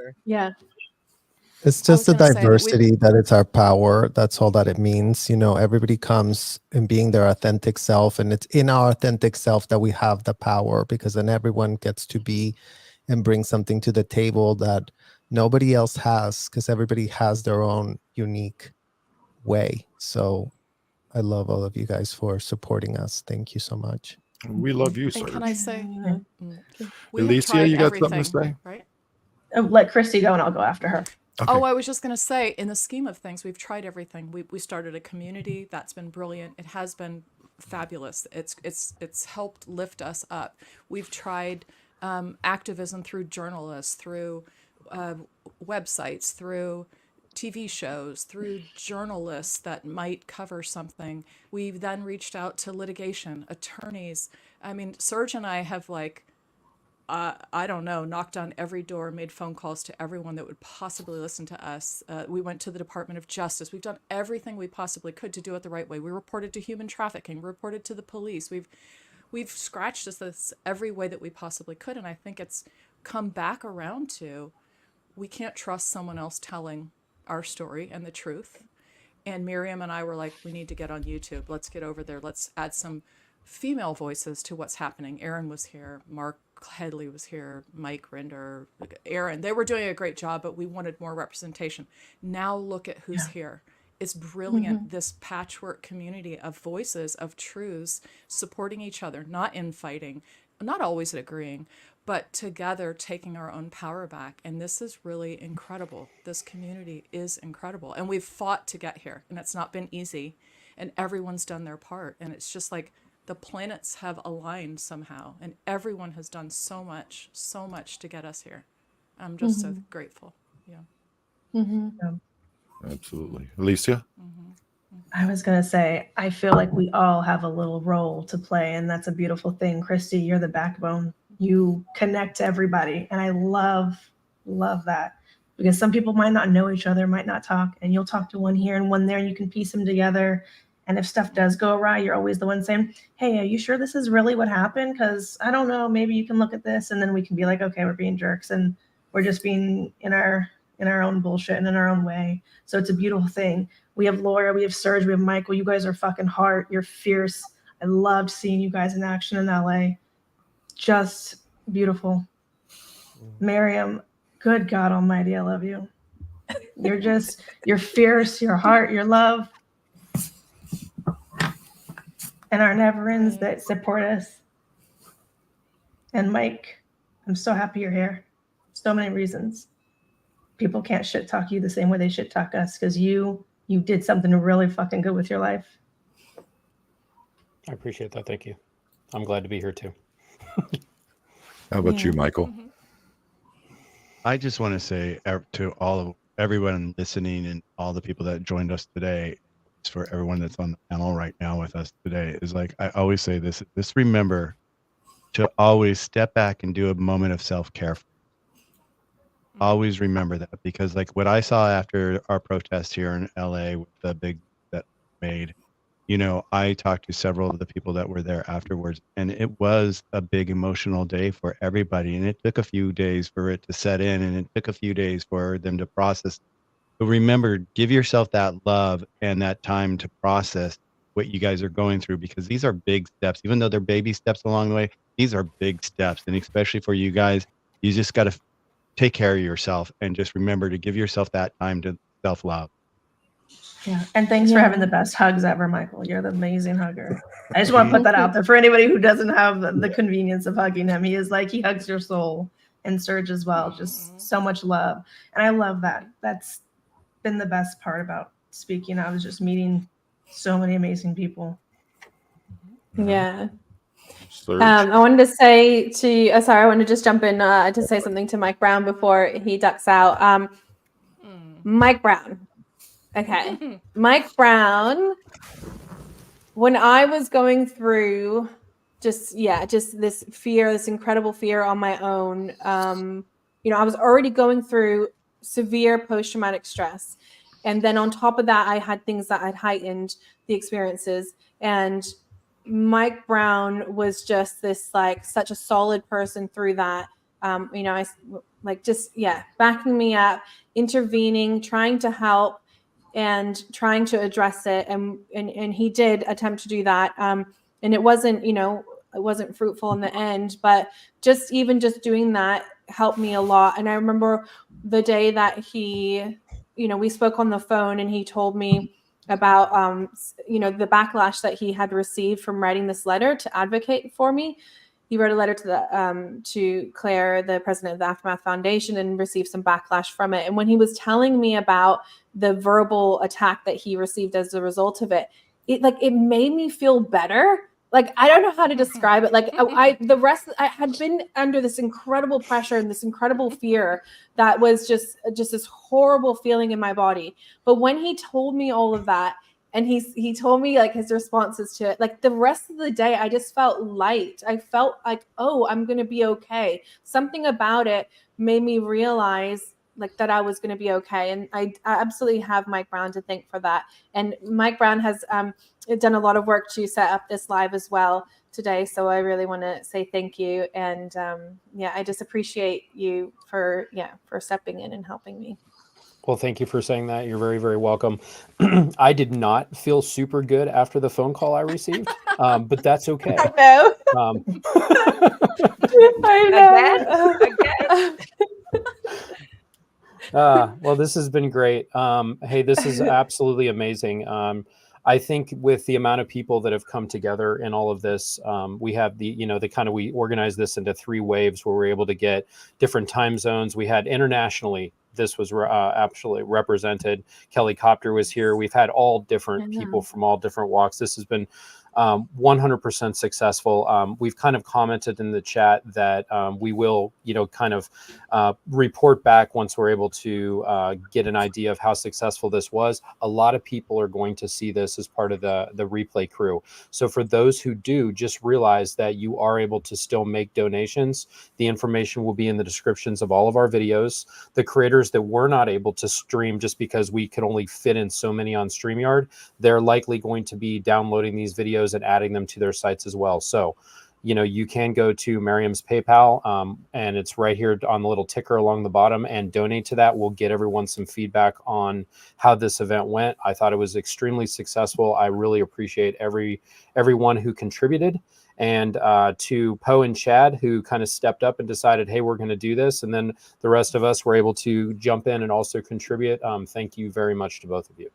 it's just the diversity that it's our power. That's all that it means. Everybody comes in being their authentic self, and it's in our authentic self that we have the power, because then everyone gets to be and bring something to the table that nobody else has, because everybody has their own unique way. So I love all of you guys for supporting us. Thank you so much. We love you, sir. And can I say, Alicia, you got something to say? Right? Let Christy go and I'll go after her. Okay. Oh, I was just going to say, in the scheme of things, we've tried everything. We started a community that's been brilliant. It has been fabulous. It's helped lift us up. We've tried activism through journalists, through websites, through TV shows, through journalists that might cover something. We've then reached out to litigation, attorneys. I mean, Serge and I have knocked on every door, made phone calls to everyone that would possibly listen to us. We went to the Department of Justice. We've done everything we possibly could to do it the right way. We reported to human trafficking, reported to the police. We've scratched this every way that we possibly could, and I think it's come back around to we can't trust someone else telling our story and the truth. And Mirriam and I were like, we need to get on YouTube. Let's get over there. Let's add some female voices to what's happening. Aaron was here. Mark Headley was here. Mike Rinder, Aaron. They were doing a great job, but we wanted more representation. Now look at who's here. It's brilliant, this patchwork community of voices, of truths, supporting each other, not infighting, not always agreeing, but together taking our own power back. And this is really incredible. This community is incredible. And we've fought to get here, and it's not been easy. And everyone's done their part. And it's just like the planets have aligned somehow, and everyone has done so much to get us here. I'm just so grateful. Absolutely. Alicia? I was going to say, I feel like we all have a little role to play, and that's a beautiful thing. Christy, you're the backbone. You connect to everybody, and I love that, because some people might not know each other, might not talk, and you'll talk to one here and one there, and you can piece them together, And if stuff does go awry, you're always the one saying, hey, are you sure this is really what happened? Because I don't know, maybe you can look at this. And then we can be like, okay, we're being jerks and we're just being in our own bullshit and in our own way. So it's a beautiful thing. We have Laura, we have Serge, we have Michael. You guys are fucking heart. You're fierce. I loved seeing you guys in action in LA. Just beautiful. Mirriam, good God Almighty, I love you. You're fierce, your heart, your love. And our never-ends that support us. And Mike, I'm so happy you're here. So many reasons. People can't shit talk you the same way they shit talk us because you did something really fucking good with your life. I appreciate that. Thank you. I'm glad to be here too. How about you, Michael? I just want to say to everyone listening and all the people that joined us today, for everyone that's on the panel right now with us today, is like I always say this. Just remember to always step back and do a moment of self-care. Always remember that, because like what I saw after our protest here in LA with the big that made, you know, I talked to several of the people that were there afterwards, and it was a big emotional day for everybody. And it took a few days for it to set in, and it took a few days for them to process. But remember, give yourself that love and that time to process what you guys are going through, because these are big steps. Even though they're baby steps along the way, these are big steps. And especially for you guys, you just got to take care of yourself and just remember to give yourself that time to self-love. Yeah. And thanks for having the best hugs ever, Michael. You're the amazing hugger. I just want to put that out there for anybody who doesn't have the convenience of hugging him. He hugs your soul, and Serge as well. Just so much love. And I love that. That's been the best part about speaking. I was just meeting so many amazing people. Yeah. I wanted to say I wanted to just jump in to say something to Mike Brown before he ducks out. Mike Brown. Okay. Mike Brown, when I was going through just this fear, this incredible fear on my own, I was already going through severe post-traumatic stress. And then on top of that, I had things that had heightened the experiences. And Mike Brown was just this such a solid person through that. Backing me up, intervening, trying to help, and trying to address it. And he did attempt to do that. And it wasn't fruitful in the end, but just doing that helped me a lot. And I remember the day that he, we spoke on the phone, and he told me about the backlash that he had received from writing this letter to advocate for me. He wrote a letter to Claire, the president of the Aftermath Foundation, and received some backlash from it. And when he was telling me about the verbal attack that he received as a result of it, it made me feel better. I don't know how to describe it. I had been under this incredible pressure and this incredible fear that was just this horrible feeling in my body. But when he told me all of that, and he told me his responses to it, the rest of the day, I just felt light. I felt like, oh, I'm going to be okay. Something about it made me realize that I was going to be okay. And I absolutely have Mike Brown to thank for that. And Mike Brown has done a lot of work to set up this live as well today. So I really want to say thank you. And I just appreciate you for stepping in and helping me. Well, thank you for saying that. You're very, very welcome. I did not feel super good after the phone call I received, but that's okay. I know. Again. Well, this has been great. Hey, this is absolutely amazing. I think with the amount of people that have come together in all of this, we have we organized this into 3 waves where we're able to get different time zones. We had internationally, this was absolutely represented. Kelly Copter was here. We've had all different people from all different walks. This has been 100% successful. We've kind of commented in the chat that we will, kind of report back once we're able to get an idea of how successful this was. A lot of people are going to see this as part of the replay crew. So for those who do, just realize that you are able to still make donations. The information will be in the descriptions of all of our videos. The creators that were not able to stream just because we could only fit in so many on StreamYard, they're likely going to be downloading these videos and adding them to their sites as well. So, you can go to Mirriam's PayPal, and it's right here on the little ticker along the bottom, and donate to that. We'll get everyone some feedback on how this event went. I thought it was extremely successful. I really appreciate everyone who contributed, and to Poe and Chad, who kind of stepped up and decided, hey, we're going to do this. And then the rest of us were able to jump in and also contribute. Thank you very much to both of you.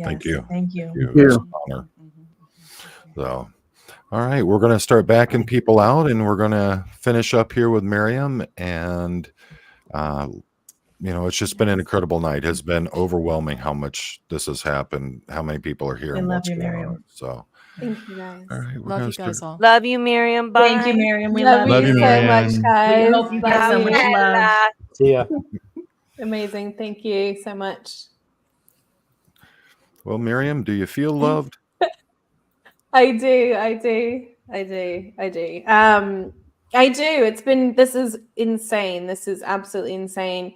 Thank you. Thank you. It's an honor. So, all right, we're going to start backing people out, and we're going to finish up here with Mirriam. And, it's just been an incredible night. It's been overwhelming how much this has happened, how many people are here. We and love what's you, going Mirriam. on. So, Thank you guys. all right, we're Love gonna you guys start- all. Love you, Mirriam. Bye. Thank you, Mirriam. We Love love you you. so much, We guys. hope you get so Love much you. love. See ya. Amazing. Thank you so much. Well, Mirriam, do you feel loved? I do. This is insane. This is absolutely insane.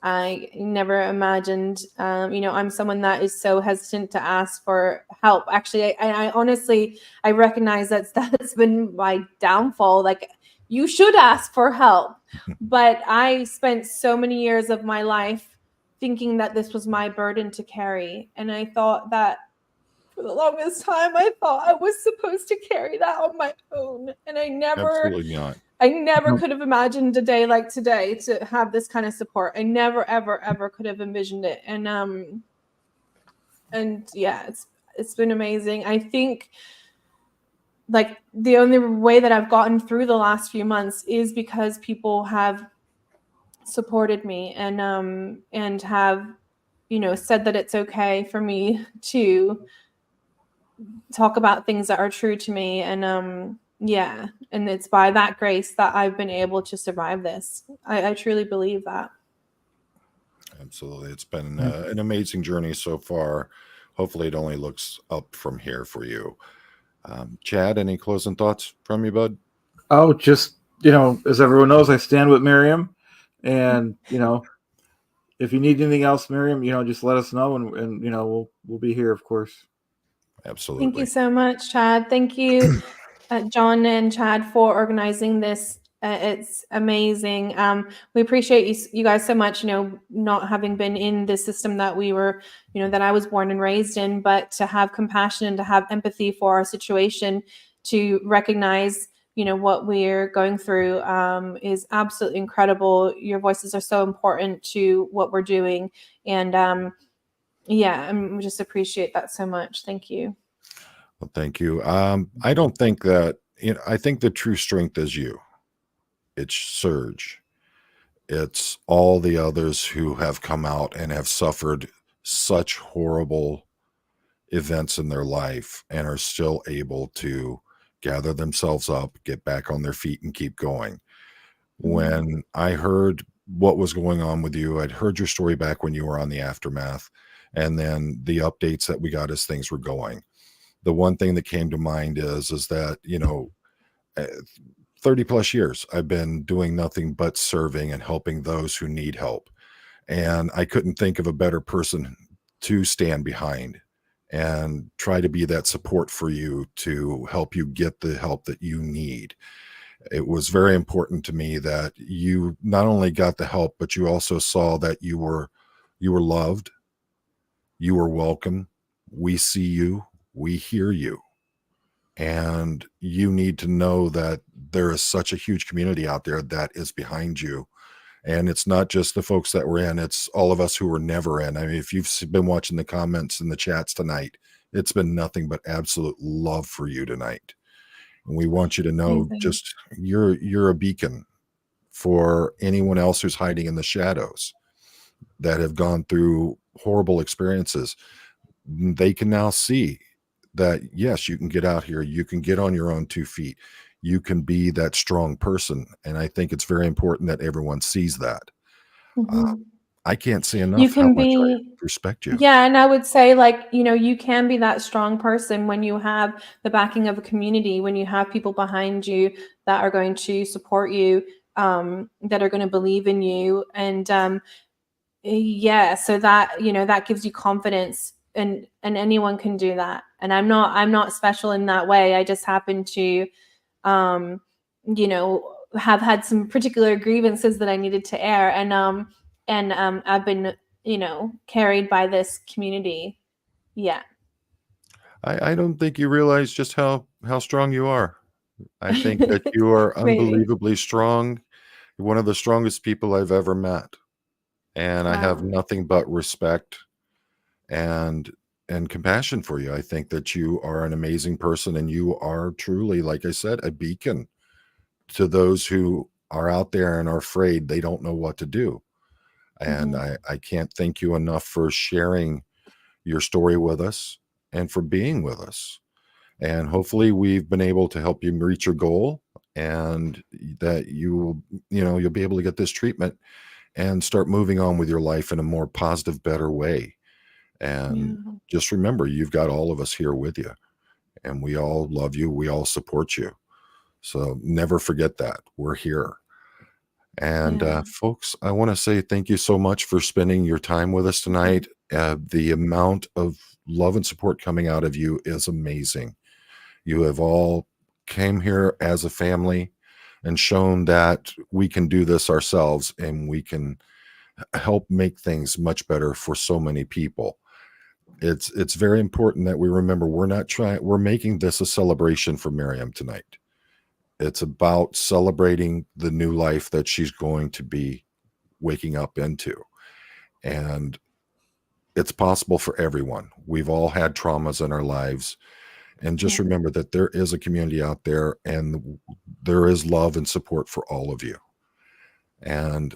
I never imagined, I'm someone that is so hesitant to ask for help. Actually, I honestly, I recognize that's been my downfall. Like, you should ask for help. But I spent so many years of my life thinking that this was my burden to carry. And I thought that for the longest time, I thought I was supposed to carry that on my own. And I never could have imagined a day like today to have this kind of support. I never, ever, ever could have envisioned it. And yeah, it's been amazing. I think like the only way that I've gotten through the last few months is because people have supported me and have, said that it's okay for me to talk about things that are true to me. And and it's by that grace that I've been able to survive this. I truly believe that. Absolutely. It's been an amazing journey so far. Hopefully it only looks up from here for you. Chad, any closing thoughts from you, bud? Oh, just, as everyone knows, I stand with Mirriam. And, if you need anything else, Mirriam, just let us know, and we'll be here, of course. Absolutely. Thank you so much, Chad. Thank you, John and Chad, for organizing this. It's amazing. We appreciate you guys so much, not having been in the system that we were, that I was born and raised in, but to have compassion and to have empathy for our situation, to recognize, what we're going through is absolutely incredible. Your voices are so important to what we're doing. And I just appreciate that so much. Thank you. Well, thank you. I don't think that, I think the true strength is you. It's Serge. It's all the others who have come out and have suffered such horrible events in their life and are still able to gather themselves up, get back on their feet, and keep going. When I heard what was going on with you, I'd heard your story back when you were on the Aftermath, and then the updates that we got as things were going. The one thing that came to mind is that, 30 plus years, I've been doing nothing but serving and helping those who need help. And I couldn't think of a better person to stand behind and try to be that support for you to help you get the help that you need. It was very important to me that you not only got the help, but you also saw that you were loved, you were welcome. We see you, we hear you. And you need to know that there is such a huge community out there that is behind you. And it's not just the folks that were in, it's all of us who were never in. I mean, if you've been watching the comments and the chats tonight, it's been nothing but absolute love for you tonight. And we want you to know just you're a beacon for anyone else who's hiding in the shadows that have gone through horrible experiences. They can now see that yes, you can get out here, you can get on your own 2 feet, you can be that strong person. And I think it's very important that everyone sees that. I can't say You enough how can much I be, respect you. yeah, and I would say, like, you know, you can be that strong person when you have the backing of a community, when you have people behind you that are going to support you, that are going to believe in you. And yeah, so that, you know, that gives you confidence, and anyone can do that. And I'm not special in that way. I just happen to, you know, have had some particular grievances that I needed to air, and I've been, you know, carried by this community. Yeah. I don't think you realize just how strong you are. I think that you are Maybe. unbelievably strong. You're one of the strongest people I've ever met. And I have Wow. nothing but respect and compassion for you. I think that you are an amazing person, and you are truly, like I said, a beacon to those who are out there and are afraid they don't know what to do. And I can't thank you enough for sharing your story with us and for being with us. And hopefully we've been able to help you reach your goal, and that you will, you know, you'll be able to get this treatment and start moving on with your life in a more positive, better way. And just remember, you've got all of us here with you, and we all love you. We all support you. So never forget that we're here. And folks, I want to say thank you so much for spending your time with us tonight. The amount of love and support coming out of you is amazing. You have all came here as a family and shown that we can do this ourselves, and we can help make things much better for so many people. It's very important that we remember we're making this a celebration for Mirriam tonight. It's about celebrating the new life that she's going to be waking up into. And it's possible for everyone. We've all had traumas in our lives. And just remember that there is a community out there, and there is love and support for all of you. And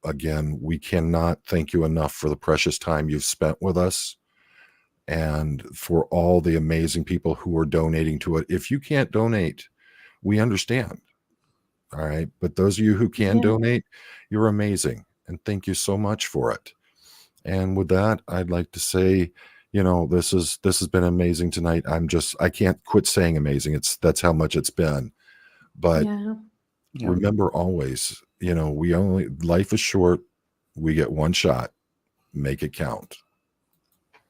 again, we cannot thank you enough for the precious time you've spent with us, and for all the amazing people who are donating to it. If you can't donate, we understand. All right. But those of you who can donate, you're amazing. And thank you so much for it. And with that, I'd like to say, you know, this has been amazing tonight. I can't quit saying amazing. That's how much it's been. But remember always, you know, life is short. We get one shot. Make it count.